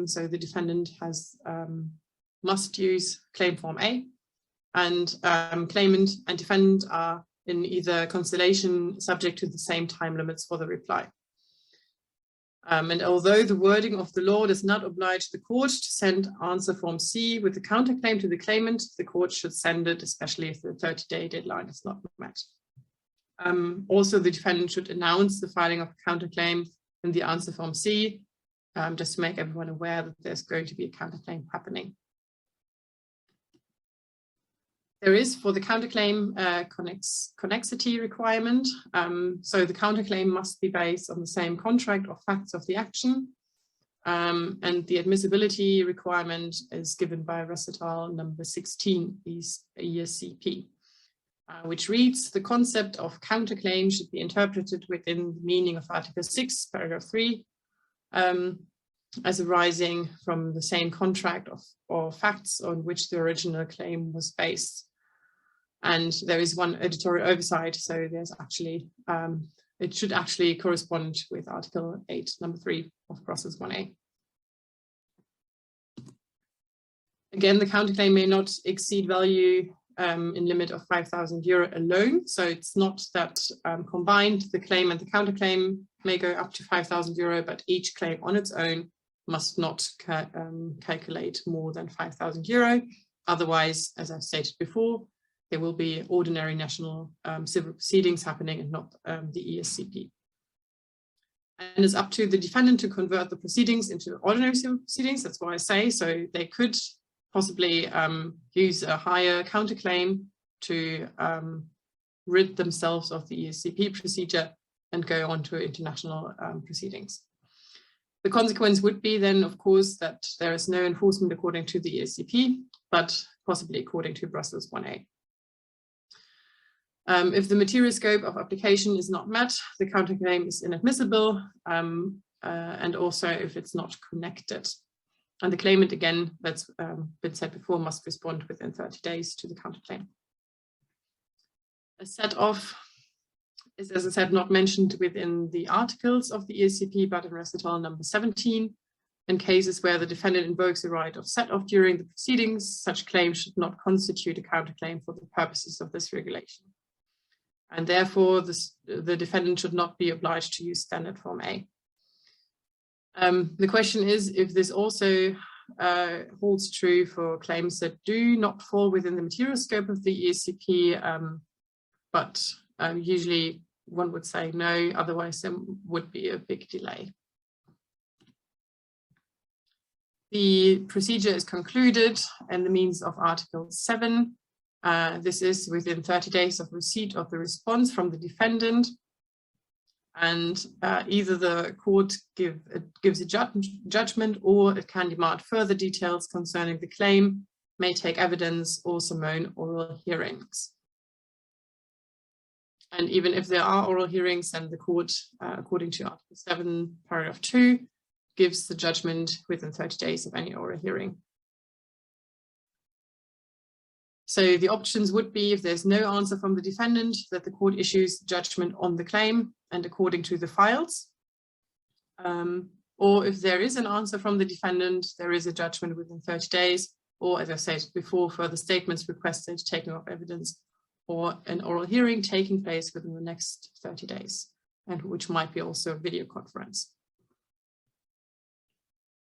So the defendant must use claim form A, and claimant and defendant are in either constellation subject to the same time limits for the reply. And although the wording of the law does not oblige the court to send answer form C with the counterclaim to the claimant, the court should send it, especially if the 30-day deadline is not met. Also, the defendant should announce the filing of a counterclaim in the answer form C, just to make everyone aware that there's going to be a counterclaim happening. There is, for the counterclaim, connexity requirement. So the counterclaim must be based on the same contract or facts of the action. And the admissibility requirement is given by recital number 16, ESCP, which reads, the concept of counterclaim should be interpreted within the meaning of Article 6, paragraph 3, as arising from the same contract or facts on which the original claim was based. And there is one editorial oversight, so there's actually, it should actually correspond with Article 8, number 3 of Process 1A. Again, the counterclaim may not exceed value in limit of €5,000 alone. So it's not that combined, the claim and the counterclaim may go up to €5,000, but each claim on its own must not calculate more than €5,000. Otherwise, as I've stated before, there will be ordinary national civil proceedings happening and not the ESCP. And it's up to the defendant to convert the proceedings into ordinary civil proceedings. That's what I say. So they could possibly use a higher counterclaim to rid themselves of the ESCP procedure and go on to international proceedings. The consequence would be then, of course, that there is no enforcement according to the ESCP, but possibly according to Brussels 1A. If the material scope of application is not met, the counterclaim is inadmissible, and also if it's not connected. And the claimant, again, that's been said before, must respond within 30 days to the counterclaim. A set-off is, as I said, not mentioned within the articles of the ESCP, but in recital number 17. In cases where the defendant invokes the right of set-off during the proceedings, such claims should not constitute a counterclaim for the purposes of this regulation. And therefore, the defendant should not be obliged to use standard form A. The question is if this also holds true for claims that do not fall within the material scope of the ESCP, but usually one would say no, otherwise there would be a big delay. The procedure is concluded in the means of Article 7. This is within 30 days of receipt of the response from the defendant. And either the court gives a judgment, or it can demand further details concerning the claim, may take evidence, or summon oral hearings. And even if there are oral hearings, then the court, according to Article 7, paragraph 2, gives the judgment within 30 days of any oral hearing. So the options would be, if there's no answer from the defendant, that the court issues judgment on the claim and according to the files. Or if there is an answer from the defendant, there is a judgment within 30 days, or as I said before, further statements requested, taking of evidence, or an oral hearing taking place within the next 30 days, and which might be also a video conference.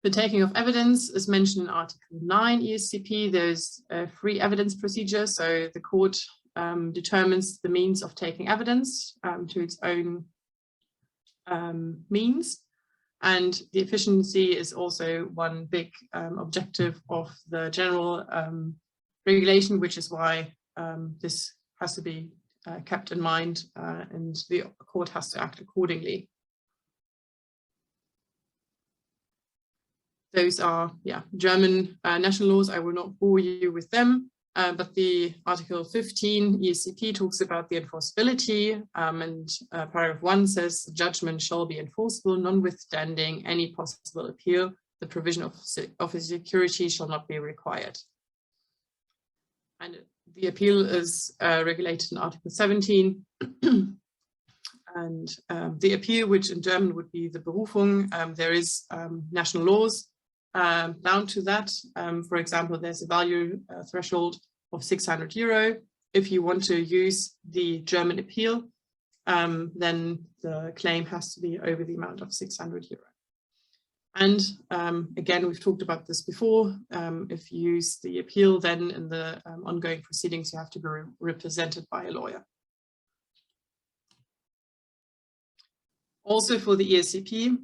The taking of evidence is mentioned in Article 9 ESCP. There's a free evidence procedure, so the court determines the means of taking evidence to its own means. And the efficiency is also one big objective of the general regulation, which is why this has to be kept in mind, and the court has to act accordingly. Those are, German national laws. I will not bore you with them, but the Article 15 ESCP talks about the enforceability, and paragraph 1 says the judgment shall be enforceable, notwithstanding any possible appeal. The provision of a security shall not be required. And the appeal is regulated in Article 17. And the appeal, which in German would be the Berufung, there is national laws bound to that. For example, there's a value threshold of 600 euro. If you want to use the German appeal, then the claim has to be over the amount of 600 euro. And again, we've talked about this before. If you use the appeal, then in the ongoing proceedings, you have to be represented by a lawyer. Also for the ESCP,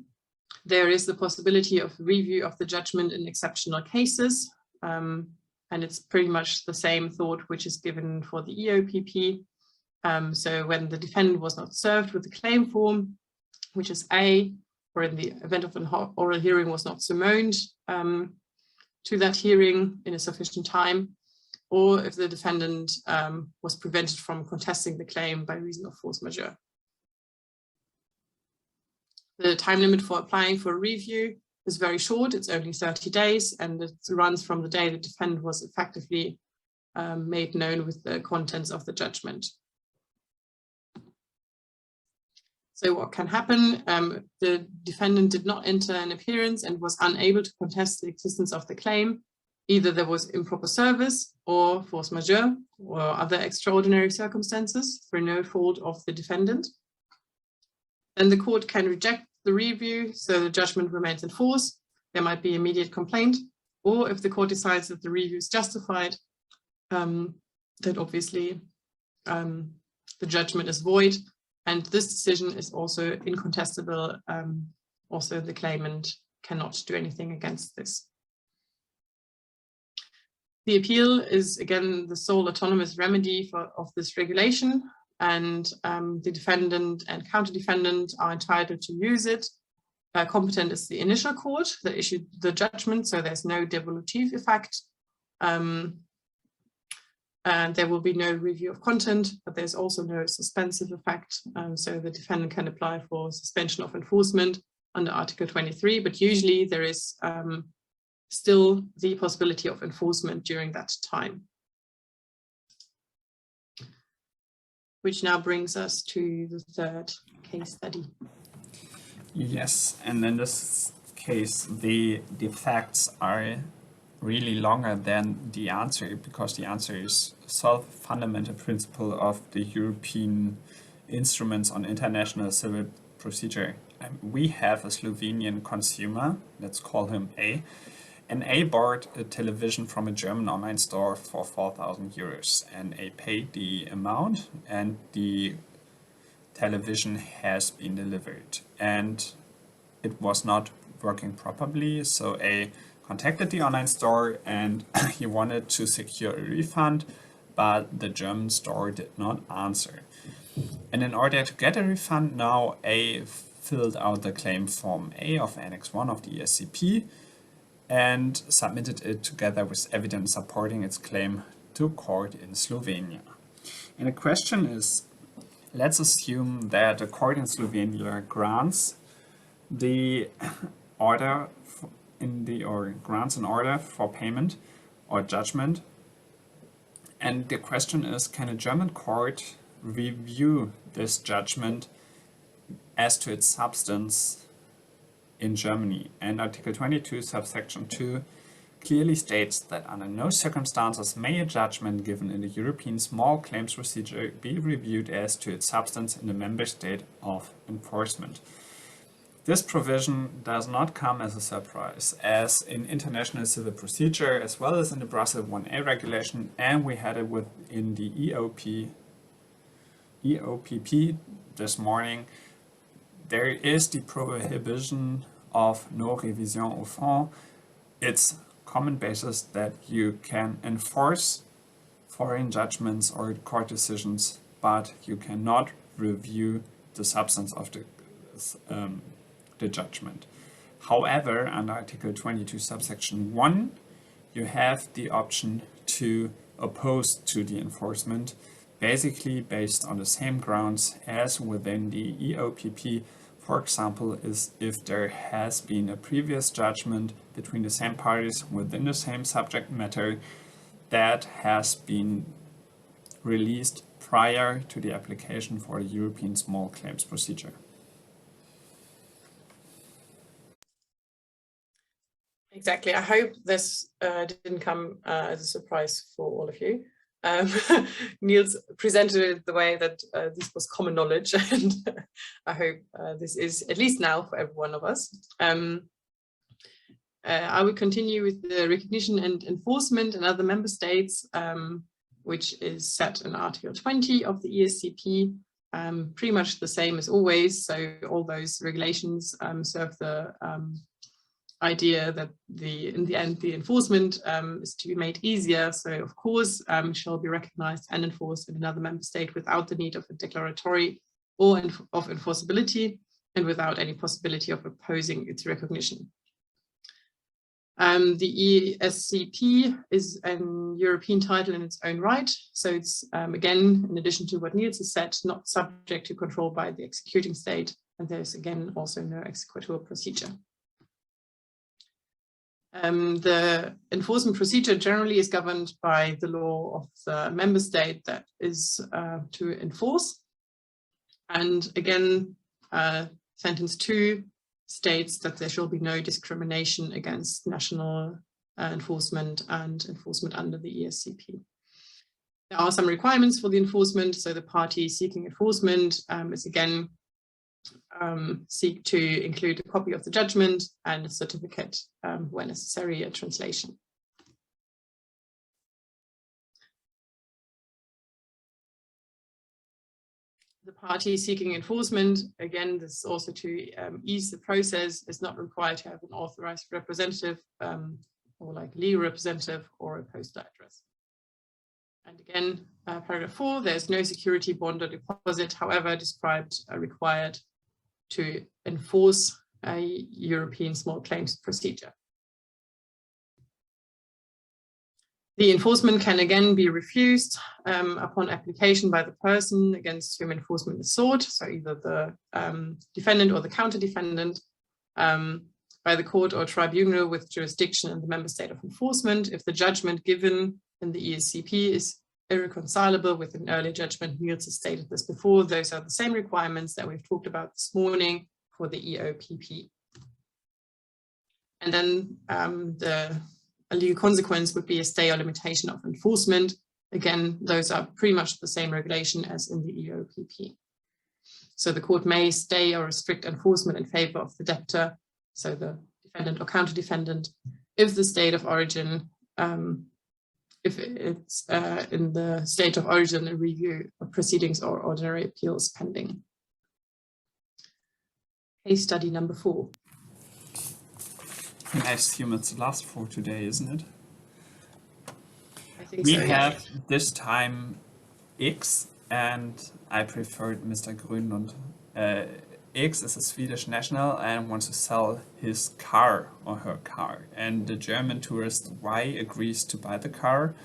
there is the possibility of review of the judgment in exceptional cases. And it's pretty much the same thought which is given for the EOPP. So when the defendant was not served with the claim form, which is A, or in the event of an oral hearing was not summoned to that hearing in a sufficient time, or if the defendant was prevented from contesting the claim by reason of force majeure. The time limit for applying for a review is very short. It's only 30 days, and it runs from the day the defendant was effectively made known with the contents of the judgment. So what can happen? The defendant did not enter an appearance and was unable to contest the existence of the claim. Either there was improper service or force majeure or other extraordinary circumstances through no fault of the defendant. Then the court can reject the review, so the judgment remains in force. There might be immediate complaint, or if the court decides that the review is justified, then obviously the judgment is void, and this decision is also incontestable. Also, the claimant cannot do anything against this. The appeal is, again, the sole autonomous remedy of this regulation, and the defendant and counter-defendant are entitled to use it. Competent is the initial court that issued the judgment, so there's no devolutive effect. And there will be no review of content, but there's also no suspensive effect. So the defendant can apply for suspension of enforcement under Article 23, but usually there is still the possibility of enforcement during that time. Which now brings us to the third case study. Yes, and in this case, the facts are really longer than the answer, because the answer is so fundamental principle of the European instruments on international civil procedure. We have a Slovenian consumer, let's call him A, and A bought a television from a German online store for 4,000 euros, and A paid the amount, and the television has been delivered and it was not working properly. So A contacted the online store and he wanted to secure a refund, but the German store did not answer. And in order to get a refund, now A filled out the claim form A of Annex 1 of the ESCP and submitted it together with evidence supporting its claim to court in Slovenia. And the question is, let's assume that the court in Slovenia grants the order grants an order for payment or judgment. And the question is, can a German court review this judgment as to its substance in Germany? And Article 22, subsection 2 clearly states that under no circumstances may a judgment given in the European small claims procedure be reviewed as to its substance in the member state of enforcement. This provision does not come as a surprise, as in international civil procedure, as well as in the Brussels 1A regulation, and we had it within the EOPP this morning. There is the prohibition of no révision au fond. It's common basis that you can enforce foreign judgments or court decisions, but you cannot review the substance of the judgment. However, under Article 22, subsection 1, you have the option to oppose to the enforcement, basically based on the same grounds as within the EOPP. For example, is if there has been a previous judgment between the same parties within the same subject matter that has been released prior to the application for the European small claims procedure. Exactly. I hope this didn't come as a surprise for all of you. Niels presented it the way that this was common knowledge, and I hope this is, at least now, for every one of us. I will continue with the recognition and enforcement in other member states, which is set in Article 20 of the ESCP, pretty much the same as always. So all those regulations serve the idea that in the end the enforcement is to be made easier. So of course shall be recognized and enforced in another member state without the need of a declaratory or of enforceability, and without any possibility of opposing its recognition. The ESCP is a European title in its own right, so it's again, in addition to what Niels has said, not subject to control by the executing state, and there's again also no exequatur procedure. The enforcement procedure generally is governed by the law of the member state that is to enforce. And again, sentence 2 states that there shall be no discrimination against national enforcement and enforcement under the ESCP. There are some requirements for the enforcement, so the party seeking enforcement is again seek to include a copy of the judgment and a certificate, where necessary, a translation. The party seeking enforcement, again, this is also to ease the process, is not required to have an authorized representative or like legal representative or a postal address. And again, paragraph 4, there's no security bond or deposit, however described, required to enforce a European small claims procedure. The enforcement can again be refused upon application by the person against whom enforcement is sought, so either the defendant or the counter-defendant, by the court or tribunal with jurisdiction in the member state of enforcement, if the judgment given in the ESCP is irreconcilable with an earlier judgment. Niels has stated this before. Those are the same requirements that we've talked about this morning for the EOPP. And then a legal consequence would be a stay or limitation of enforcement. Again, those are pretty much the same regulation as in the EOPP. So the court may stay or restrict enforcement in favor of the debtor, so the defendant or counter-defendant, if the state of origin, if it's in the state of origin, a review of proceedings or ordinary appeals pending. case study number 4. I assume it's the last for today, isn't it? I think We so, yeah. have this time X, and I preferred Mr. Grönlund. X is a Swedish national and wants to sell his car or her car. And the German tourist Y agrees to buy the car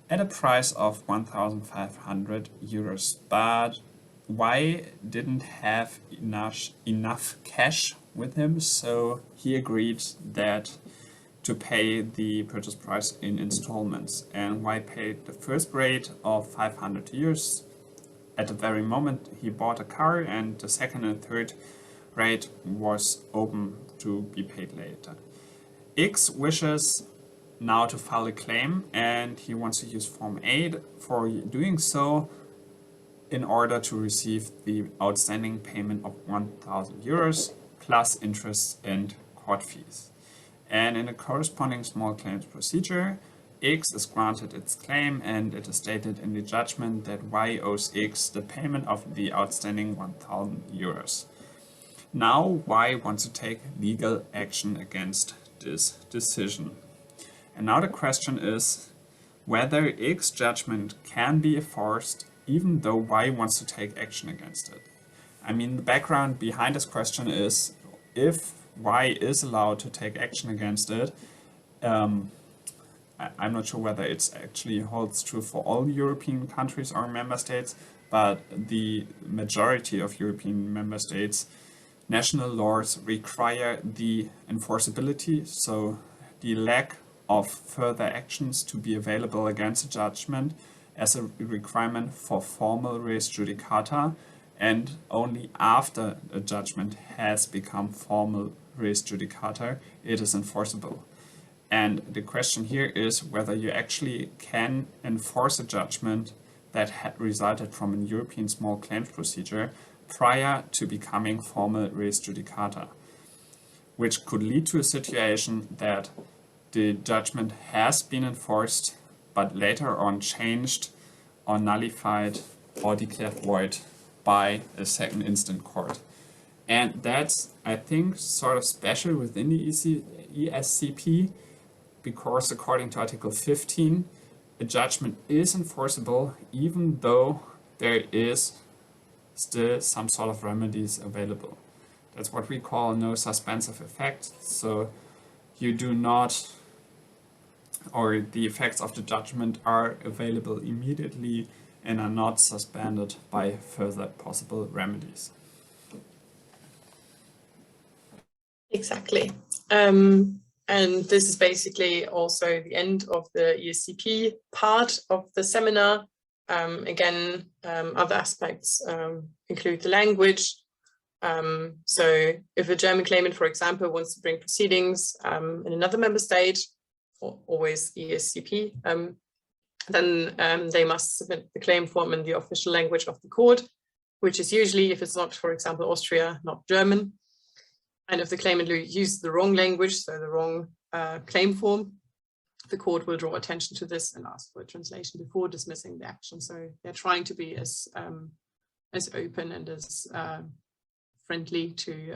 at a price of 1,500 euros. But Y didn't have enough cash with him, so he agreed that to pay the purchase price in installments. And Y paid the first rate of 500 euros at the very moment he bought a car, and the second and third rate was open to be paid later. X wishes now to file a claim, and he wants to use Form 8 for doing so in order to receive the outstanding payment of 1,000 euros plus interest and court fees. And in a corresponding small claims procedure, X is granted its claim, and it is stated in the judgment that Y owes X the payment of the outstanding 1,000 euros. Now Y wants to take legal action against this decision. And now the question is whether X's judgment can be enforced even though Y wants to take action against it. I mean, the background behind this question is if Y is allowed to take action against it, I'm not sure whether it actually holds true for all European countries or member states, but the majority of European member states, national laws require the enforceability, so the lack of further actions to be available against a judgment as a requirement for formal res judicata, and only after a judgment has become formal res judicata, it is enforceable. And the question here is whether you actually can enforce a judgment that had resulted from a European small claims procedure prior to becoming formal res judicata, which could lead to a situation that the judgment has been enforced but later on changed or nullified or declared void by a second instant court. And that's, I think, sort of special within the ESCP, because according to Article 15, a judgment is enforceable even though there is still some sort of remedies available. That's what we call no suspensive effect. So you do not, or the effects of the judgment are available immediately and are not suspended by further possible remedies. Exactly. And this is basically also the end of the ESCP part of the seminar. Again, other aspects include the language. So if a German claimant, for example, wants to bring proceedings in another member state, or always ESCP, then they must submit the claim form in the official language of the court, which is usually, if it's not, for example, Austria, not German. And if the claimant uses the wrong language, so the wrong claim form, the court will draw attention to this and ask for a translation before dismissing the action. So they're trying to be as open and as friendly to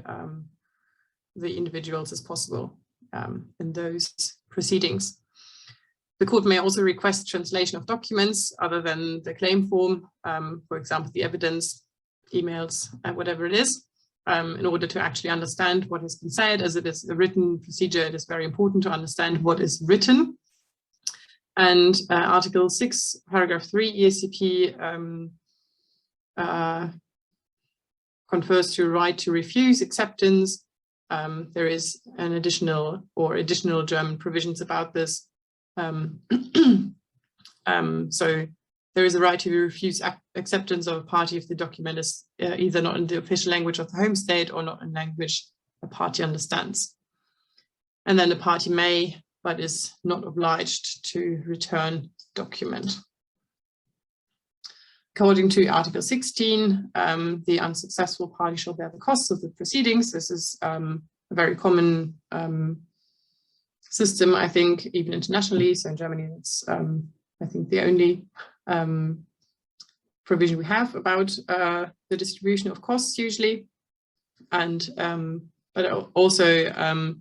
the individuals as possible in those proceedings. The court may also request translation of documents other than the claim form, for example, the evidence, emails, whatever it is. In order to actually understand what has been said. As it is a written procedure, it is very important to understand what is written. And Article 6, Paragraph 3 ESCP confers to right to refuse acceptance. There is an additional German provisions about this. So there is a right to refuse acceptance of a party if the document is either not in the official language of the home state or not in language a party understands. And then the party may, but is not obliged to return the document. According to Article 16, the unsuccessful party shall bear the costs of the proceedings. This is a very common system, I think, even internationally. So in Germany, it's, I think, the only provision we have about the distribution of costs usually. And but also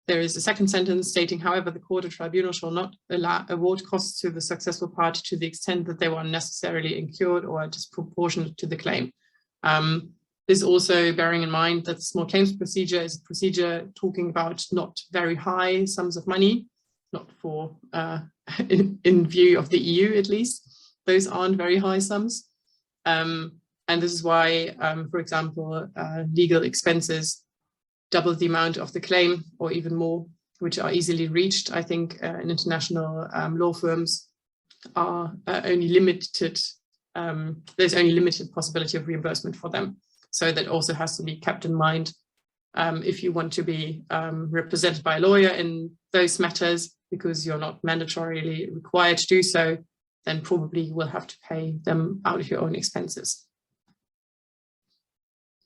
there is a second sentence stating, however, the court or tribunal shall not award costs to the successful party to the extent that they were unnecessarily incurred or are disproportionate to the claim. This also bearing in mind that the small claims procedure is a procedure talking about not very high sums of money, not for in view of the EU at least. Those aren't very high sums. And this is why, for example, legal expenses double the amount of the claim or even more, which are easily reached. I think in international law firms are only limited, there's only limited possibility of reimbursement for them. So that also has to be kept in mind if you want to be represented by a lawyer in those matters, because you're not mandatorily required to do so, then probably you will have to pay them out of your own expenses.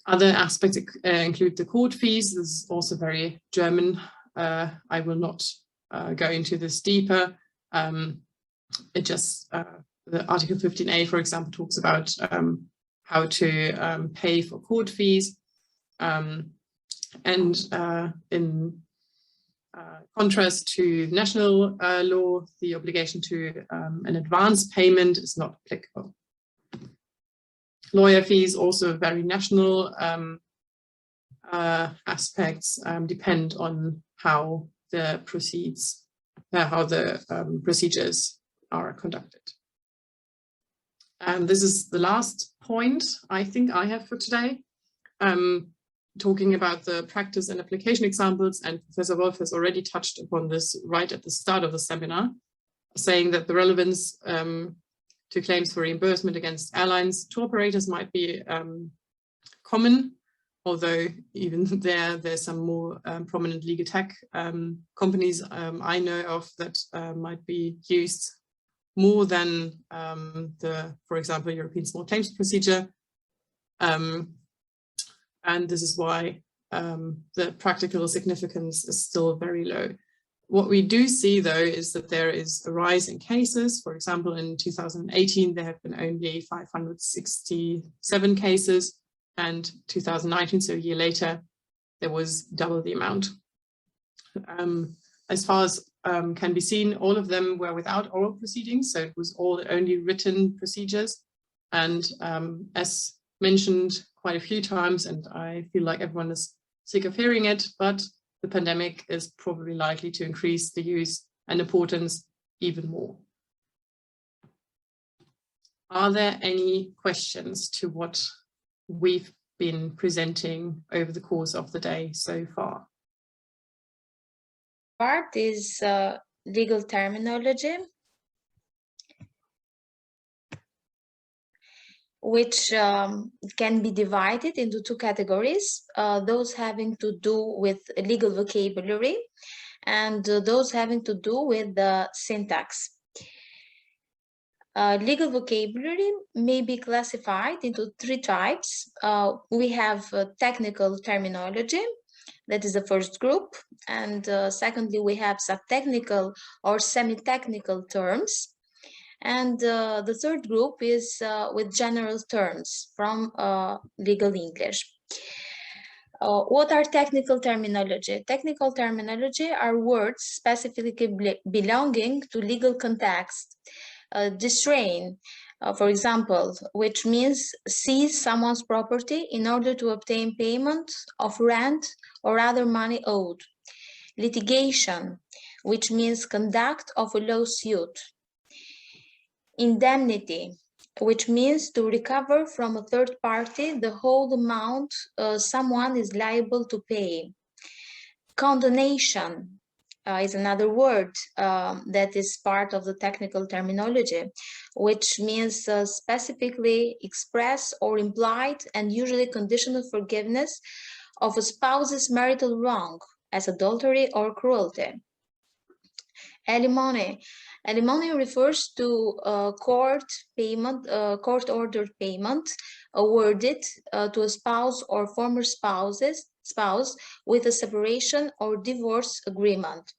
Other aspects include the court fees. This is also very German. I will not go into this deeper. It just, the Article 15a, for example, talks about how to pay for court fees. And in contrast to national law, the obligation to an advance payment is not applicable. Lawyer fees, also very national aspects, depend on how the procedures are conducted. And this is the last point I think I have for today, talking about the practice and application examples. And Professor Wolf has already touched upon this right at the start of the seminar, saying that the relevance to claims for reimbursement against airlines tour operators might be common, although even there's some more prominent legal tech companies I know of that might be used more than for example, European small claims procedure. And this is why the practical significance is still very low. What we do see, though, is that there is a rise in cases. For example, in 2018, there have been only 567 cases, and 2019, so a year later, there was double the amount. As far as can be seen, all of them were without oral proceedings, so it was all only written procedures. And as mentioned quite a few times, and I feel like everyone is sick of hearing it, but the pandemic is probably likely to increase the use and importance even more. Are there any questions to what we've been presenting over the course of the day so far? Part is legal terminology, which can be divided into two categories, those having to do with legal vocabulary and those having to do with the syntax. Legal vocabulary may be classified into three types. We have technical terminology, that is the first group, and secondly we have subtechnical or semi-technical terms. And the third group is with general terms from legal English. What are technical terminology? Technical terminology are words specifically belonging to legal context. Distrain, for example, which means seize someone's property in order to obtain payment of rent or other money owed. Litigation, which means conduct of a lawsuit. Indemnity, which means to recover from a third party the whole amount someone is liable to pay. Condonation is another word that is part of the technical terminology, which means specifically express or implied and usually conditional forgiveness of a spouse's marital wrong, as adultery or cruelty. Alimony. Alimony refers to court-ordered payment awarded to a spouse or former spouse with a separation or divorce agreement.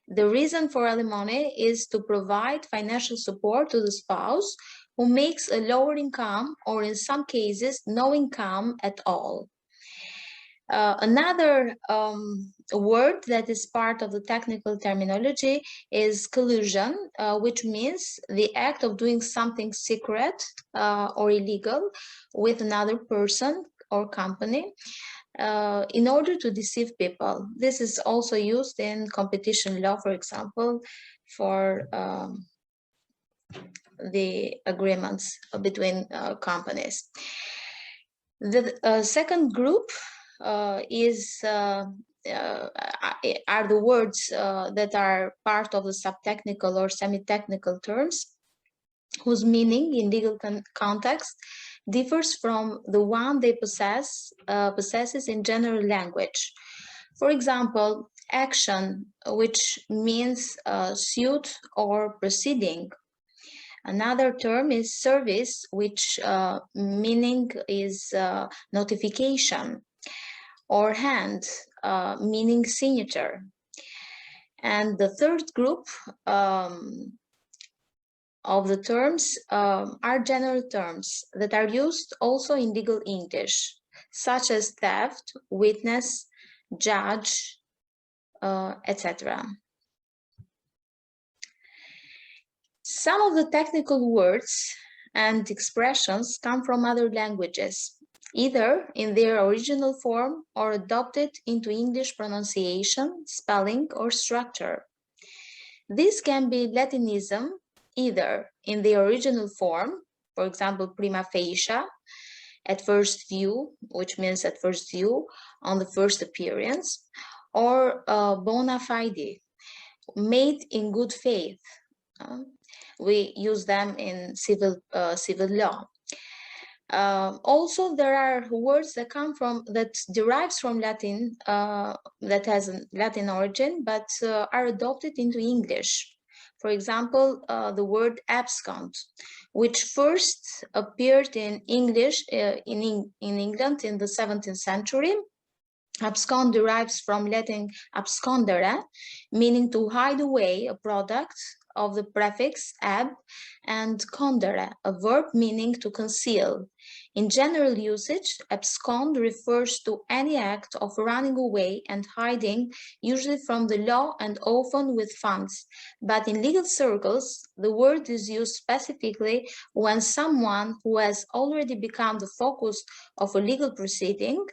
The reason for alimony is to provide financial support to the spouse who makes a lower income or in some cases no income at all. Another word that is part of the technical terminology is collusion, which means the act of doing something secret or illegal with another person or company in order to deceive people. This is also used in competition law, for example, for the agreements between companies. The second group are the words that are part of the subtechnical or semi-technical terms, whose meaning in legal context differs from the one they possesses in general language. For example, action, which means suit or proceeding. Another term is service, which meaning is notification, or hand, meaning signature. And the third group of the terms are general terms that are used also in legal English, such as theft, witness, judge, etc. Some of the technical words and expressions come from other languages, either in their original form or adopted into English pronunciation, spelling, or structure. This can be Latinism, either in the original form, for example, prima facie, at first view, which means at first view, on the first appearance, or bona fide, made in good faith. We use them in civil law. Also, there are words that derives from Latin, that has a Latin origin, but are adopted into English. For example, the word abscond, which first appeared in English in England in the 17th century. Abscond derives from Latin abscondere, meaning to hide away, a product of the prefix ab, and condere, a verb meaning to conceal. In general usage, abscond refers to any act of running away and hiding, usually from the law and often with funds. But in legal circles, the word is used specifically when someone who has already become the focus of a legal proceeding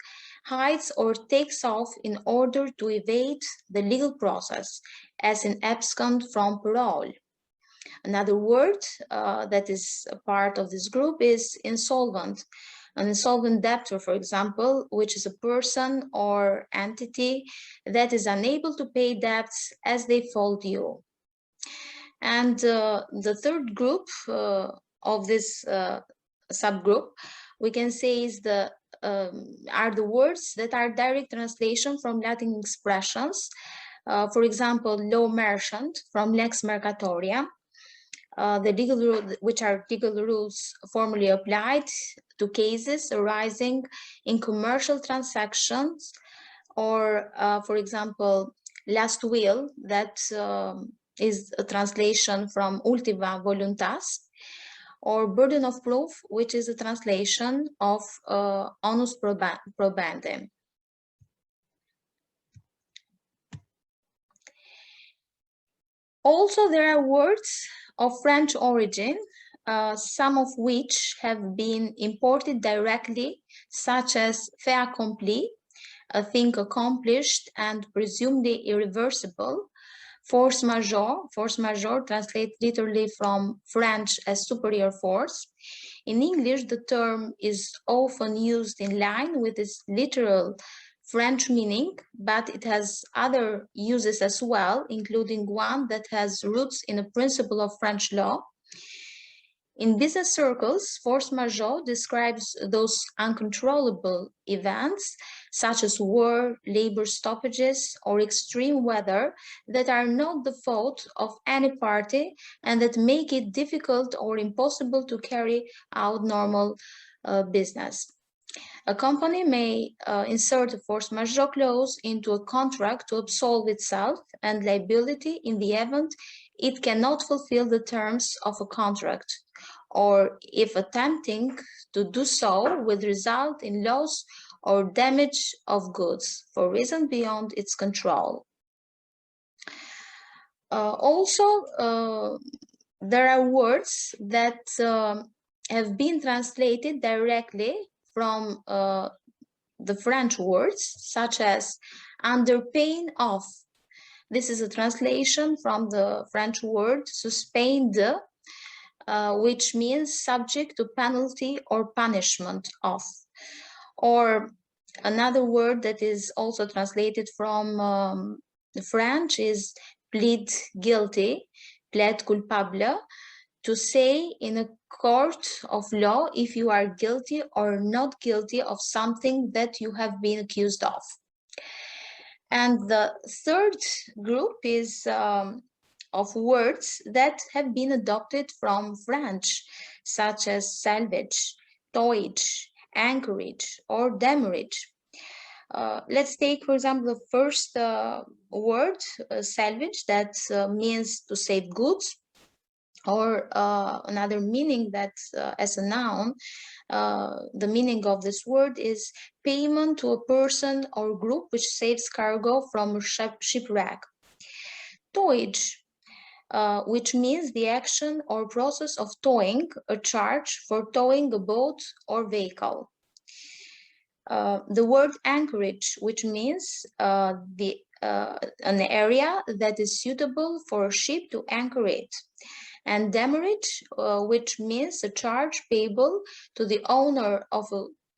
hides or takes off in order to evade the legal process, as in abscond from parole. Another word that is a part of this group is insolvent. An insolvent debtor, for example, which is a person or entity that is unable to pay debts as they fall due. And the third group of this subgroup, we can say is are the words that are direct translation from Latin expressions. For example, law merchant from lex mercatoria, which are legal rules formally applied to cases arising in commercial transactions, or for example, last will, that is a translation from ultima voluntas, or burden of proof, which is a translation of onus probandi. Also, there are words of French origin, some of which have been imported directly, such as fait accompli, a thing accomplished and presumably irreversible. Force majeure translates literally from French as superior force. In English, the term is often used in line with its literal French meaning, but it has other uses as well, including one that has roots in a principle of French law. In business circles, force majeure describes those uncontrollable events, such as war, labor stoppages, or extreme weather, that are not the fault of any party and that make it difficult or impossible to carry out normal business. A company may insert a force majeure clause into a contract to absolve itself and liability in the event it cannot fulfill the terms of a contract, or if attempting to do so would result in loss or damage of goods for reason beyond its control. Also, there are words that have been translated directly from the French words, such as under pain of. This is a translation from the French word suspendre, which means subject to penalty or punishment of. Or another word that is also translated from the French is plead guilty, plaid coupable, to say in a court of law if you are guilty or not guilty of something that you have been accused of. And the third group is of words that have been adopted from French, such as salvage, towage, anchorage, or demurrage. Let's take, for example, the first word, salvage, that means to save goods, or another meaning that as a noun, the meaning of this word is payment to a person or group which saves cargo from a shipwreck. Towage, which means the action or process of towing, a charge for towing a boat or vehicle. The word anchorage, which means an area that is suitable for a ship to anchor it. And demurrage, which means a charge payable to the owner of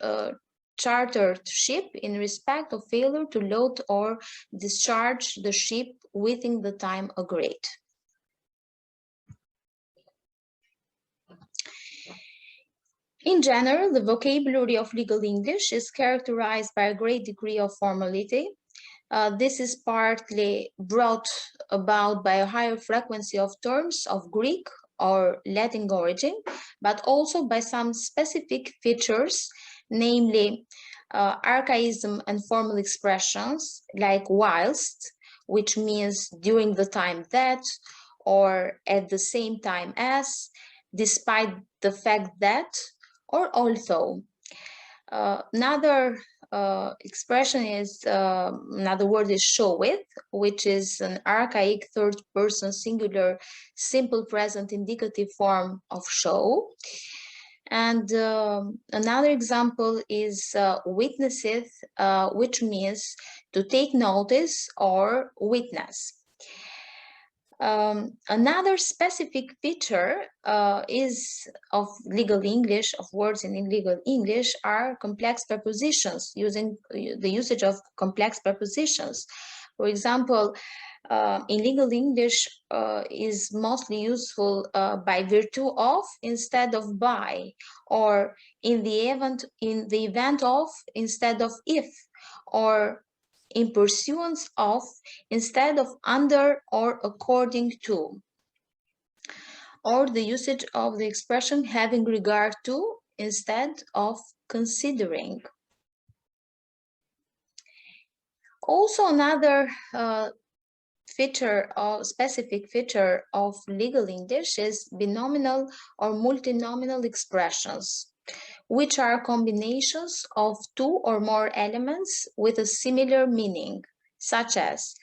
a chartered ship in respect of failure to load or discharge the ship within the time agreed. In general, the vocabulary of legal English is characterized by a great degree of formality. This is partly brought about by a higher frequency of terms of Greek or Latin origin, but also by some specific features, namely archaism and formal expressions like whilst, which means during the time that, or at the same time as, despite the fact that, or although. Another expression is, another word is showeth, which is an archaic third person singular simple present indicative form of show. And another example is witnesseth, which means to take notice or witness. Another specific feature is of legal English, of words in legal English, are complex prepositions, using the usage of complex prepositions. For example, in legal English is mostly useful by virtue of instead of by, or in the event of instead of if, or in pursuance of instead of under or according to, or the usage of the expression having regard to instead of considering. Also, another specific feature of legal English is binominal or multinomial expressions, which are combinations of two or more elements with a similar meaning, such as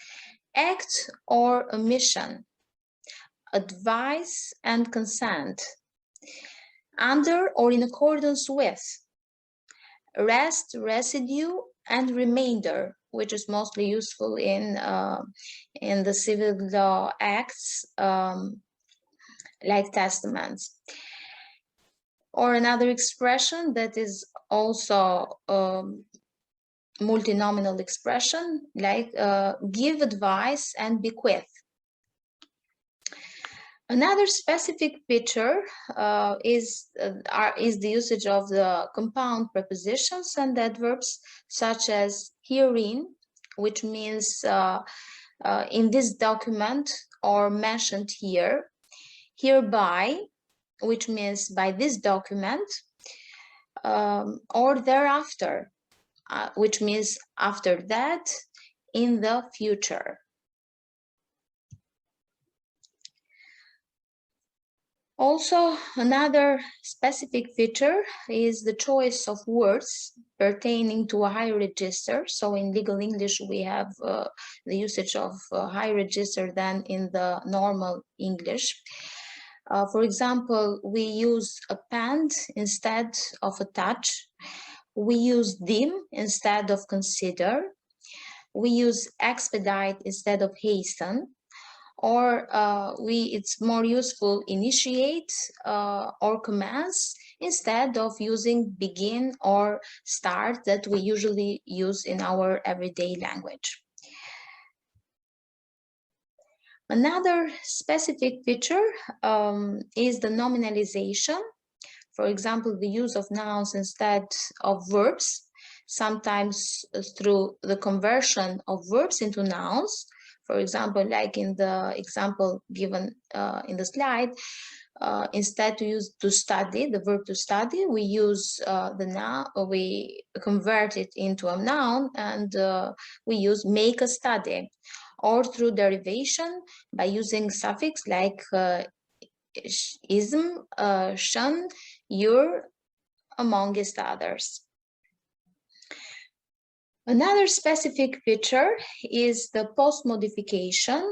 act or omission, advice and consent, under or in accordance with, rest, residue, and remainder, which is mostly useful in the civil law acts like testaments. Or another expression that is also multinomial expression, like give advice and bequeath. Another specific feature is the usage of the compound prepositions and adverbs, such as herein, which means in this document or mentioned here, hereby, which means by this document, or thereafter, which means after that, in the future. Also, another specific feature is the choice of words pertaining to a high register. So in legal English, we have the usage of high register than in the normal English. For example, we use append instead of attach. We use deem instead of consider. We use expedite instead of hasten. Or it's more useful initiate or commence instead of using begin or start that we usually use in our everyday language. Another specific feature is the nominalization. For example, the use of nouns instead of verbs, sometimes through the conversion of verbs into nouns. For example, like in the example given in the slide, instead to use to study, the verb to study, we use the noun, we convert it into a noun, and we use make a study, or through derivation by using suffix like ism, shun, your, amongst others. Another specific feature is the post-modification,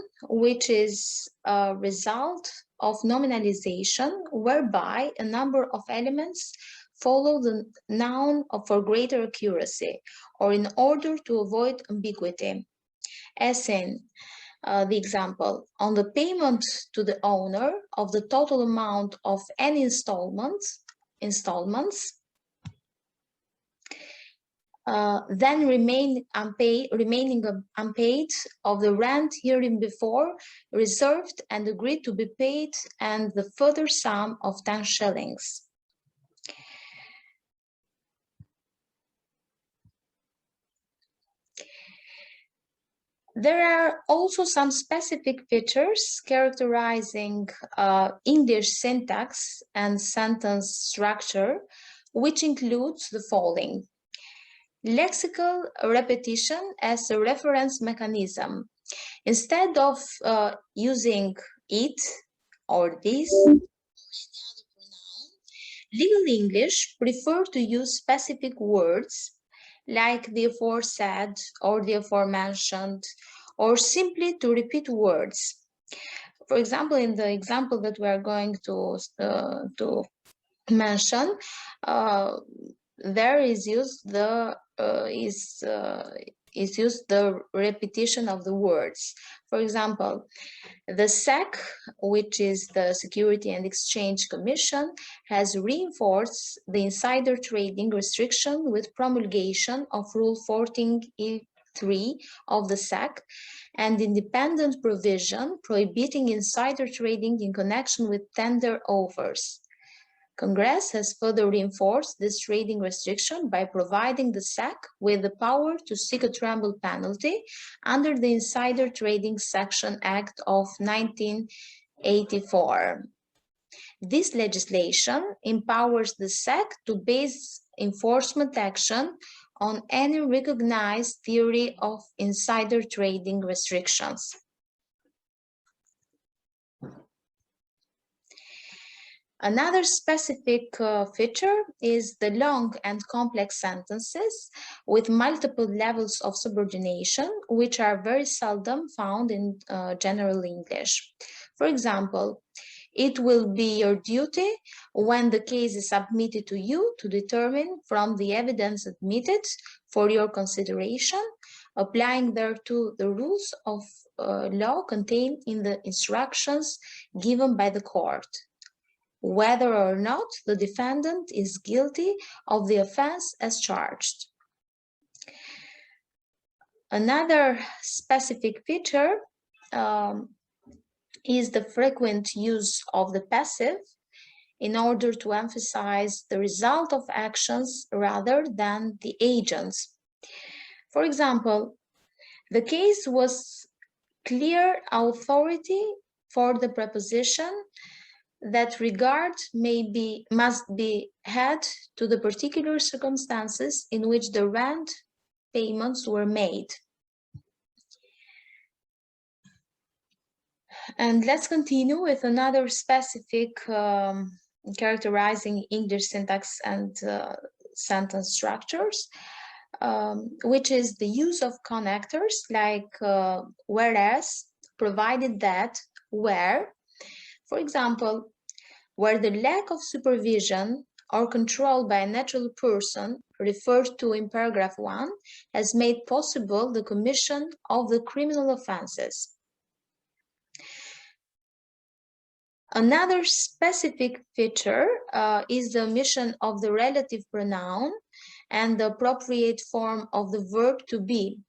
which is a result of nominalization, whereby a number of elements follow the noun for greater accuracy or in order to avoid ambiguity. As in the example, on the payment to the owner of the total amount of any installments, then remaining unpaid of the rent hereinbefore reserved and agreed to be paid, and the further sum of 10 shillings. There are also some specific features characterizing English syntax and sentence structure, which includes the following. Lexical repetition as a reference mechanism. Instead of using it or this, legal English prefer to use specific words like the aforesaid or the aforementioned, or simply to repeat words. For example, in the example that we are going to mention, there is used the repetition of the words. For example, the SEC, which is the Security and Exchange Commission, has reinforced the insider trading restriction with promulgation of Rule 14E3 of the SEC and independent provision prohibiting insider trading in connection with tender offers. Congress has further reinforced this trading restriction by providing the SEC with the power to seek a tremble penalty under the Insider Trading Section Act of 1984. This legislation empowers the SEC to base enforcement action on any recognized theory of insider trading restrictions. Another specific feature is the long and complex sentences with multiple levels of subordination, which are very seldom found in general English. For example, it will be your duty when the case is submitted to you to determine from the evidence admitted for your consideration, applying thereto the rules of law contained in the instructions given by the court, whether or not the defendant is guilty of the offense as charged. Another specific feature is the frequent use of the passive in order to emphasize the result of actions rather than the agents. For example, the case was clear authority for the proposition that regard must be had to the particular circumstances in which the rent payments were made. And let's continue with another specific characterizing English syntax and sentence structures, which is the use of connectors like whereas, provided that, where. For example, where the lack of supervision or control by a natural person referred to in paragraph 1 has made possible the commission of the criminal offenses. Another specific feature is the omission of the relative pronoun and the appropriate form of the verb to be.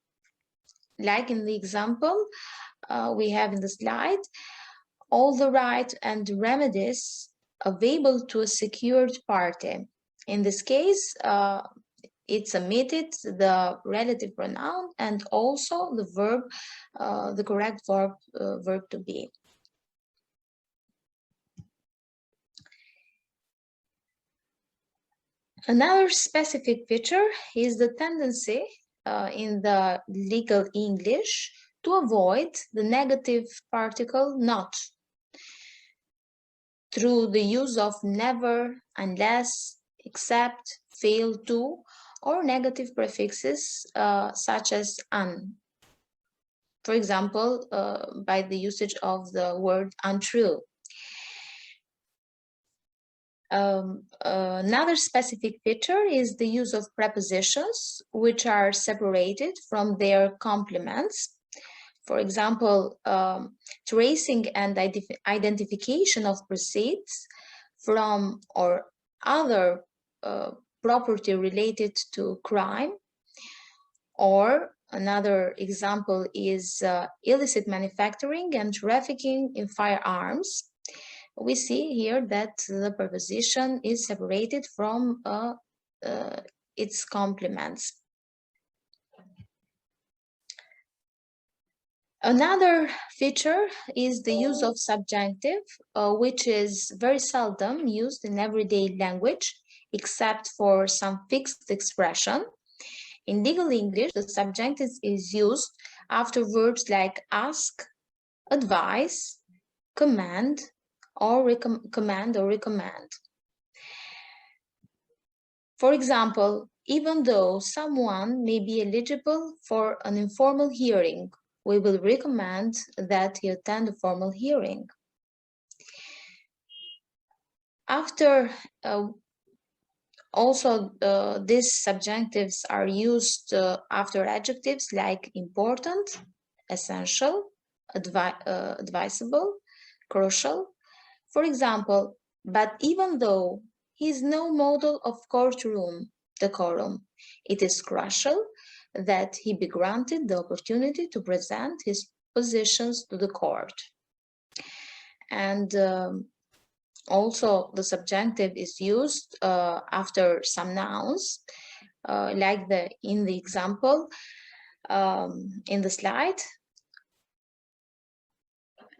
Like in the example we have in the slide, all the rights and remedies available to a secured party. In this case, it's omitted the relative pronoun and also the verb, the correct verb to be. Another specific feature is the tendency in the legal English to avoid the negative particle not through the use of never, unless, except, fail to, or negative prefixes such as un. For example, by the usage of the word untrue. Another specific feature is the use of prepositions which are separated from their complements. For example, tracing and identification of proceeds from or other property related to crime. Or another example is illicit manufacturing and trafficking in firearms. We see here that the preposition is separated from its complements. Another feature is the use of subjunctive, which is very seldom used in everyday language, except for some fixed expression. In legal English, the subjunctive is used after verbs like ask, advise, command, or recommend. For example, even though someone may be eligible for an informal hearing, we will recommend that he attend a formal hearing. After also these subjunctives are used after adjectives like important, essential, advisable, crucial. For example, but even though he is no model of courtroom decorum, it is crucial that he be granted the opportunity to present his positions to the court. And also the subjunctive is used after some nouns, like in the example in the slide.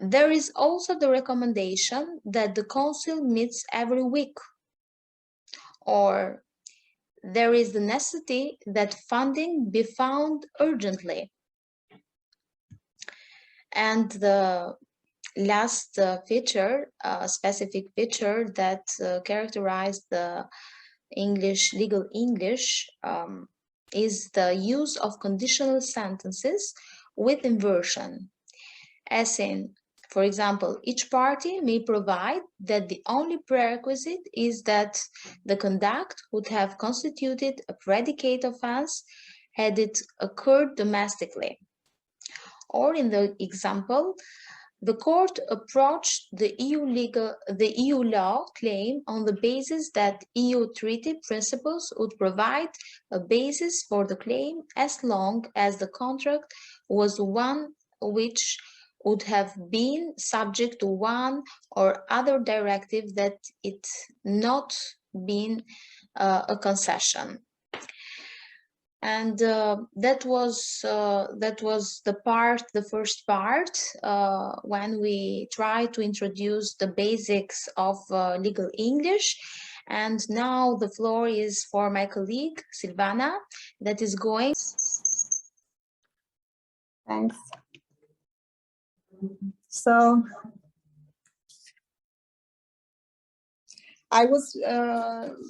There is also the recommendation that the council meets every week, or there is the necessity that funding be found urgently. And the last feature, specific feature that characterized the legal English is the use of conditional sentences with inversion, as in, for example, each party may provide that the only prerequisite is that the conduct would have constituted a predicate offense had it occurred domestically. Or in the example, the court approached the EU law claim on the basis that EU treaty principles would provide a basis for the claim as long as the contract was one which would have been subject to one or other directive that it not been a concession. And that was the first part when we tried to introduce the basics of legal English. And now the floor is for my colleague Silvana, that is going. Thanks. So I was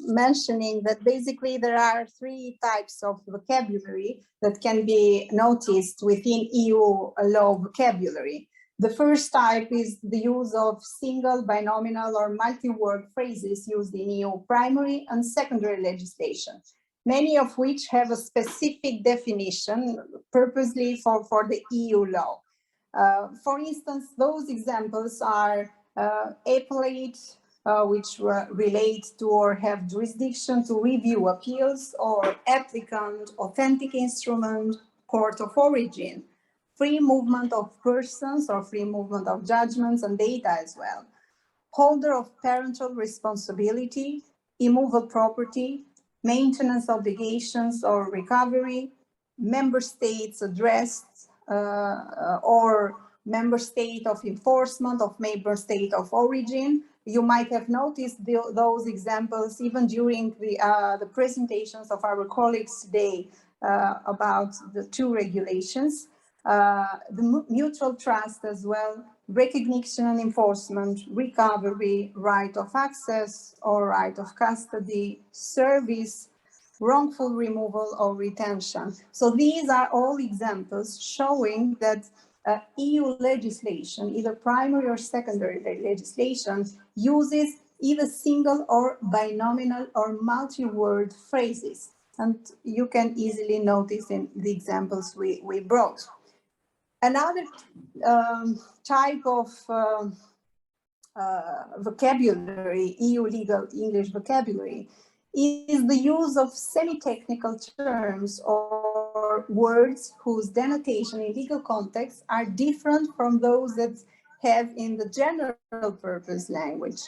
mentioning that basically there are 3 types of vocabulary that can be noticed within EU law vocabulary. The first type is the use of single, binomial, or multi-word phrases used in EU primary and secondary legislation, many of which have a specific definition purposely for the EU law. For instance, those examples are appellate, which relate to or have jurisdiction to review appeals, or applicant, authentic instrument, court of origin, free movement of persons or free movement of judgments and data as well, holder of parental responsibility, immovable property, maintenance obligations or recovery, member states addressed or member state of enforcement of member state of origin. You might have noticed those examples even during the presentations of our colleagues today about the 2 regulations. The mutual trust as well, recognition and enforcement, recovery, right of access or right of custody, service, wrongful removal or retention. So these are all examples showing that EU legislation, either primary or secondary legislation, uses either single or binomial or multi-word phrases. And you can easily notice in the examples we brought. Another type of vocabulary, EU legal English vocabulary, is the use of semi-technical terms or words whose denotation in legal context are different from those that have in the general purpose language.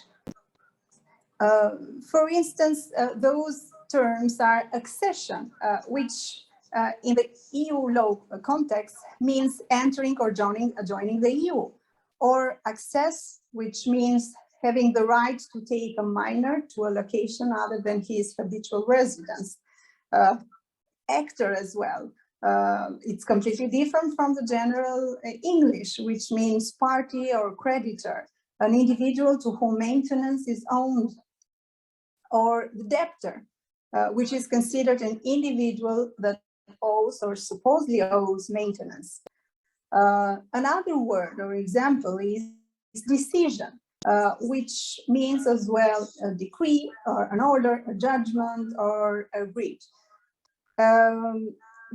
For instance, those terms are accession, which in the EU law context means entering or joining the EU, or access, which means having the right to take a minor to a location other than his habitual residence. Actor as well. It's completely different from the general English, which means party or creditor, an individual to whom maintenance is owned, or the debtor, which is considered an individual that owes or supposedly owes maintenance. Another word or example is decision, which means as well a decree or an order, a judgment or a writ.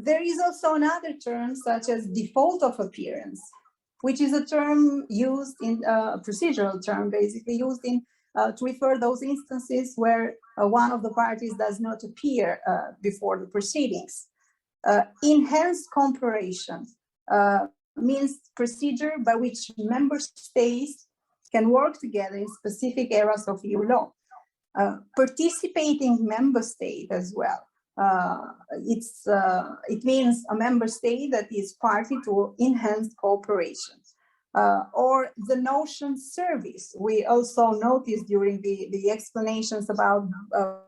There is also another term such as default of appearance, which is a term used in a procedural term, basically used in to refer those instances where one of the parties does not appear before the proceedings. Enhanced cooperation means procedure by which member states can work together in specific areas of EU law. Participating member state as well. It means a member state that is party to enhanced cooperation. Or the notion service. We also noticed during the explanations about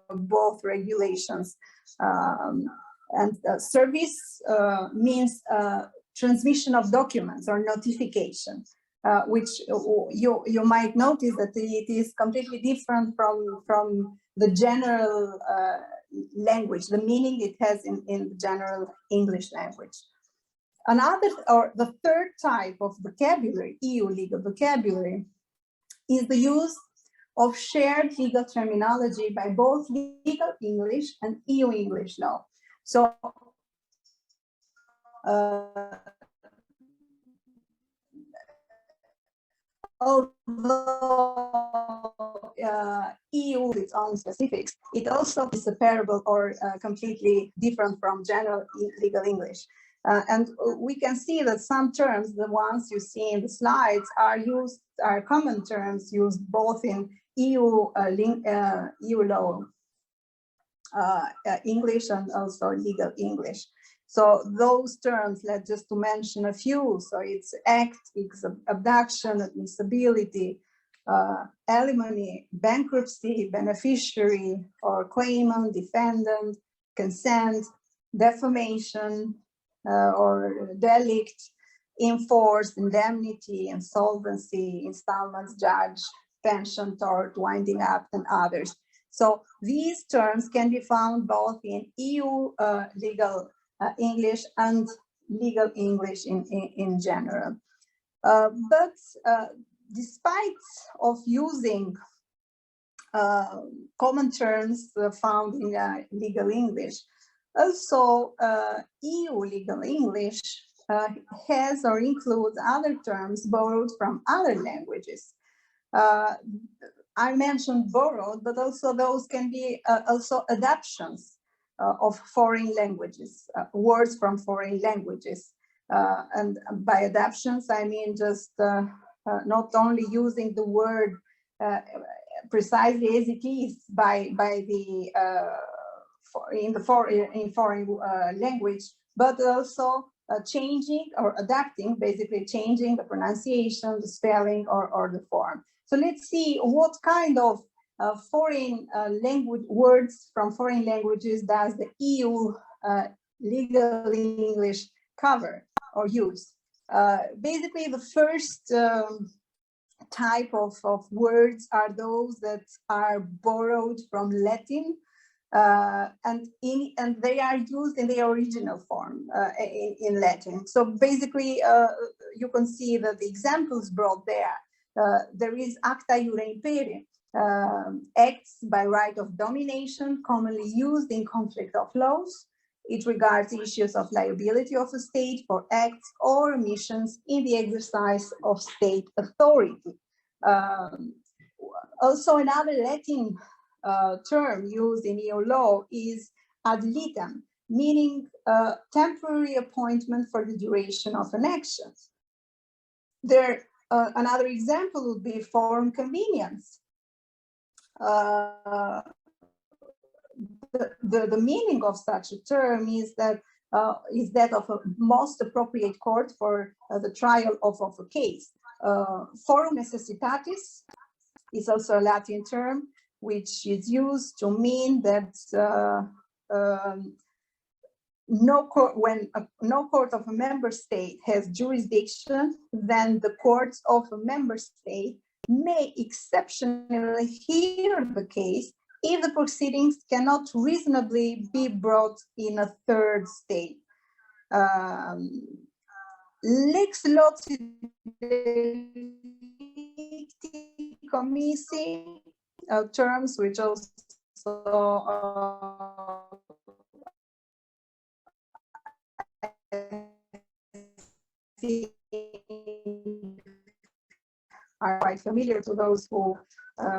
both regulations. And service means transmission of documents or notification, which you might notice that it is completely different from the general language, the meaning it has in the general English language. Another, or the third type of vocabulary, EU legal vocabulary, is the use of shared legal terminology by both legal English and EU English law. So, although EU with its own specifics, it also is separable or completely different from general legal English. And we can see that some terms, the ones you see in the slides, are common terms used both in EU law English and also legal English. So those terms, let's just to mention a few. So it's act, it's abduction, admissibility, alimony, bankruptcy, beneficiary or claimant, defendant, consent, defamation, or delict, enforced, indemnity, insolvency, installments, judge, pension, tort, winding up, and others. So these terms can be found both in EU legal English and legal English in general. But despite of using common terms found in legal English, also EU legal English has or includes other terms borrowed from other languages. I mentioned borrowed, but also those can be also adaptations of foreign languages, words from foreign languages. And by adaptations, I mean just not only using the word precisely as it is by the in foreign language, but also changing or adapting, basically changing the pronunciation, the spelling, or the form. So let's see what kind of foreign language words from foreign languages does the EU legal English cover or use. Basically, the first type of words are those that are borrowed from Latin, and they are used in the original form in Latin. So basically, you can see that the examples brought there. There is acta iure imperi, acts by right of domination, commonly used in conflict of laws. It regards issues of liability of a state for acts or omissions in the exercise of state authority. Also, another Latin term used in EU law is ad litem, meaning temporary appointment for the duration of an action. Another example would be forum convenience. The meaning of such a term is that of a most appropriate court for the trial of a case. Forum necessitatis is also a Latin term, which is used to mean that when no court of a member state has jurisdiction, then the courts of a member state may exceptionally hear the case if the proceedings cannot reasonably be brought in a third state. Lex loci delicti commissi, terms which also are quite familiar to those who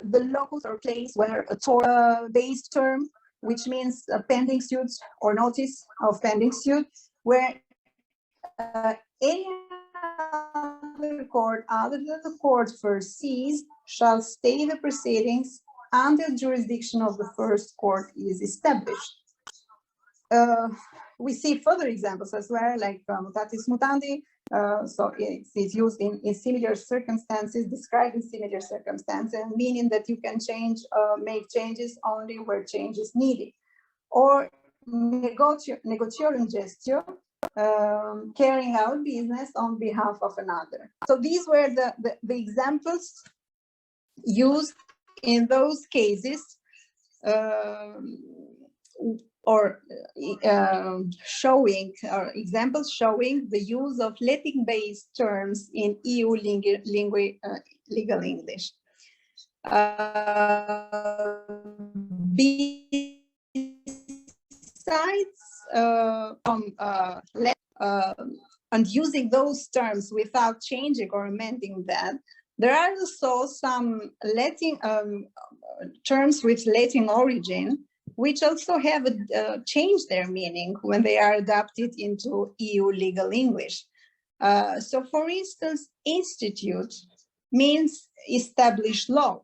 the locus or place where a tort-based term, which means pending suits or notice of pending suit, where any other court other than the court first seized shall stay the proceedings until jurisdiction of the first court is established. We see further examples as well, like mutatis mutandi. So it's used in similar circumstances, described in similar circumstances, meaning that you can make changes only where change is needed. Or negotiarum gestio, carrying out business on behalf of another. So these were the examples used in those cases, examples showing the use of Latin-based terms in EU legal English. Besides and using those terms without changing or amending that, there are also some Latin terms with Latin origin, which also have changed their meaning when they are adapted into EU legal English. So for instance, institute means established law,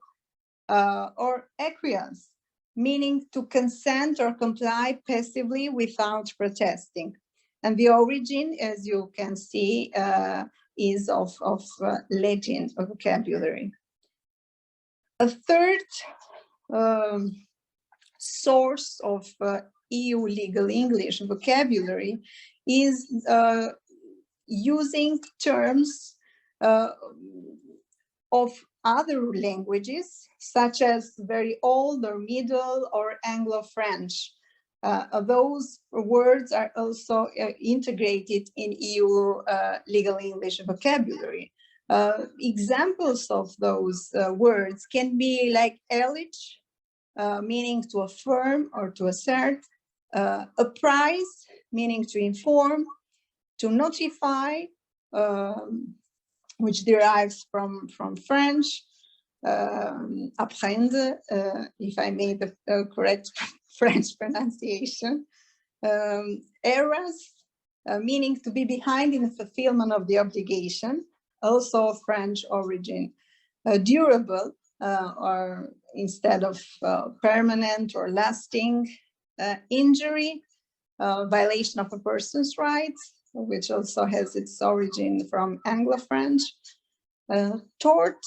or acquiesce, meaning to consent or comply passively without protesting. And the origin, as you can see, is of Latin vocabulary. A third source of EU legal English vocabulary is using terms of other languages, such as very old or middle or Anglo-French. Those words are also integrated in EU legal English vocabulary. Examples of those words can be like allege, meaning to affirm or to assert, apprise, meaning to inform, to notify, which derives from French, apprendre, if I made the correct French pronunciation, eras, meaning to be behind in the fulfillment of the obligation, also of French origin, durable, or instead of permanent or lasting, injury, violation of a person's rights, which also has its origin from Anglo-French, tort,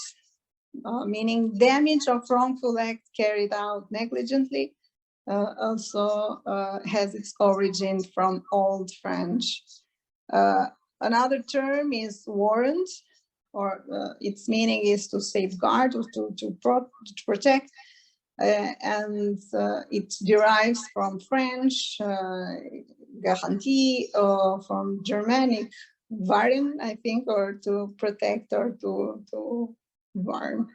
meaning damage of wrongful act carried out negligently, also has its origin from Old French. Another term is warrant, or its meaning is to safeguard or to protect, and it derives from French, garantie, or from Germanic, warren, I think, or to protect or to warn.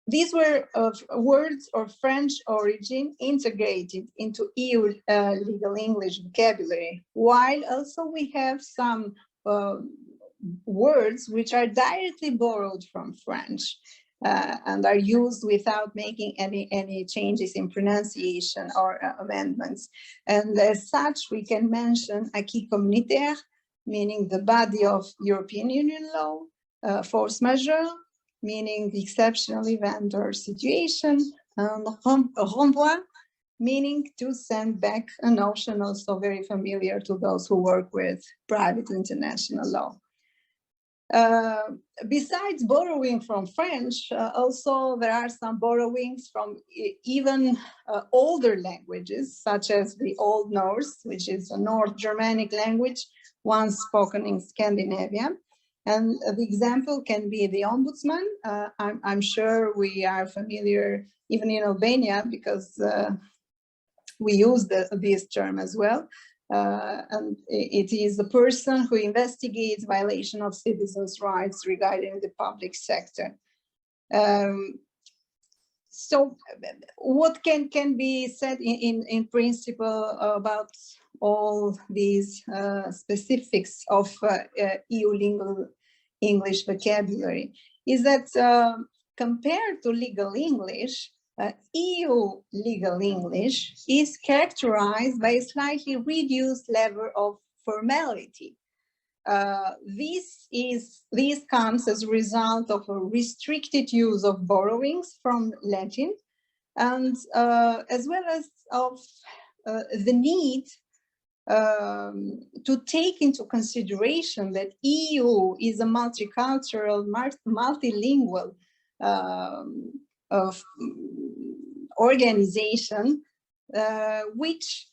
These were words of French origin integrated into EU legal English vocabulary, while also we have some words which are directly borrowed from French and are used without making any changes in pronunciation or amendments. And as such, we can mention acquis communautaire, meaning the body of European Union law, force majeure, meaning the exceptional event or situation, and renvoi, meaning to send back a notion also very familiar to those who work with private international law. Besides borrowing from French, also there are some borrowings from even older languages, such as the Old Norse, which is a North Germanic language once spoken in Scandinavia. And the example can be the ombudsman. I'm sure we are familiar even in Albania because we use this term as well. And it is the person who investigates violation of citizens' rights regarding the public sector. So what can be said in principle about all these specifics of EU legal English vocabulary is that compared to legal English, EU legal English is characterized by a slightly reduced level of formality. This comes as a result of a restricted use of borrowings from Latin, and as well as of the need to take into consideration that EU is a multicultural, multilingual organization, which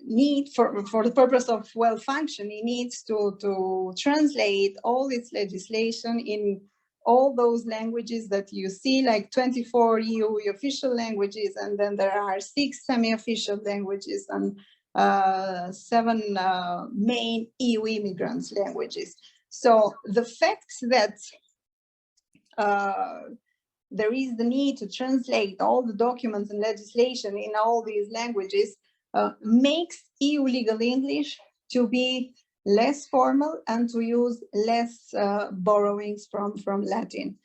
need for the purpose of well functioning needs to translate all its legislation in all those languages that you see, like 24 EU official languages, and then there are 6 semi-official languages and 7 main EU immigrants languages. So the fact that there is the need to translate all the documents and legislation in all these languages makes EU legal English to be less formal and to use less borrowings from Latin.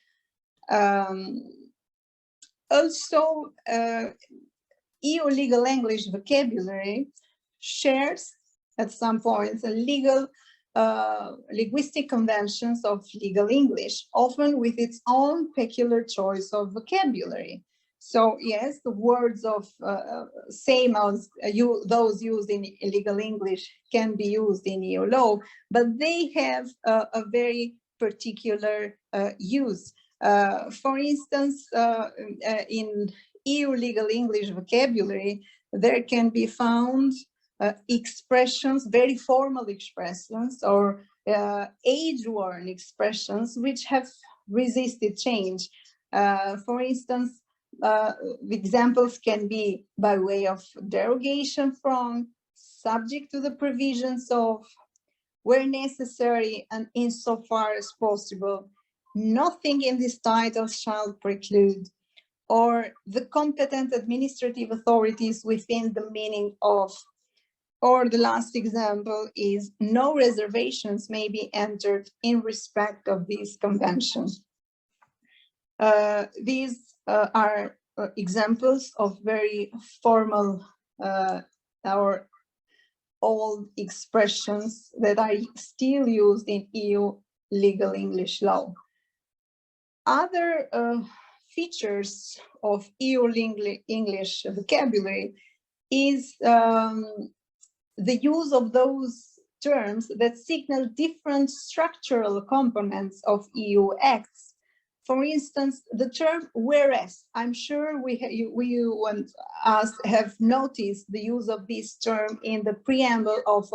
Also, EU legal English vocabulary shares at some points a linguistic conventions of legal English, often with its own peculiar choice of vocabulary. So yes, the words of same as those used in legal English can be used in EU law, but they have a very particular use. For instance, in EU legal English vocabulary, there can be found expressions, very formal expressions or age-worn expressions which have resisted change. For instance, examples can be by way of derogation from, subject to the provisions of, where necessary and insofar as possible, nothing in this title shall preclude, or the competent administrative authorities within the meaning of. Or the last example is no reservations may be entered in respect of these conventions. These are examples of very formal or old expressions that are still used in EU legal English law. Other features of EU English vocabulary is the use of those terms that signal different structural components of EU acts. For instance, the term whereas, I'm sure you and us have noticed the use of this term in the preamble of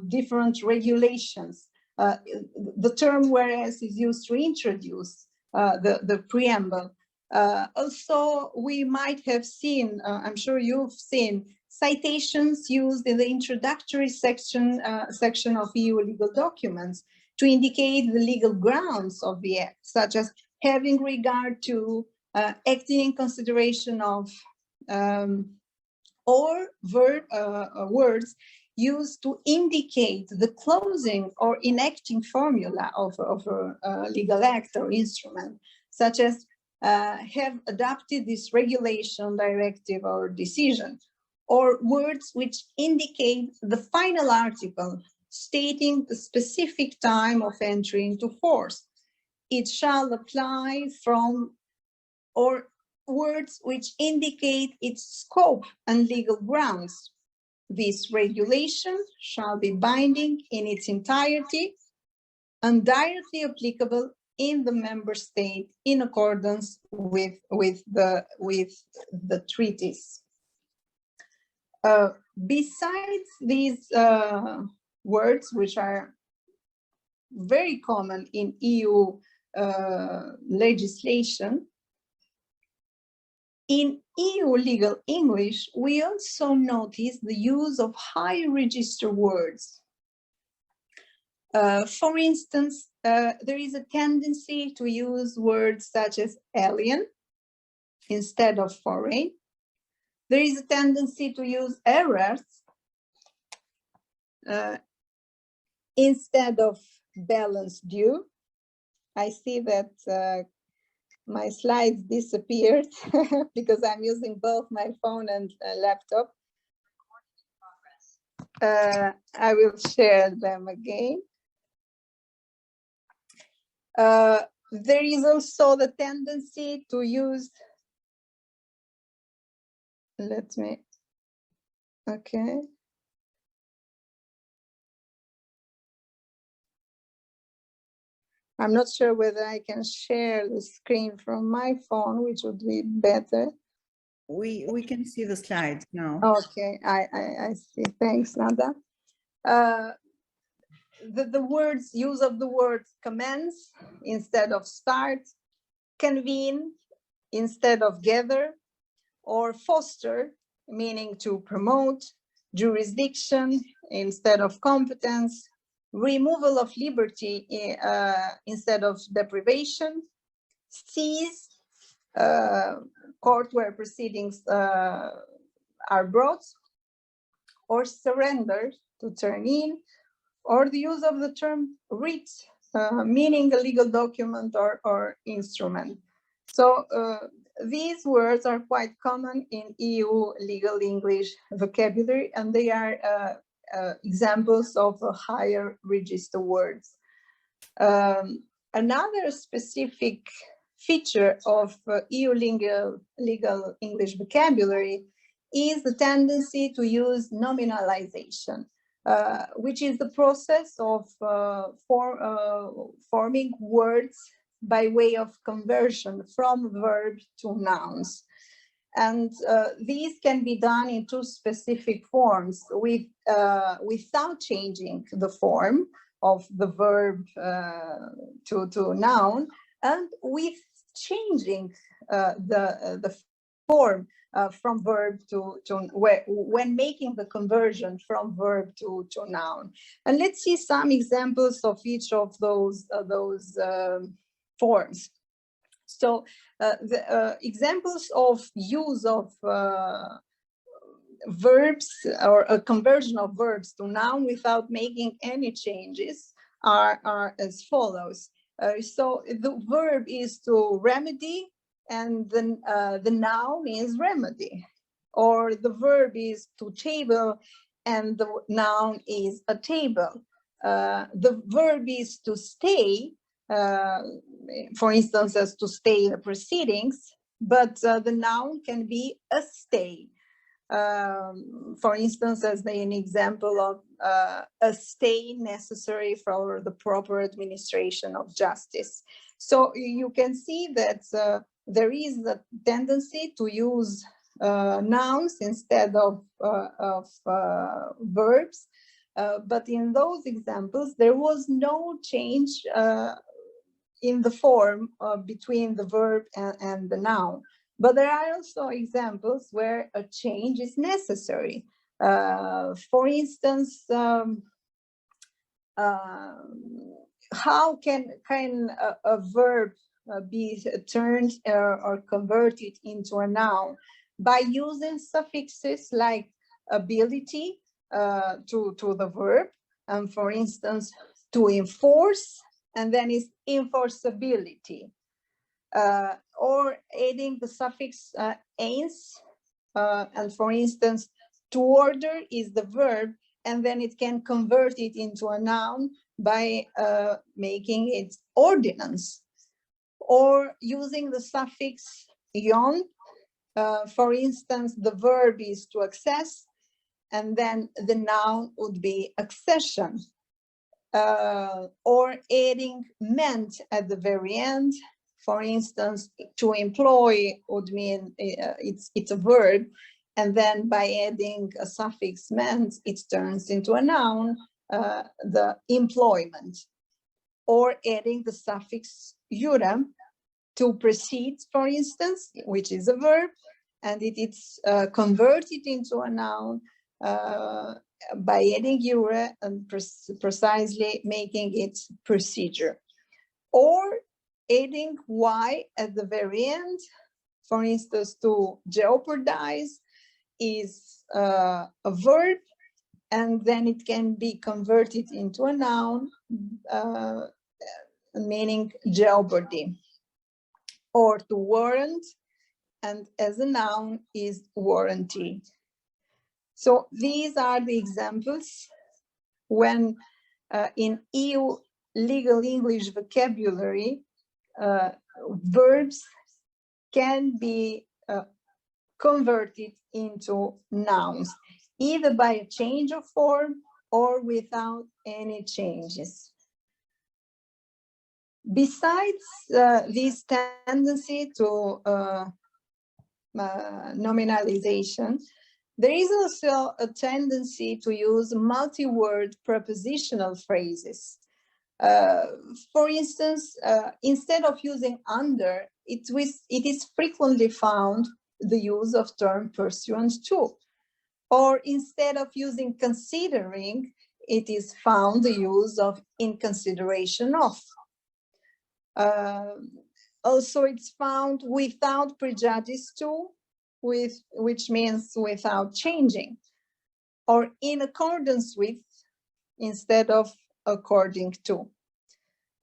different regulations. The term whereas is used to introduce the preamble. Also, we might have seen, I'm sure you've seen, citations used in the introductory section of EU legal documents to indicate the legal grounds of the act, such as having regard to, acting in consideration of, or words used to indicate the closing or enacting formula of a legal act or instrument, such as have adopted this regulation, directive, or decision, or words which indicate the final article stating the specific time of entry into force. It shall apply from, or words which indicate its scope and legal grounds. This regulation shall be binding in its entirety and directly applicable in the member state in accordance with the treaties. Besides these words, which are very common in EU legislation, in EU legal English, we also notice the use of high register words. For instance, there is a tendency to use words such as alien instead of foreign. There is a tendency to use errors instead of balance due. I see that my slides disappeared because I'm using both my phone and laptop. I will share them again. There is also the tendency to use, okay. I'm not sure whether I can share the screen from my phone, which would be better. We can see the slides now. Okay, I see. Thanks, Nada. The words, use of the word commence instead of start, convene instead of gather, or foster, meaning to promote, jurisdiction instead of competence, removal of liberty instead of deprivation, seize, court where proceedings are brought, or surrender, to turn in, or the use of the term writ, meaning a legal document or instrument. So these words are quite common in EU legal English vocabulary, and they are examples of higher register words. Another specific feature of EU legal English vocabulary is the tendency to use nominalization, which is the process of forming words by way of conversion from verb to nouns. And these can be done in two specific forms without changing the form of the verb to noun, and with changing the form from verb to when making the conversion from verb to noun. And let's see some examples of each of those forms. So the examples of use of verbs or a conversion of verbs to noun without making any changes are as follows. So the verb is to remedy, and the noun is remedy. Or the verb is to table, and the noun is a table. The verb is to stay, for instance, as to stay the proceedings, but the noun can be a stay. For instance, as an example of a stay necessary for the proper administration of justice. So you can see that there is a tendency to use nouns instead of verbs. But in those examples, there was no change in the form between the verb and the noun. But there are also examples where a change is necessary. For instance, how can a verb be turned or converted into a noun? By using suffixes like ability to the verb, and for instance, to enforce, and then is enforceability. Or adding the suffix "-ens", and for instance, to order is the verb, and then it can convert it into a noun by making it ordinance. Or using the suffix "-ion", for instance, the verb is to access, and then the noun would be accession. Or adding "-ment" at the very end. For instance, to employ would mean it's a verb, and then by adding a suffix "-ment", it turns into a noun, the employment. Or adding the suffix "-iura" to proceed, for instance, which is a verb, and it's converted into a noun by adding "-iura" and precisely making it procedure. Or adding "-y" at the very end, for instance, to jeopardize is a verb, and then it can be converted into a noun, meaning jeopardy. Or to warrant, and as a noun is warranty. So these are the examples when in EU legal English vocabulary, verbs can be converted into nouns, either by a change of form or without any changes. Besides this tendency to nominalization, there is also a tendency to use multi-word prepositional phrases. For instance, instead of using "under", it is frequently found the use of term "pursuant to." Or instead of using "considering", it is found the use of "in consideration of". Also, it's found "without prejudice to", which means without changing. Or "in accordance with" instead of "according to".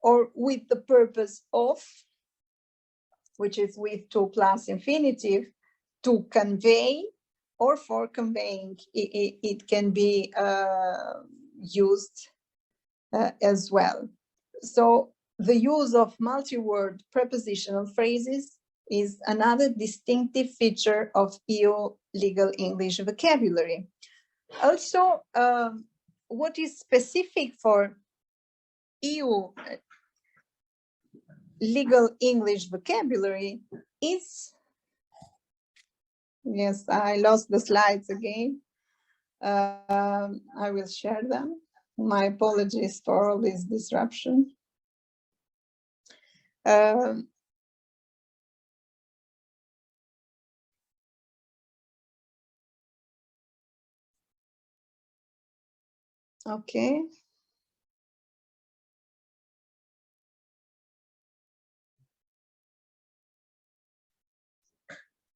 Or "with the purpose of", which is with to plus infinitive, to convey, or for conveying. It can be used as well. So the use of multi-word prepositional phrases is another distinctive feature of EU legal English vocabulary. Also, what is specific for EU legal English vocabulary is Yes, I lost the slides again. I will share them. My apologies for all this disruption. Okay.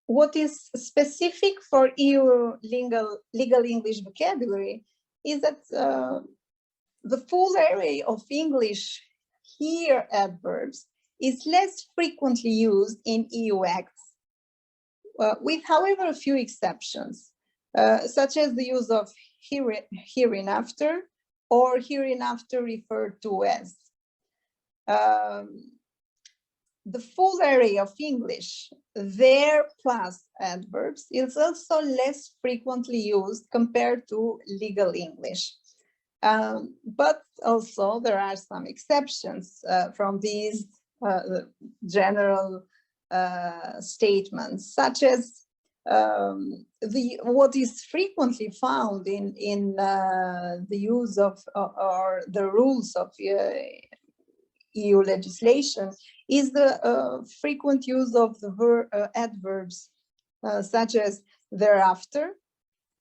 What is specific for EU legal English vocabulary is that the full array of English here adverbs is less frequently used in EU acts, with, however, a few exceptions, such as the use of hereinafter or hereinafter referred to as. The full array of English, there plus adverbs, is also less frequently used compared to legal English. But also there are some exceptions from these general statements, such as what is frequently found in the use of or the rules of EU legislation is the frequent use of the adverbs such as thereafter,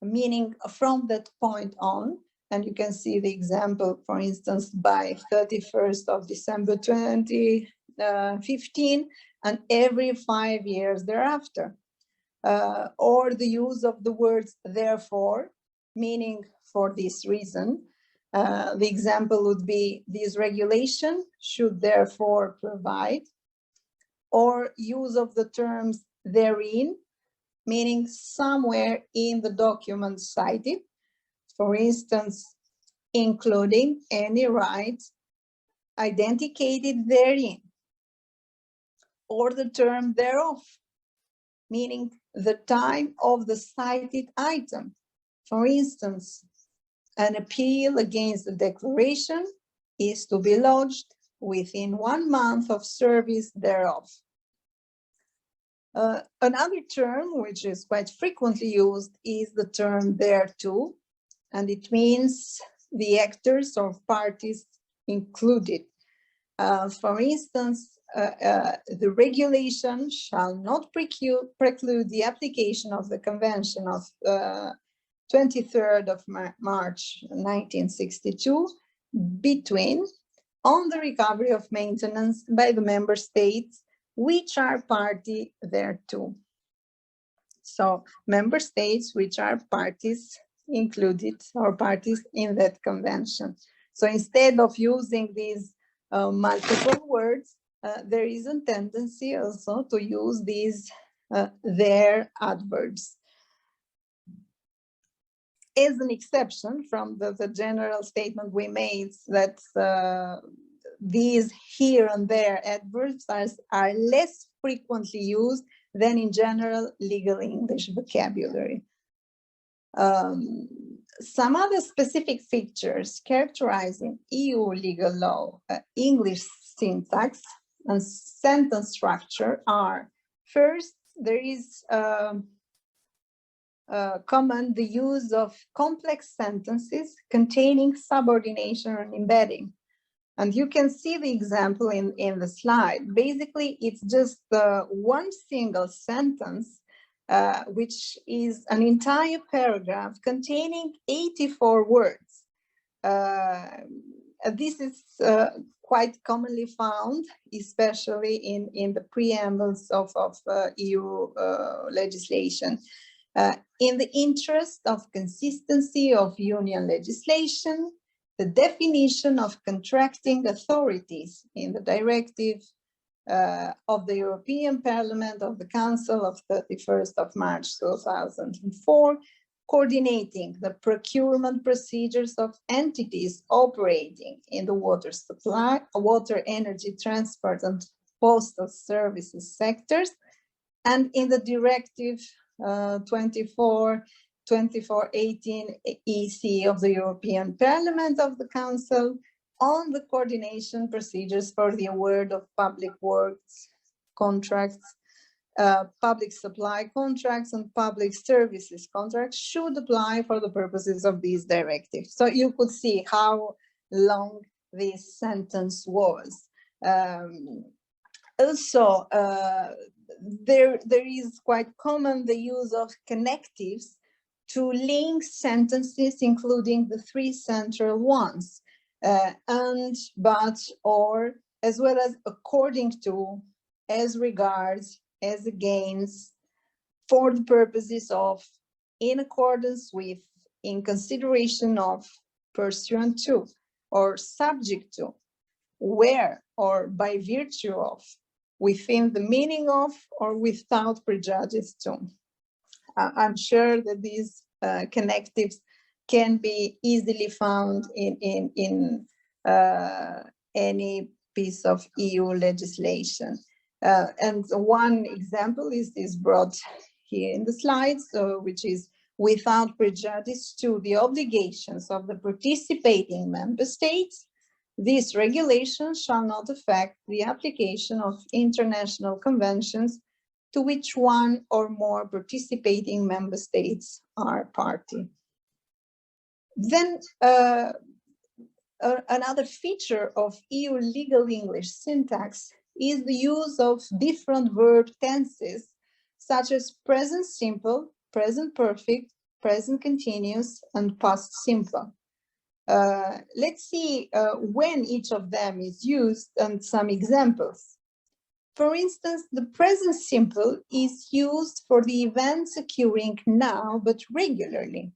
meaning from that point on. And you can see the example, for instance, by 31st of December 2015, and every 5 years thereafter. Or the use of the words therefore, meaning for this reason. The example would be, this regulation should therefore provide, or use of the terms therein, meaning somewhere in the document cited, for instance, including any right identified therein, or the term thereof, meaning the time of the cited item. For instance, an appeal against the declaration is to be lodged within 1 month of service thereof. Another term which is quite frequently used is the term thereto, and it means the actors or parties included. For instance, the regulation shall not preclude the application of the Convention of 23rd of March 1962 between on the recovery of maintenance by the member states which are party thereto. So member states which are parties included or parties in that convention. So instead of using these multiple words, there is a tendency also to use these their adverbs. As an exception from the general statement we made that these here and there adverbs are less frequently used than in general legal English vocabulary. Some other specific features characterizing EU legal law English syntax and sentence structure are: first, there is common the use of complex sentences containing subordination and embedding. And you can see the example in the slide. Basically, it's just one single sentence, which is an entire paragraph containing 84 words. This is quite commonly found, especially in the preambles of EU legislation. In the interest of consistency of union legislation, the definition of contracting authorities in the directive of the European Parliament of the Council of 31st of March 2004, coordinating the procurement procedures of entities operating in the water supply, water, energy, transport, and postal services sectors, and in the directive 24/18 EC of the European Parliament of the Council on the coordination procedures for the award of public works contracts public supply contracts and public services contracts should apply for the purposes of this directive. So you could see how long this sentence was. Also, there is quite common the use of connectives to link sentences, including the three central ones, and, but, or, as well as according to, as regards, as against, for the purposes of, in accordance with, in consideration of, pursuant to, or subject to, where or by virtue of, within the meaning of, or without prejudice to. I'm sure that these connectives can be easily found in any piece of EU legislation. And one example is brought here in the slides, which is without prejudice to the obligations of the participating member states. This regulation shall not affect the application of international conventions to which one or more participating member states are party. Then another feature of EU legal English syntax is the use of different verb tenses, such as present simple, present perfect, present continuous, and past simple. Let's see when each of them is used and some examples. For instance, the present simple is used for the events occurring now, but regularly.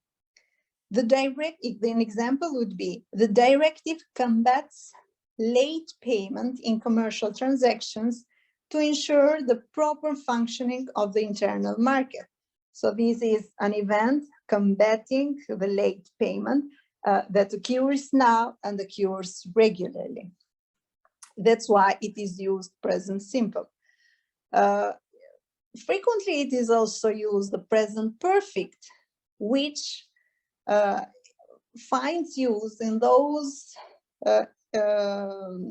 An example would be, the directive combats late payment in commercial transactions to ensure the proper functioning of the internal market. So this is an event combating the late payment that occurs now and occurs regularly. That's why it is used present simple. Frequently, it is also used the present perfect, which finds use in those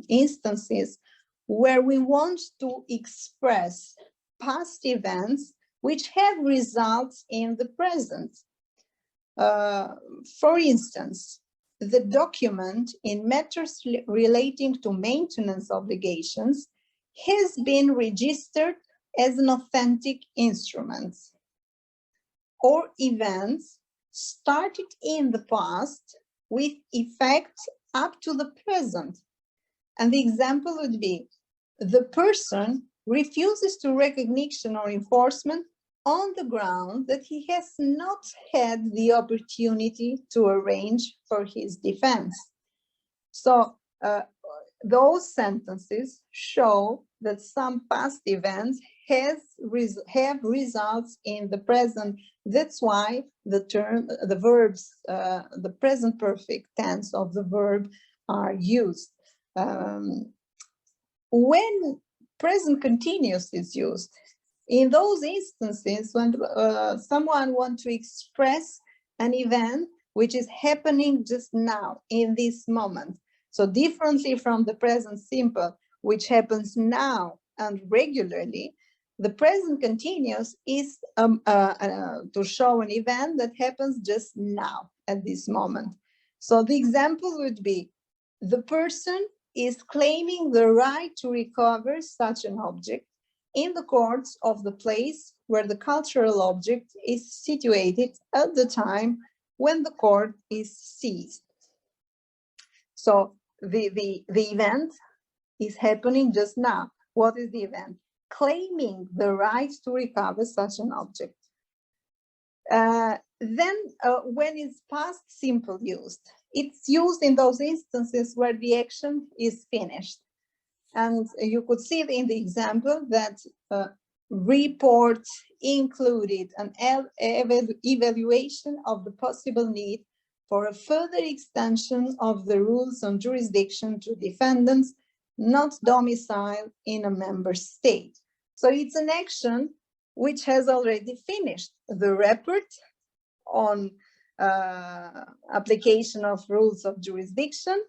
instances where we want to express past events which have results in the present. For instance, the document in matters relating to maintenance obligations has been registered as an authentic instrument, or events started in the past with effect up to the present. And the example would be, the person refuses to recognition or enforcement on the ground that he has not had the opportunity to arrange for his defense. So those sentences show that some past events have results in the present. That's why the verbs, the present perfect tense of the verb are used. When present continuous is used, in those instances when someone wants to express an event which is happening just now in this moment, so differently from the present simple, which happens now and regularly, the present continuous is to show an event that happens just now at this moment. So the example would be, the person is claiming the right to recover such an object in the courts of the place where the cultural object is situated at the time when the court is seized. So the event is happening just now. What is the event? Claiming the right to recover such an object. Then when is past simple used? It's used in those instances where the action is finished. And you could see in the example that report included an evaluation of the possible need for a further extension of the rules on jurisdiction to defendants not domiciled in a member state. So it's an action which has already finished. The report on application of rules of jurisdiction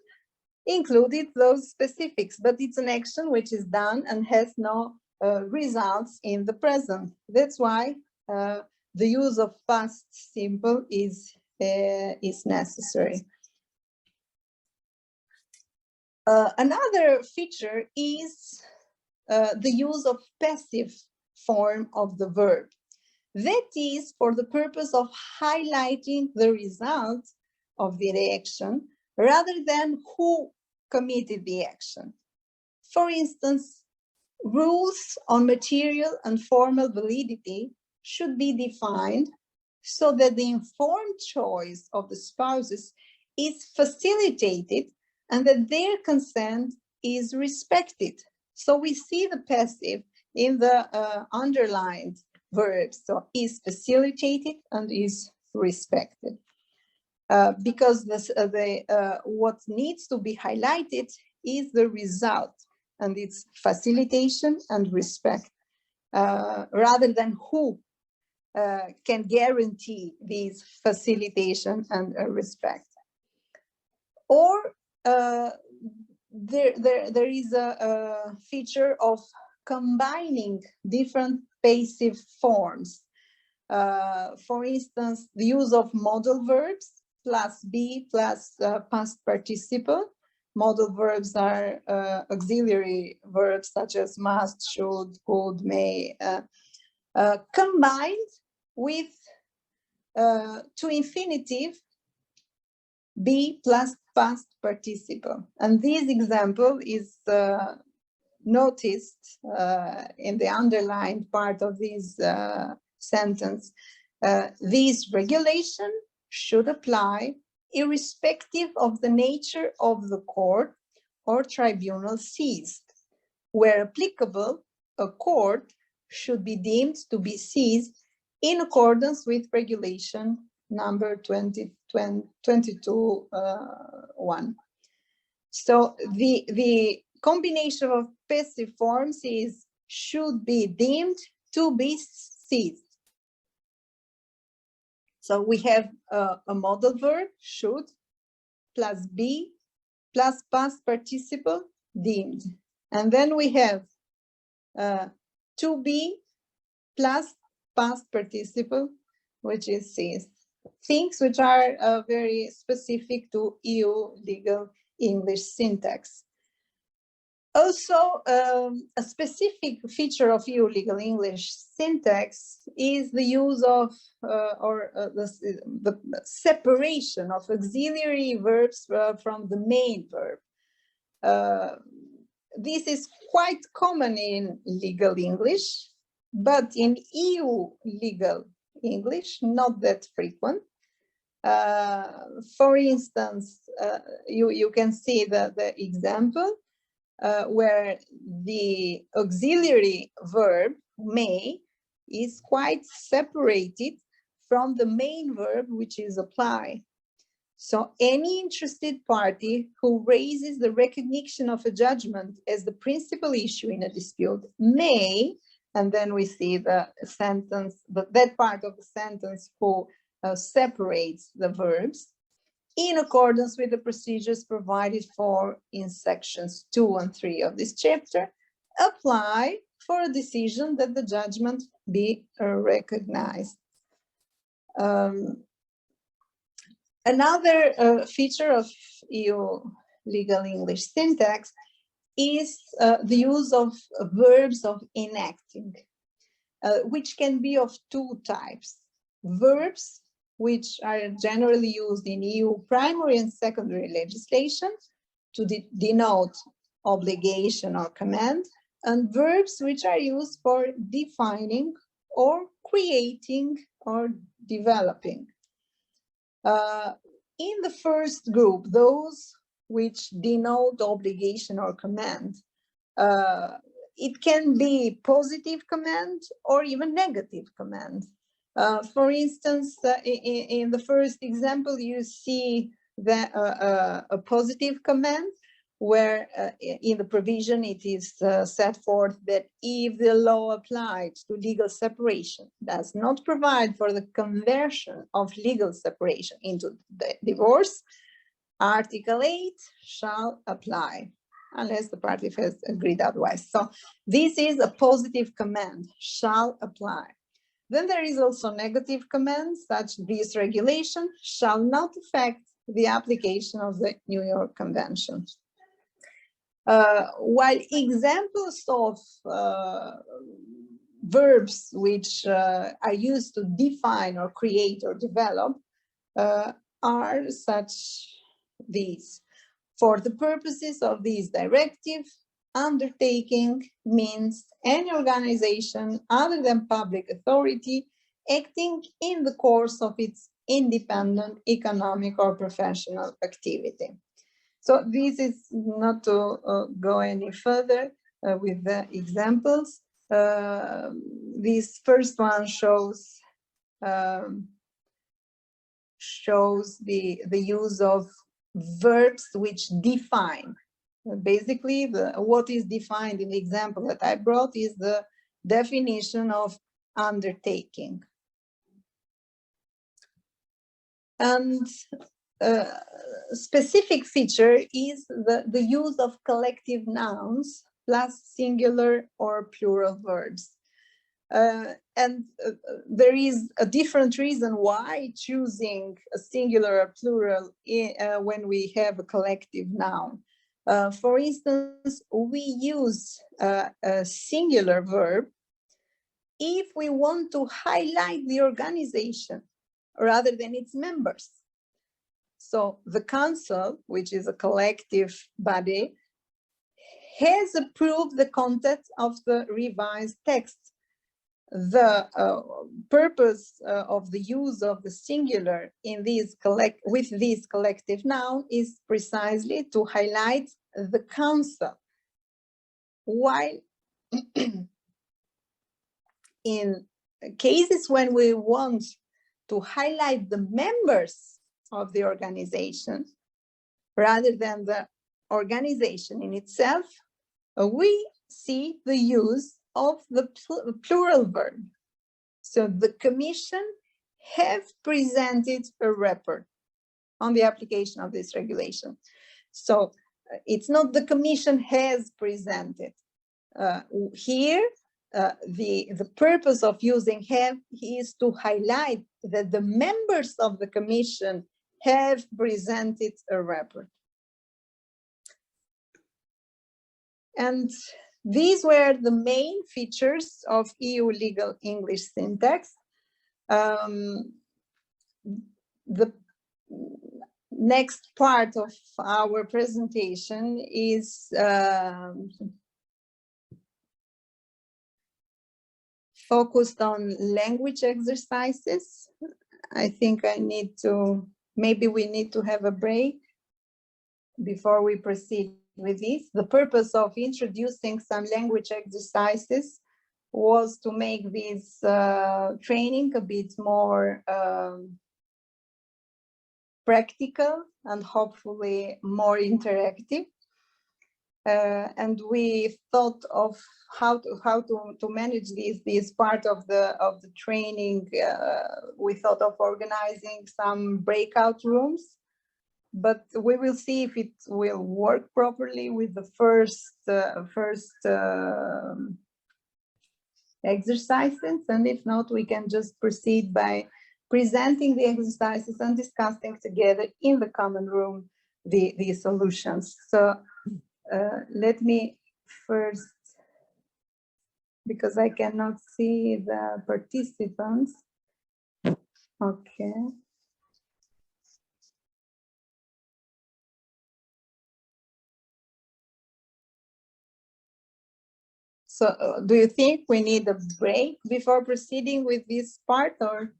included those specifics, but it's an action which is done and has no results in the present. That's why the use of past simple is necessary. Another feature is the use of passive form of the verb. That is for the purpose of highlighting the result of the action rather than who committed the action. For instance, rules on material and formal validity should be defined so that the informed choice of the spouses is facilitated and that their consent is respected. So we see the passive in the underlined verbs, so is facilitated and is respected. Because what needs to be highlighted is the result, and it's facilitation and respect, rather than who can guarantee these facilitation and respect. Or there is a feature of combining different passive forms. For instance, the use of modal verbs plus be plus past participle. Modal verbs are auxiliary verbs such as must, should, could, may, combined with to infinitive be plus past participle. And this example is noticed in the underlined part of this sentence. This regulation should apply irrespective of the nature of the court or tribunal seized. Where applicable, a court should be deemed to be seized in accordance with regulation number 22.1. So the combination of passive forms is should be deemed to be seized. So we have a modal verb, should, plus be, plus past participle, deemed. And then we have to be plus past participle, which is seized. Things which are very specific to EU legal English syntax. Also, a specific feature of EU legal English syntax is the use of the separation of auxiliary verbs from the main verb. This is quite common in legal English, but in EU legal English, not that frequent. For instance, you can see the example where the auxiliary verb may is quite separated from the main verb, which is apply. So any interested party who raises the recognition of a judgment as the principal issue in a dispute may, and then we see the sentence, that part of the sentence who separates the verbs, in accordance with the procedures provided for in sections 2 and 3 of this chapter, apply for a decision that the judgment be recognized. Another feature of EU legal English syntax is the use of verbs of enacting, which can be of two types. Verbs which are generally used in EU primary and secondary legislation to denote obligation or command, and verbs which are used for defining or creating or developing. In the first group, those which denote obligation or command, it can be positive command or even negative command. For instance, in the first example, you see that a positive command where in the provision it is set forth that if the law applied to legal separation does not provide for the conversion of legal separation into the divorce, Article 8 shall apply. unless the party has agreed otherwise. So this is a positive command, shall apply. Then there is also negative command, such this regulation shall not affect the application of the New York Convention. While examples of verbs which are used to define or create or develop are such these. For the purposes of this directive, undertaking means any organization other than public authority acting in the course of its independent economic or professional activity. So this is not to go any further with the examples. This first one shows the use of verbs which define. Basically, what is defined in the example that I brought is the definition of undertaking. And a specific feature is the use of collective nouns plus singular or plural verbs. There is a different reason why choosing a singular or plural when we have a collective noun. For instance, we use a singular verb if we want to highlight the organization rather than its members. So the council, which is a collective body, has approved the content of the revised text. The purpose of the use of the singular in with this collective noun is precisely to highlight the council, while in cases when we want to highlight the members of the organization rather than the organization in itself, we see the use of the plural verb. So the Commission have presented a report on the application of this regulation. So it's not the Commission has presented. Here, the purpose of using have is to highlight that the members of the Commission have presented a report. And these were the main features of EU legal English syntax. The next part of our presentation is focused on language exercises. I think maybe we need to have a break before we proceed with this. The purpose of introducing some language exercises was to make this training a bit more practical and hopefully more interactive. And we thought of how to manage this part of the training. We thought of organizing some breakout rooms, but we will see if it will work properly with the first exercises, and if not, we can just proceed by presenting the exercises and discussing together in the common room the solutions. So let me first, because I cannot see the participants. Okay. So do you think we need a break before proceeding with this part, or?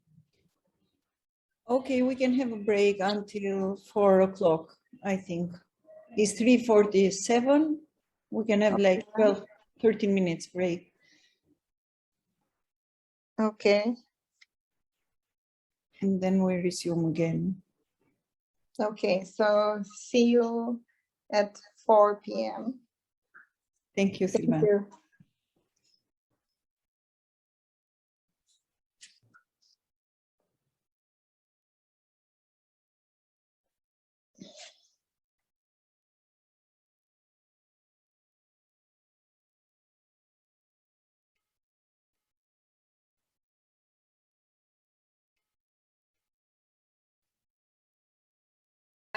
Okay, we can have a break until 4 o'clock, I think. It's 3:47. We can have like 12, 13 minutes break. Okay. And then we resume again. Okay, so see you at 4 p.m. Thank you, Silvana. Thank you.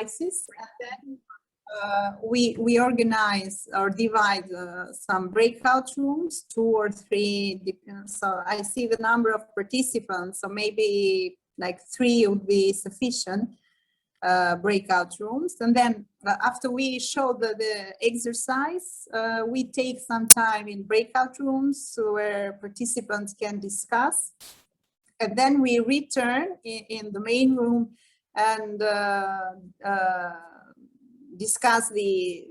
and then we organize or divide some breakout rooms, 2 or 3. So I see the number of participants, so maybe like 3 would be sufficient breakout rooms. And then after we show the exercise, we take some time in breakout rooms where participants can discuss. And then we return in the main room and discuss the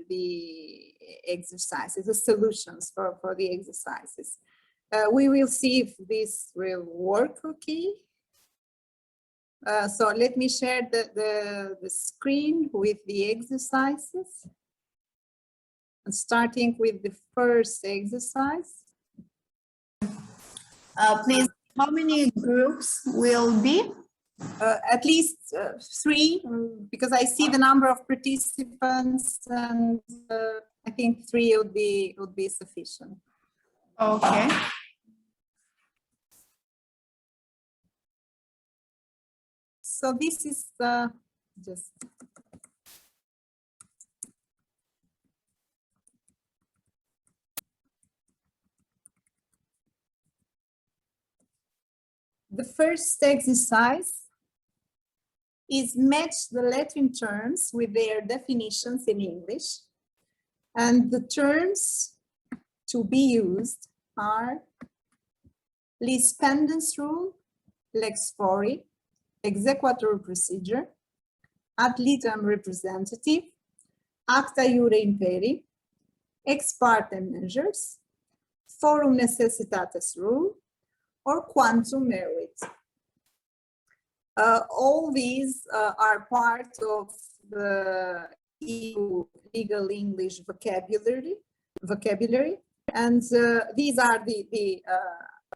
exercises, the solutions for the exercises. We will see if this will work okay. So let me share the screen with the exercises. And starting with the first exercise. Please, how many groups will be? At least 3, because I see the number of participants, and I think 3 would be sufficient. Okay. So this is just the first exercise is match the Latin terms with their definitions in English. And the terms to be used are lis pendens rule, lex fori, exequatur procedure, ad litem representative, acta iure imperi, ex parte measures, forum necessitatis rule, or quantum merit. All these are part of the EU legal English vocabulary, and these are the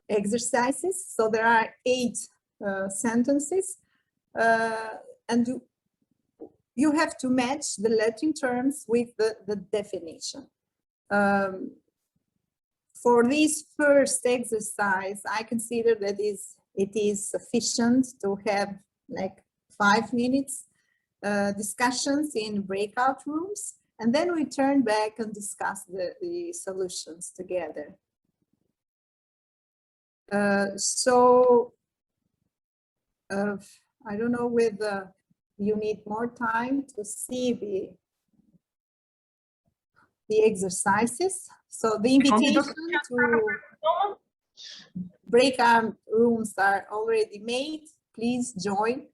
exercises. So there are 8 sentences, and you have to match the Latin terms with the definition. For this first exercise, I consider that it is sufficient to have like 5 minutes discussions in breakout rooms, and then we turn back and discuss the solutions together. I don't know whether you need more time to see the exercises. So the invitation to breakout rooms are already made. Please join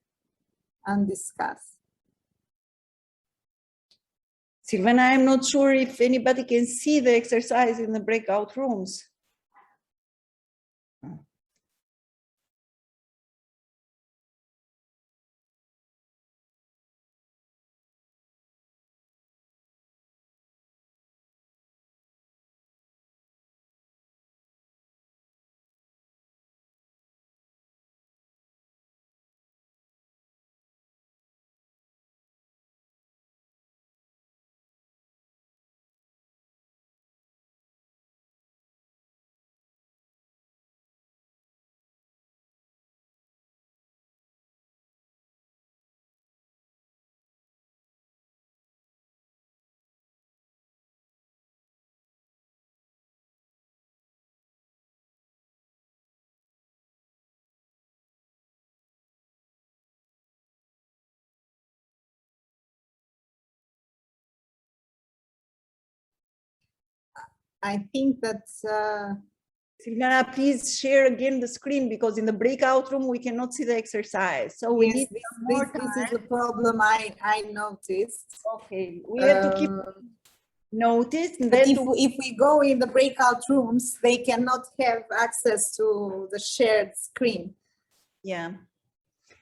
and discuss. Silvana, I'm not sure if anybody can see the exercise in the breakout rooms. I think that Silvana, please share again the screen, because in the breakout room we cannot see the exercise. So we need more time. This is the problem I noticed. Okay, we have to keep notice. And then if we go in the breakout rooms, they cannot have access to the shared screen. Yeah.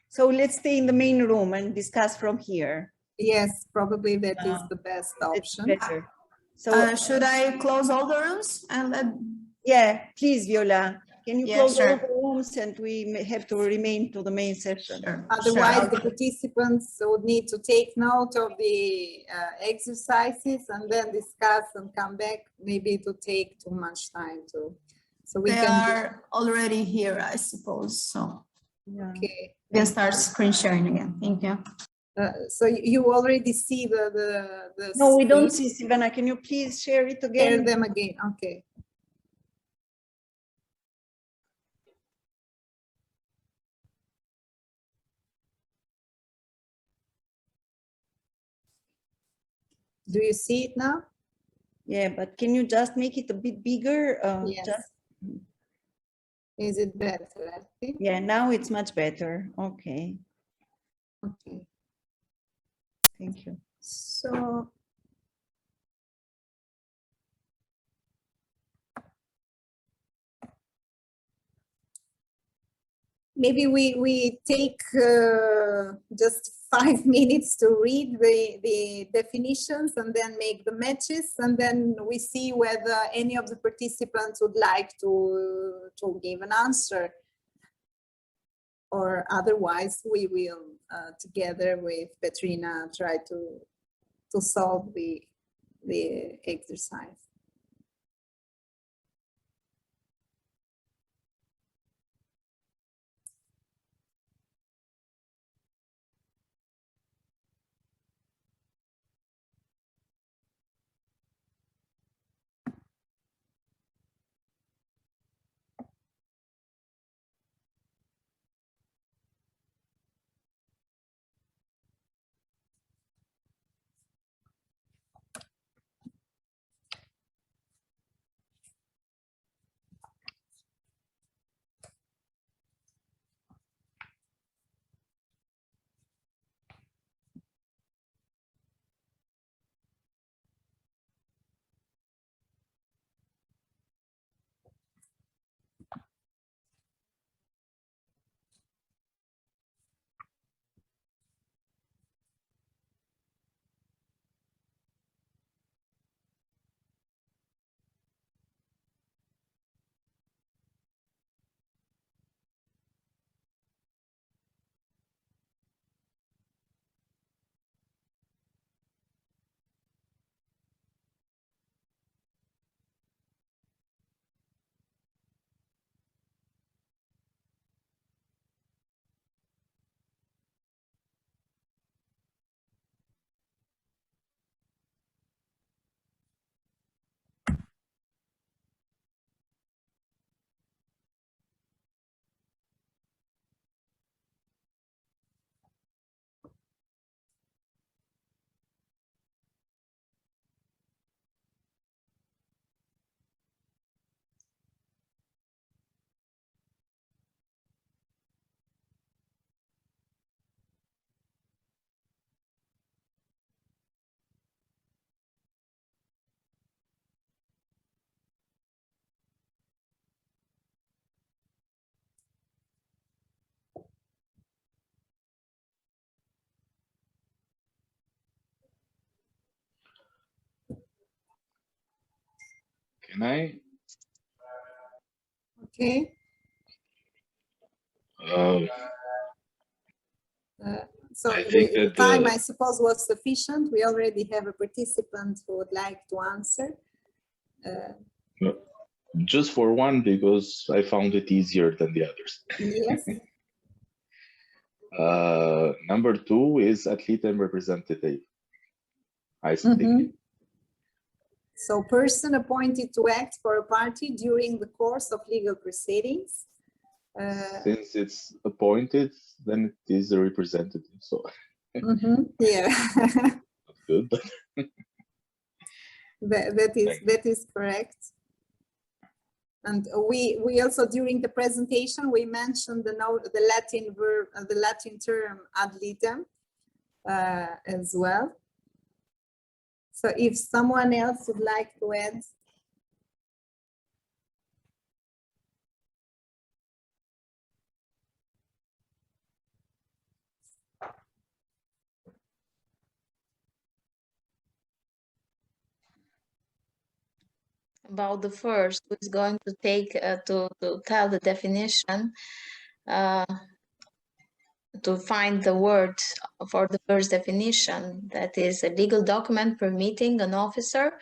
So let's stay in the main room and discuss from here. Yes, probably that is the best option. Better. So should I close all the rooms and let? Yeah, please, Viola. Can you close all sure. the rooms, and we have to remain to the main session. Sure. Otherwise, the participants would need to take note of the exercises and then discuss and come back. Maybe it would take too much time to. So we They can are already here, I suppose. So Yeah. okay. we can start screen sharing again. Thank you. So you already see the No, we don't screen? see, Silvana. Can you please share it Share again? them again, okay. Do you see it now? Yeah, but can you just make it a bit bigger? Yes. Just, Is it better? I think? yeah, now it's much better. Okay, Okay. thank you. So maybe we take just 5 minutes to read the definitions and then make the matches, and then we see whether any of the participants would like to give an answer, or otherwise we will together with Petrina try to solve the exercise. Can I? Okay. So I think the that time, I suppose, was sufficient. We already have a participant who would like to answer. Just for one, because I found it easier than the others. Yes. Number 2 is athlete and representative. I think. So person appointed to act for a party during the course of legal proceedings. Since it's appointed, then it is a representative. So Yeah. not good, but that is correct. And we also, during the presentation, we mentioned the Latin verb, the Latin term ad litem as well. So if someone else would like to add. About the first, who is going to take to tell the definition, to find the word for the first definition, that is a legal document permitting an officer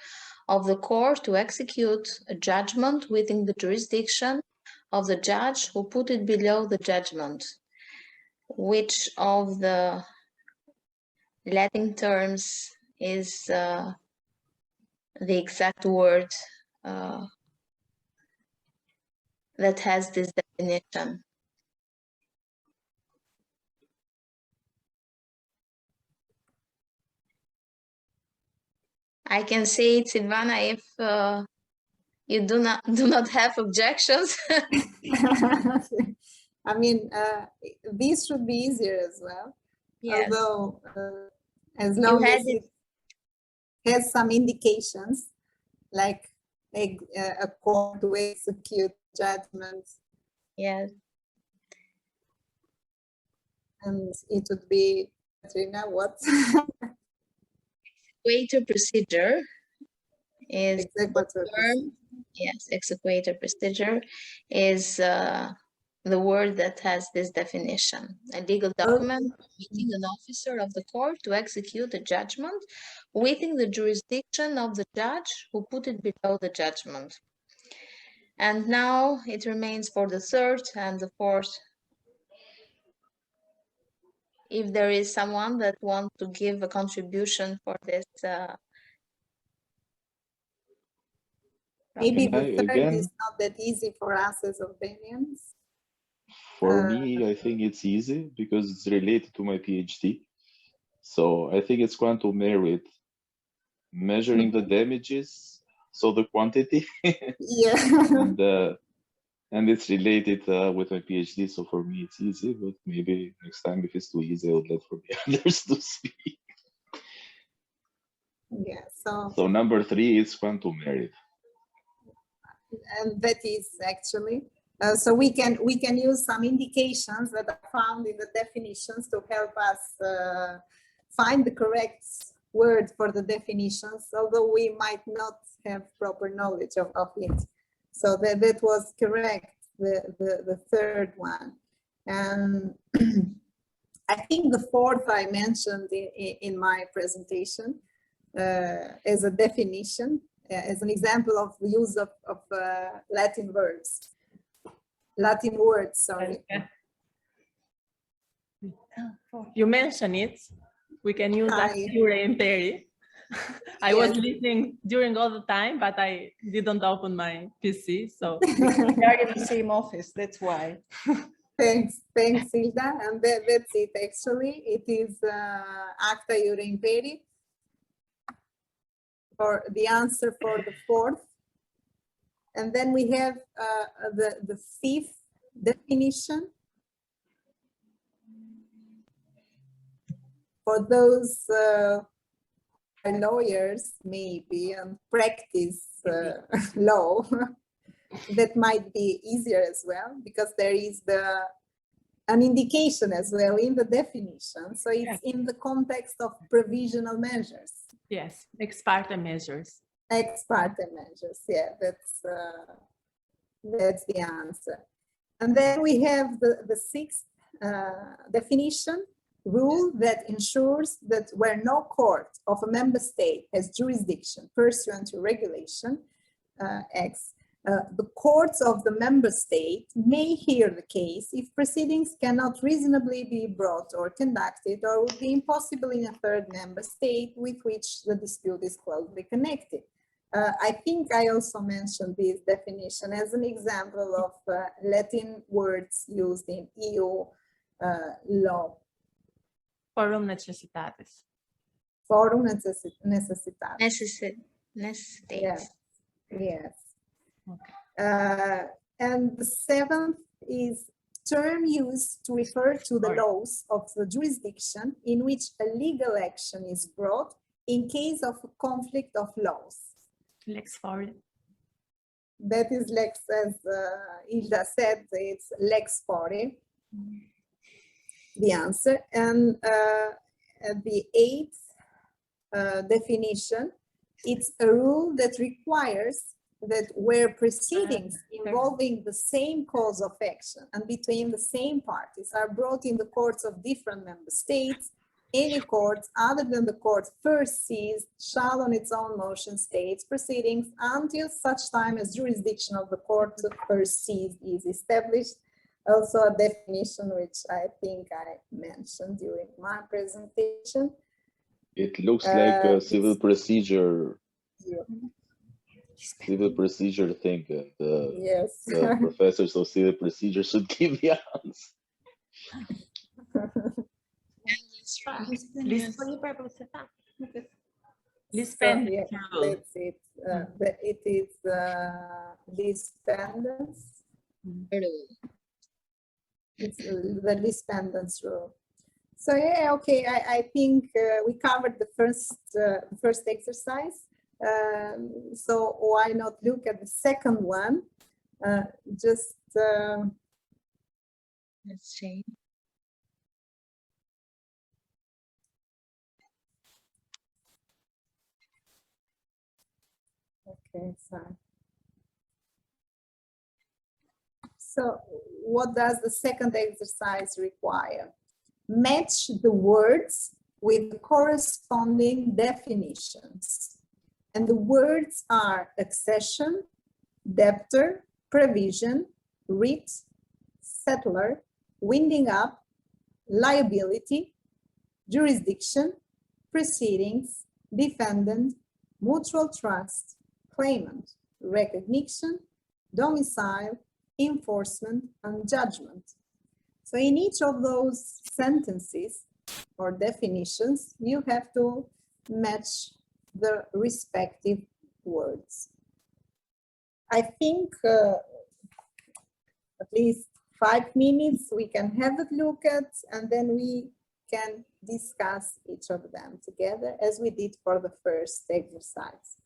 of the court to execute a judgment within the jurisdiction of the judge who put it below the judgment. Which of the Latin terms is the exact word that has this definition. I can say it, Silvana, if you do not have objections. I mean, these should be easier as well. Yes. Although, as long as it has some indications, like a court to execute judgments. Yes. And it would be, Katrina, what? Exequatur procedure is Exequatur term. Yes, exequatur procedure is the word that has this definition. A legal document permitting an officer of the court to execute a judgment within the jurisdiction of the judge who put it below the judgment. And now it remains for the third and the fourth. If there is someone that wants to give a contribution for this. Maybe the third again, is not that easy for us as Albanians. For me, I think it's easy because it's related to my PhD. So I think it's quantum merit, measuring the damages, so the quantity. Yeah. And it's related with my PhD. So for me, it's easy, but maybe next time, if it's too easy, I'll let for the others to speak. Yeah. So number 3 is quantum merit. And that is actually. So we can use some indications that are found in the definitions to help us find the correct word for the definitions, although we might not have proper knowledge of it. So that was correct, the third one. And I think the fourth I mentioned in my presentation as a definition, as an example of the use of Latin words, sorry. You mentioned it. We can use Nr.3. I was listening during all the time, but I didn't open my PC, so we are in the same office. That's why. Thanks, Hilda. And that's it. Actually, it is acta iure imperi for the answer for the fourth. And then we have the fifth definition. For those lawyers, maybe, and practice law, that might be easier as well, because there is an indication as well in the definition. So it's in the context of provisional measures. Yes, ex parte measures. Ex parte measures, yeah, that's the answer. And then we have the sixth definition, rule that ensures that where no court of a member state has jurisdiction pursuant to regulation X, the courts of the member state may hear the case if proceedings cannot reasonably be brought or conducted or would be impossible in a third member state with which the dispute is closely connected. I think I also mentioned this definition as an example of Latin words used in EU law. Forum necessitatis. Forum necessitatis. Necessitates. Yes. Okay. And the seventh is term used to refer to the laws of the jurisdiction in which a legal action is brought in case of a conflict of laws. Lex fori. That is lex, as Hilda said, it's lex fori. The answer. And the eighth definition, it's a rule that requires that where proceedings involving the same cause of action and between the same parties are brought in the courts of different member states, any court other than the court first seized shall on its own motion state proceedings until such time as jurisdiction of the court first seized is established. Also a definition which I think I mentioned during my presentation. It looks like a civil this procedure zero. thing. Yes. The professors of civil procedure should give the answer. Disponir para você, tá? So, yeah, that's it. It is dependence. It's the dependence rule. So yeah, okay. I think we covered the first exercise. So why not look at the second one? Let's see. Okay, fine. So what does the second exercise require? Match the words with the corresponding definitions. And the words are accession, debtor, provision, writ, settler, winding up, liability, jurisdiction, proceedings, defendant, mutual trust, claimant, recognition, domicile, enforcement, and judgment. So in each of those sentences or definitions, you have to match the respective words. I think at least 5 minutes we can have a look at, and then we can discuss each of them together as we did for the first exercise.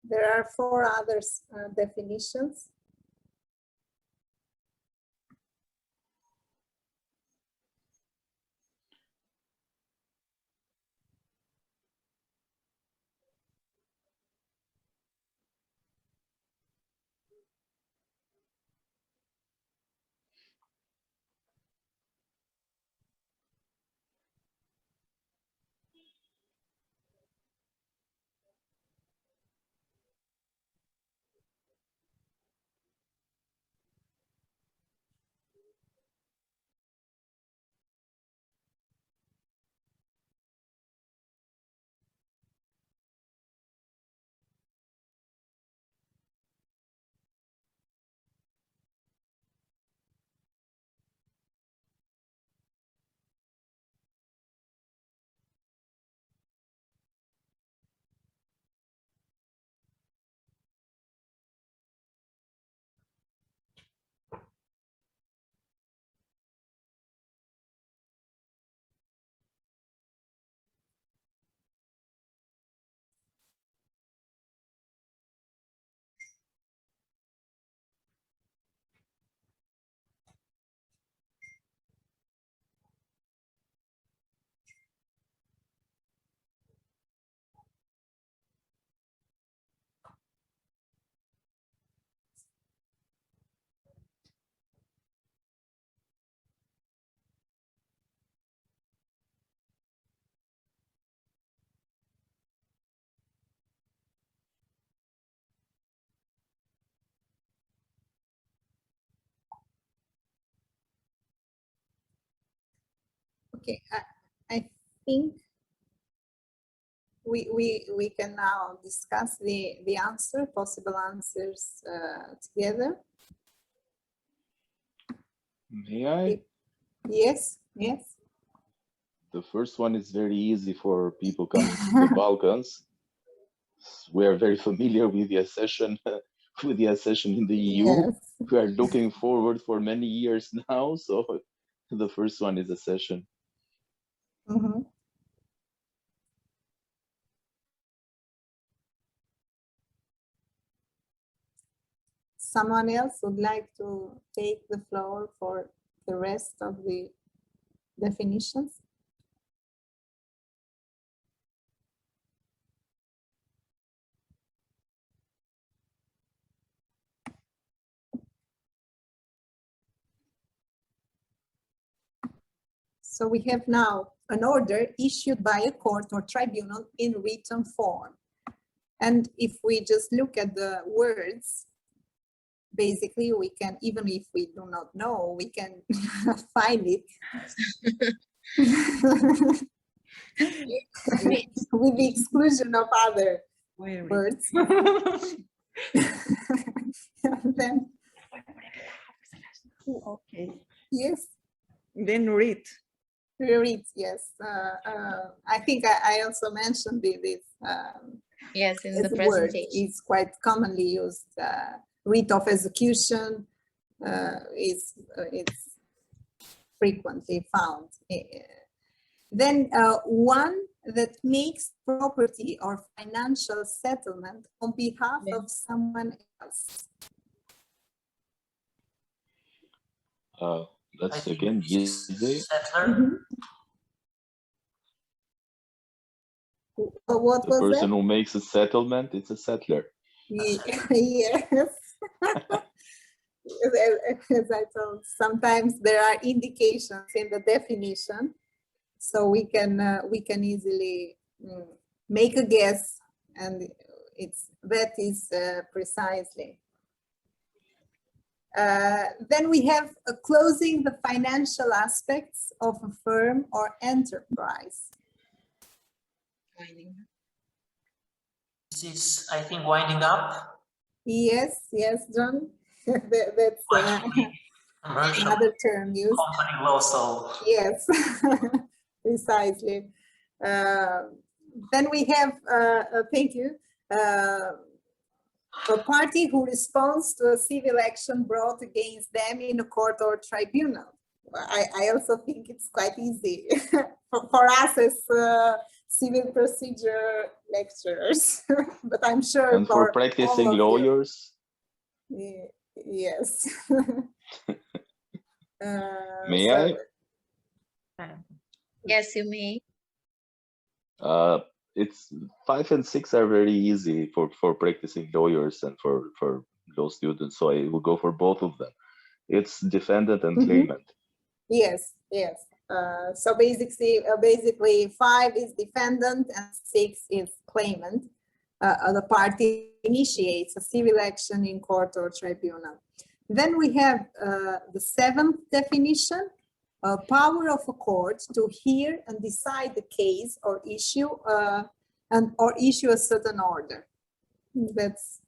There are 4 other definitions. Okay, I think we can now discuss the possible answers together. May I? Yes, yes. The first one is very easy for people coming from the Balkans. We are very familiar with the accession, with the accession in the EU. Yes. We are looking forward for many years now. So the first one is accession. Mm-hmm. Someone else would like to take the floor for the rest of the definitions? So we have now an order issued by a court or tribunal in written form. And if we just look at the words, basically we can, even if we do not know, we can find it. With the exclusion of other words. Then, Okay. yes. Then read. Read, yes. I think I also mentioned this. Yes, in the word presentation. is quite commonly used. Writ of execution is it's frequently found. Then one that makes property or financial settlement on behalf of someone else. That's again easy. What The was person that? who makes a settlement, it's a settler. Yes. As I told, sometimes there are indications in the definition, so we can easily make a guess, and that is precisely. Then we have closing the financial aspects of a firm or enterprise. This is, I think, winding up. Yes, yes, John. That's another term used. Company law, so. Yes, precisely. Then we have, thank you, a party who responds to a civil action brought against them in a court or tribunal. I also think it's quite easy for us as civil procedure lecturers, but I'm sure and for practicing lawyers. Yes. May I? Yes, you may. It's 5 and 6 are very easy for practicing lawyers and for law students, so I will go for both of them. It's defendant and claimant. Yes, yes. So basically 5 is defendant and 6 is claimant. The party initiates a civil action in court or tribunal. Then we have the 7th definition, power of a court to hear and decide the case or issue a certain order. That's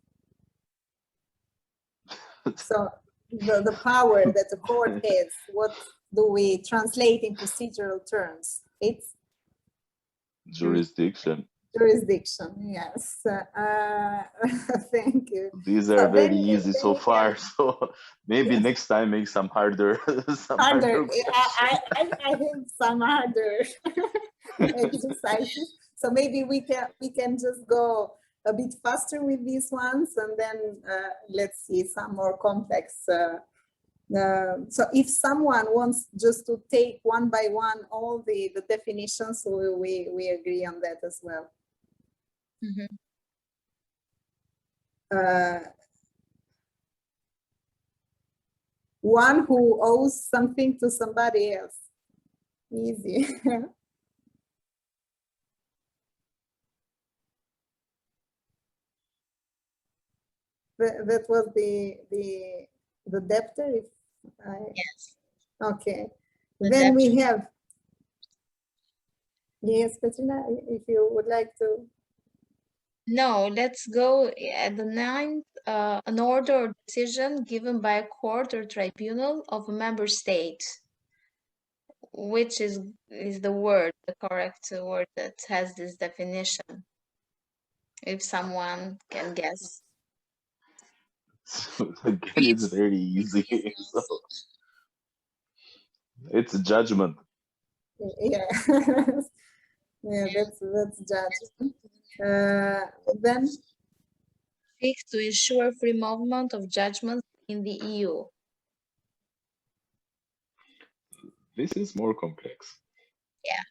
so the power that the court has. What do we translate in procedural terms? It's jurisdiction. Jurisdiction, yes. Thank you. These are very easy so far, so maybe next time make some harder. Harder. I have some harder exercises. So maybe we can just go a bit faster with these ones, and then let's see some more complex. So if someone wants just to take one by one all the definitions, we agree on that as well. One who owes something to somebody else. Easy. That was the debtor. If I, yes. Okay. Then we have Yes, Katrina, if you would like to. No, let's go at the ninth, an order or decision given by a court or tribunal of a member state. Which is the word, the correct word that has this definition? If someone can guess. So again, it's very easy. So it's a judgment. Yeah, yeah, that's judgment. Then Seeks to ensure free movement of judgments in the EU. This is more complex. Yeah.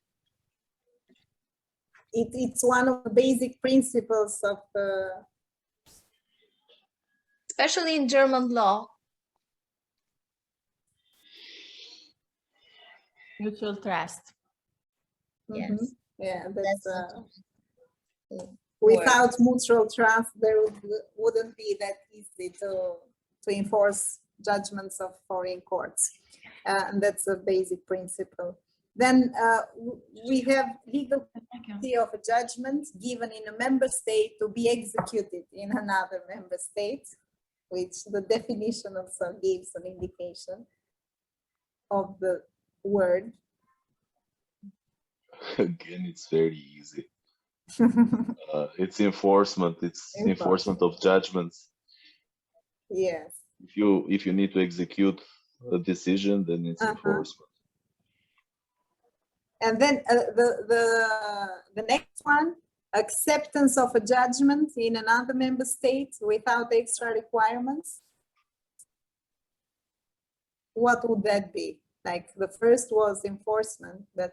It's one of the basic principles of Especially in German law. Mutual trust. Yes. Yeah, that's the without mutual trust, there wouldn't be that easy to enforce judgments of foreign courts. And that's a basic principle. Then we have legal guarantee of a judgment given in a member state to be executed in another member state, which the definition also gives an indication of the word. Again, it's very easy. It's enforcement. It's enforcement of judgments. Yes. If you need to execute a decision, then it's enforcement. And then the next one, acceptance of a judgment in another member state without extra requirements. What would that be? Like the first was enforcement, but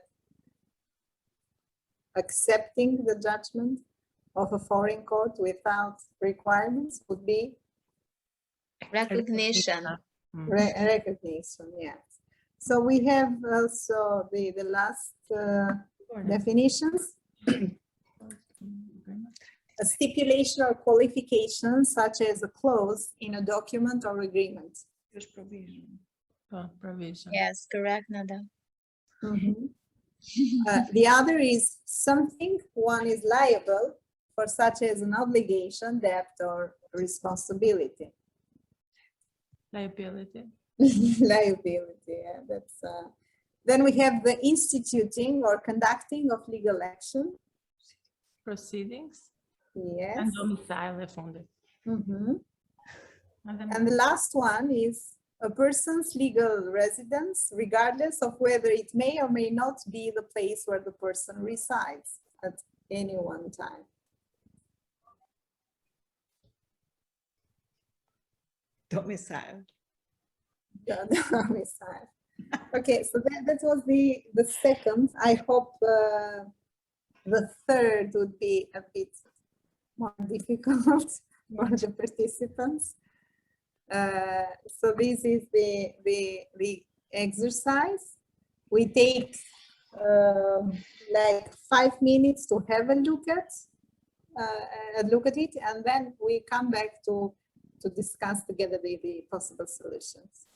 accepting the judgment of a foreign court without requirements would be recognition. Recognition, yes. So we have also the last definitions. A stipulation or qualification such as a clause in a document or agreement. Provision. Yes, correct, Nada. The other is something one is liable for, such as an obligation, debt, or responsibility. Liability. Liability, yeah, that's. Then we have the instituting or conducting of legal action. Proceedings. Yes. And domicile if only. And the last one is a person's legal residence, regardless of whether it may or may not be the place where the person resides at any one time. Domicile. Yeah, domicile. Okay, so that was the second. I hope the third would be a bit more difficult for the participants. So this is the exercise. We take like 5 minutes to have a look at it, and then we come back to discuss together the possible solutions.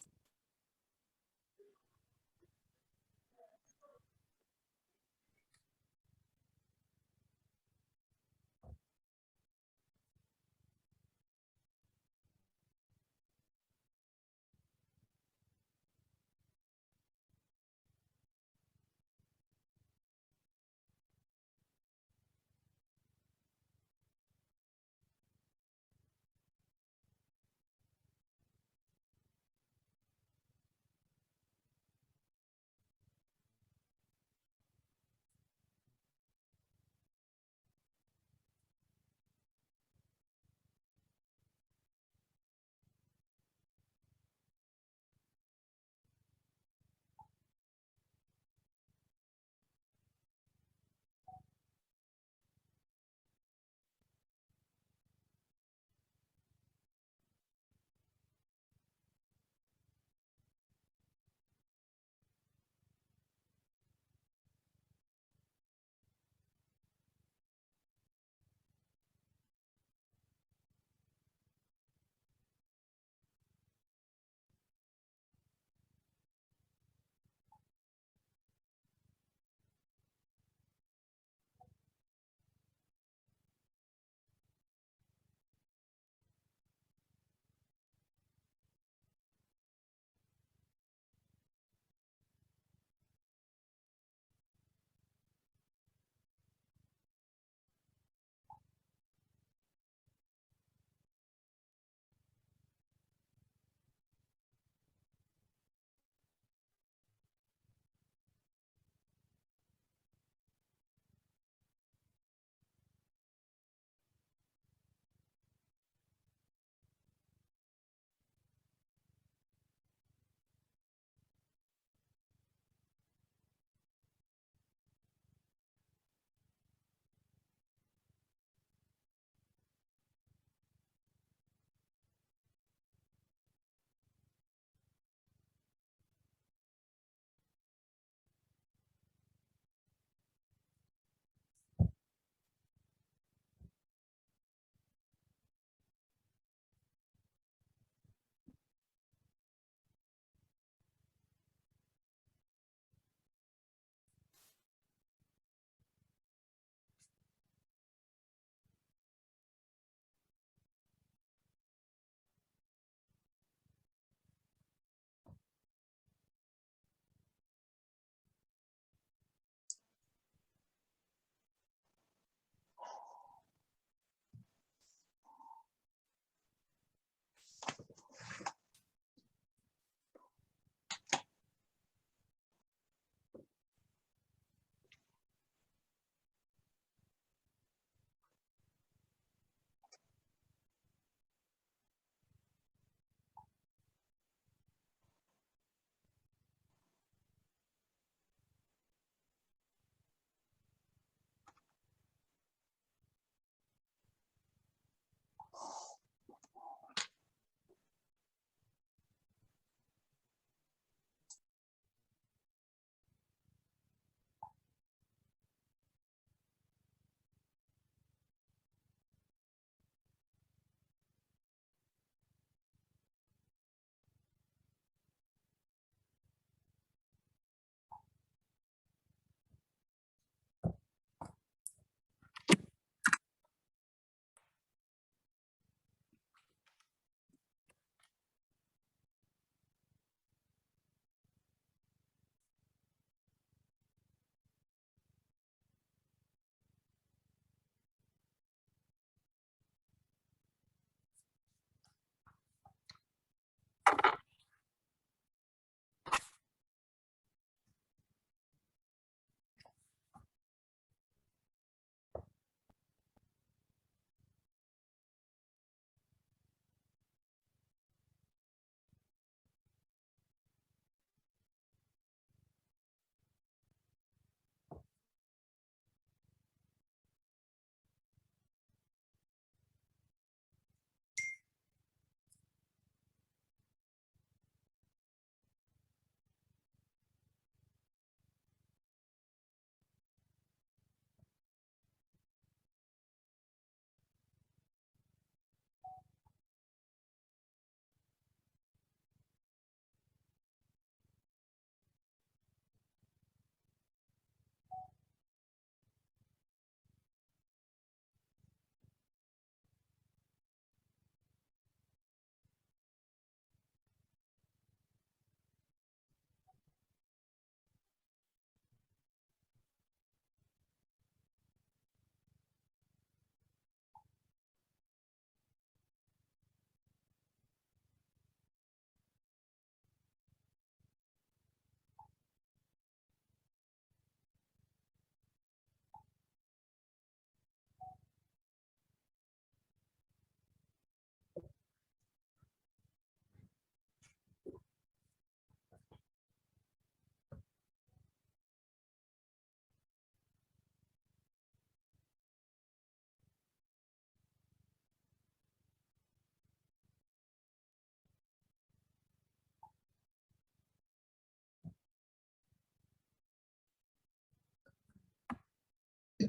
I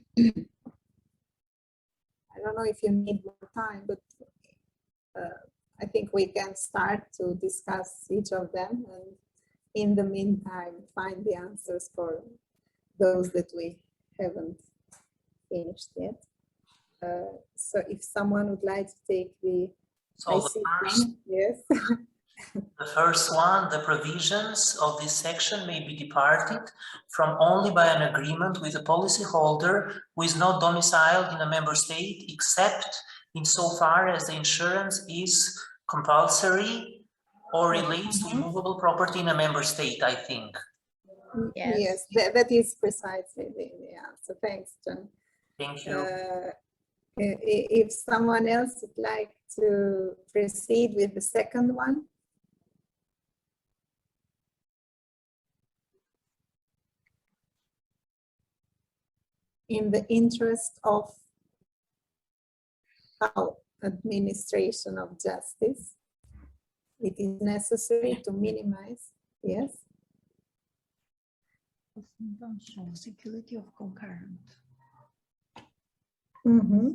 don't know if you need more time, but I think we can start to discuss each of them, and in the meantime, find the answers for those that we haven't finished yet. So if someone would like to take the So the first, yes. the first one, the provisions of this section may be departed from only by an agreement with a policyholder who is not domiciled in a member state, except insofar as the insurance is compulsory or relates to immovable property in a member state, I think. Yes, that is precisely the answer. Thanks, John. Thank you. If someone else would like to proceed with the second one. In the interest of administration of justice, it is necessary to minimize, yes? Security of concurrent. Mm-hmm.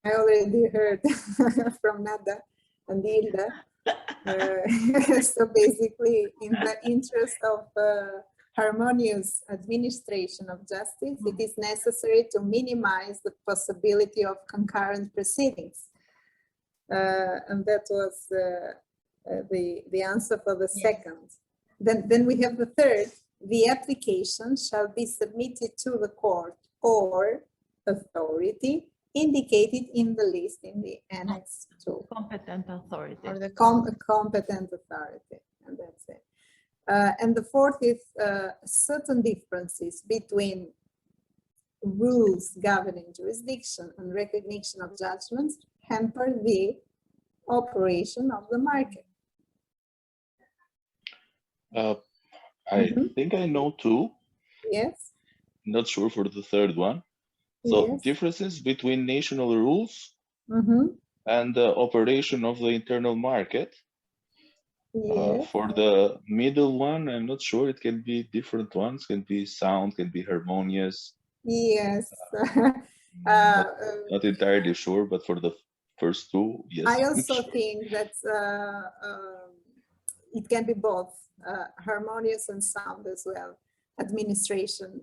I already heard from Nada and Hilda. So basically, in the interest of harmonious administration of justice, it is necessary to minimize the possibility of concurrent proceedings. And that was the answer for the second. Then we have the third. The application shall be submitted to the court or authority indicated in the list in the Annex 2. Competent authority. Or the competent authority, and that's it. And the fourth is certain differences between rules governing jurisdiction and recognition of judgments hamper the operation of the market. I think I know two. Yes. Not sure for the third one. So yes. differences between national rules and the operation of the internal market. Yes. For the middle one, I'm not sure. It can be different ones. Can be sound, can be harmonious. Yes. Not entirely sure, but for the first two, yes. I also think that it can be both harmonious and sound as well. Administration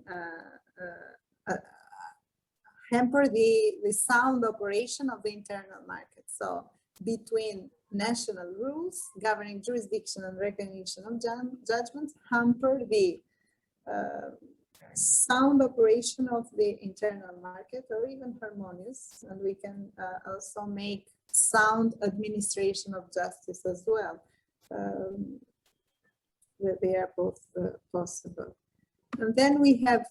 hamper the sound operation of the internal market. So between national rules governing jurisdiction and recognition of judgments hamper the sound operation of the internal market, or even harmonious, and we can also make sound administration of justice as well. They are both possible. And then we have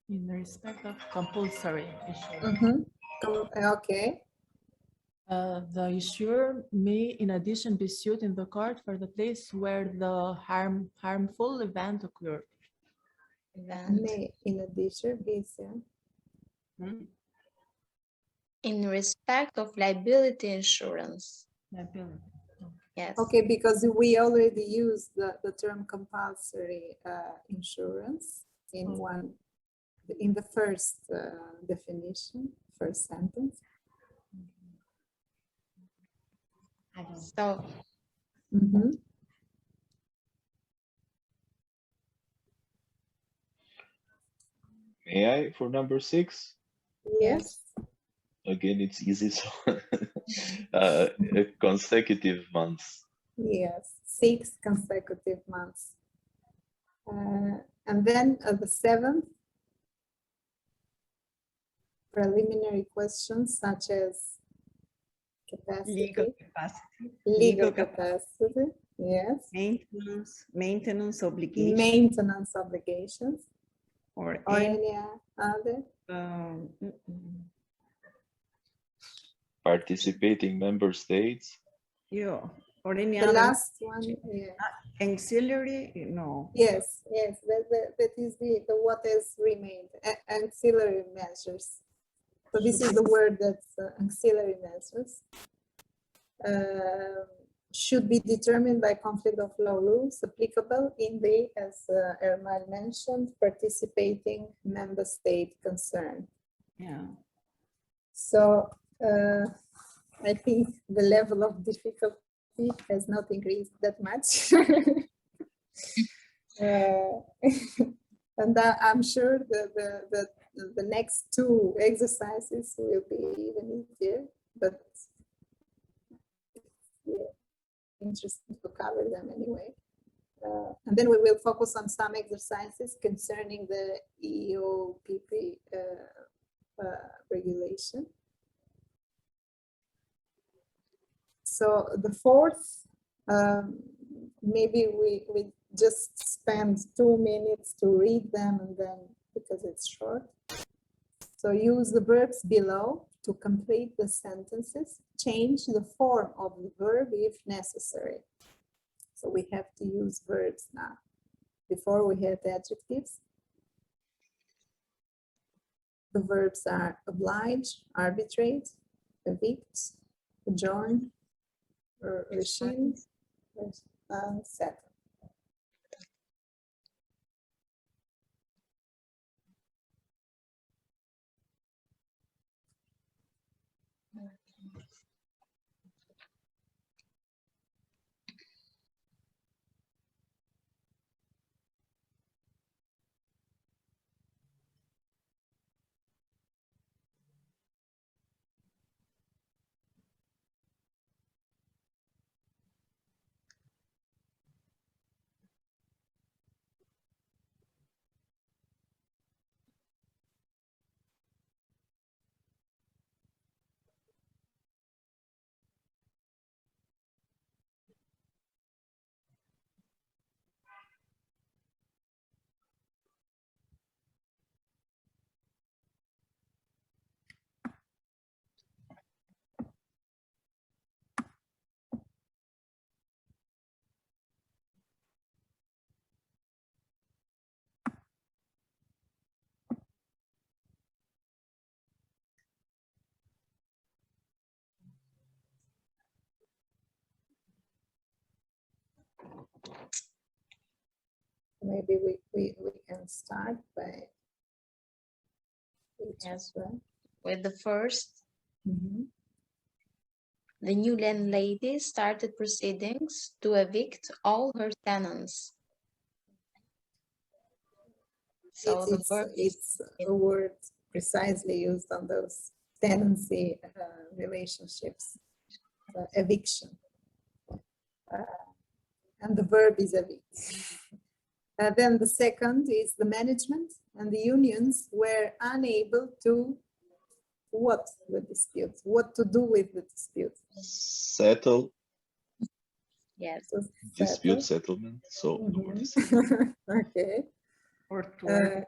in respect of compulsory issuer. Okay. The issuer may, in addition, be sued in the court for the place where the harmful event occurred. May, in addition, be sued. In respect of liability insurance. Liability. Yes. Okay, because we already used the term compulsory insurance in the first definition, first sentence. So. May I for number 6? Yes. Again, it's easy. So consecutive months. Yes, 6 consecutive months. And then the 7th, preliminary questions such as capacity. Legal capacity. Yes. Maintenance obligations. Maintenance obligations. Or any other. Participating member states. Yeah. Or any the other. Last one, yeah. Ancillary, no. Yes, that is the what has remained. Ancillary measures. So this is the word that's ancillary measures. should be determined by conflict of law rules applicable in the, as Ermal mentioned, participating member state concerned. Yeah. So I think the level of difficulty has not increased that much. And I'm sure that the next two exercises will be even easier, but yeah, interesting to cover them anyway. And then we will focus on some exercises concerning the EU PP regulation. So the fourth, maybe we just spend 2 minutes to read them, and then because it's short. So use the verbs below to complete the sentences. Change the form of the verb if necessary. So we have to use verbs now. Before we had adjectives. The verbs are oblige, arbitrate, evict, adjourn, rescind, and settle. Maybe we can start by Yes, with the first. Mm-hmm. The new landlady started proceedings to evict all her tenants. So it's a word precisely used on those tenancy relationships, eviction. And the verb is evict. Then the second is the management and the unions were unable to what the dispute, what to do with the dispute. Settle. Yes. So dispute settlement. So okay. Or to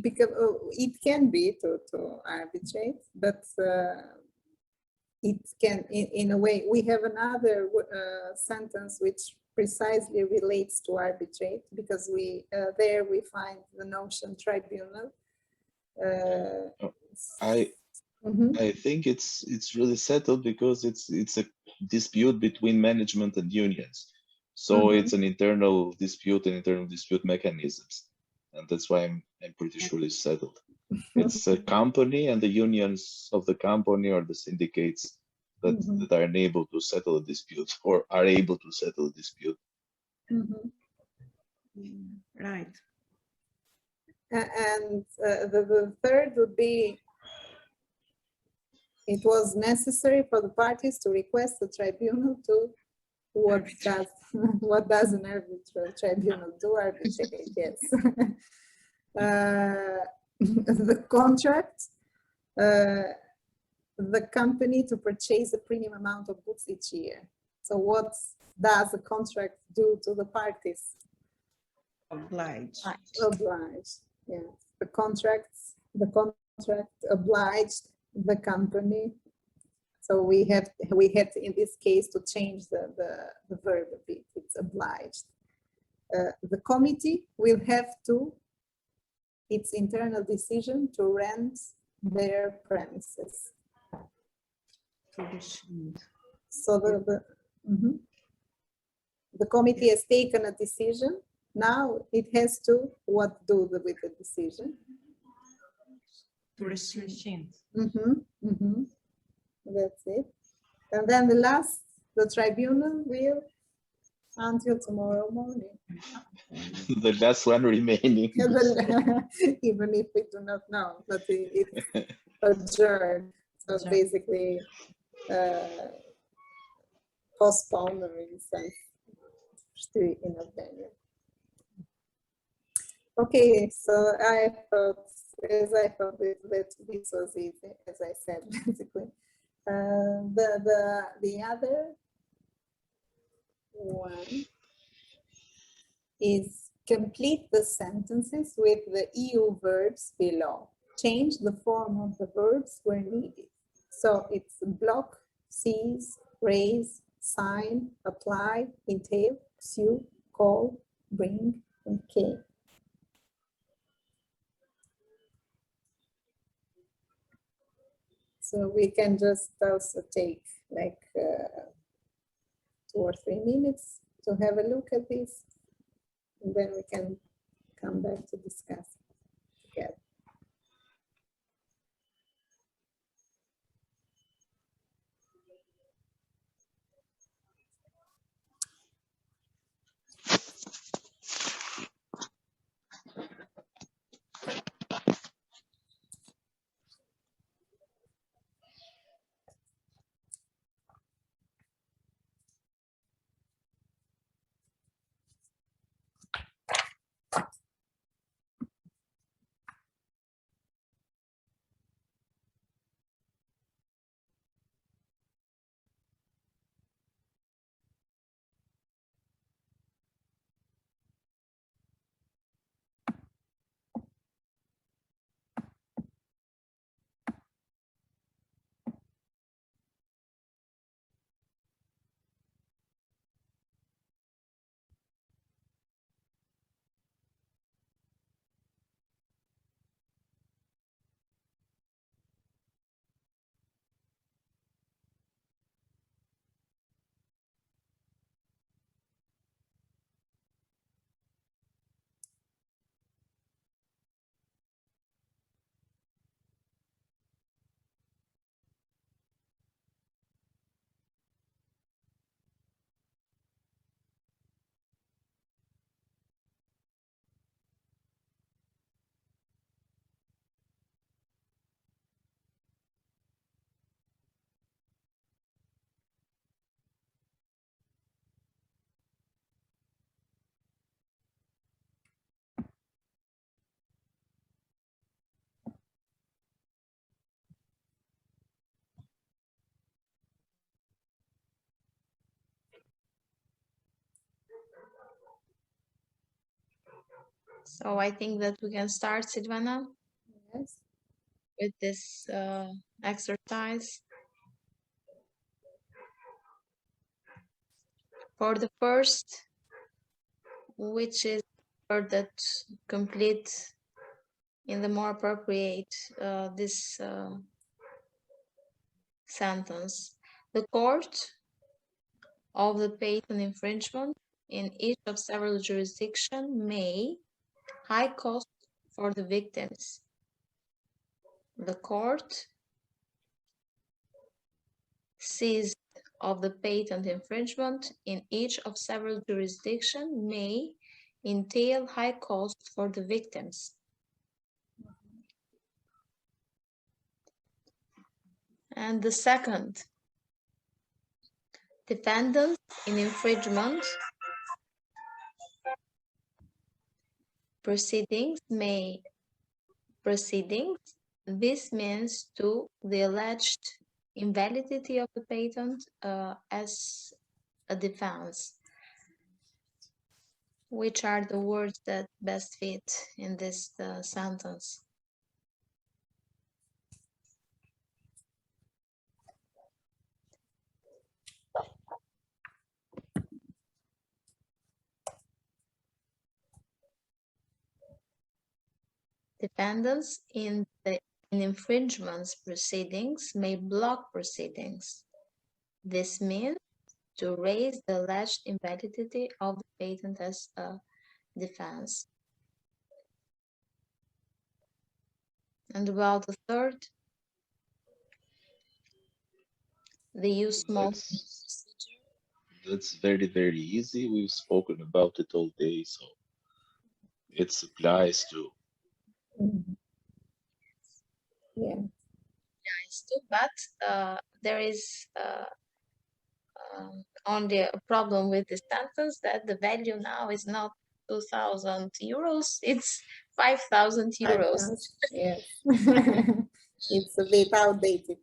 because it can be to arbitrate, but it can, in a way, we have another sentence which precisely relates to arbitrate, because we there we find the notion tribunal. I think it's really settled because it's a dispute between management and unions. So it's an internal dispute and internal dispute mechanisms. And that's why I'm pretty sure it's settled. It's a company and the unions of the company or the syndicates that, that are unable to settle a dispute or are able to settle a dispute. Right. And the third would be, it was necessary for the parties to request the tribunal to what does an arbitral tribunal do? Arbitrate, yes. The contract, the company to purchase a premium amount of goods each year. So what does the contract do to the parties? Oblige. Oblige, yes. The contract obliged the company. So we had in this case to change the verb a bit. It's obliged. The committee will have to its internal decision to rent their premises. So the committee has taken a decision. Now it has to what do with the decision. To rescind. That's it. And then the last, the tribunal will until tomorrow morning. The last one remaining. Even if we do not know, but it's adjourned. So basically postponed in sense in Albania. Okay, so I thought that this was easy, as I said, basically. The other one is complete the sentences with the EU verbs below. Change the form of the verbs where needed. So it's block, seize, raise, sign, apply, entail, sue, call, bring, and K. So we can just also take like 2 or 3 minutes to have a look at this, and then we can come back to discuss together. So I think that we can start, Silvana, Yes. with this exercise. For the first, which is for that complete in the more appropriate this sentence. The court of the patent infringement in each of several jurisdictions may high cost for the victims. The court seized of the patent infringement in each of several jurisdictions may entail high cost for the victims. And the second, defendants in infringement proceedings this means to the alleged invalidity of the patent as a defense. Which are the words that best fit in this sentence? Defendants in infringements proceedings may block proceedings. This means to raise the alleged invalidity of the patent as a defense. And about the third, the use small. That's very, very easy. We've spoken about it all day, so it applies to. Yeah. Nice too, but there is only a problem with this sentence that the value now is not 2,000 euros, it's 5,000 euros. 5,000, yes. It's a bit outdated.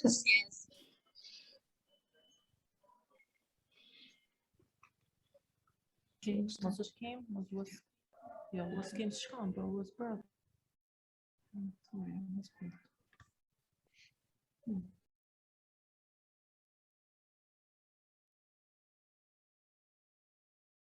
Yes. Nossas came, was came strong, but was broke.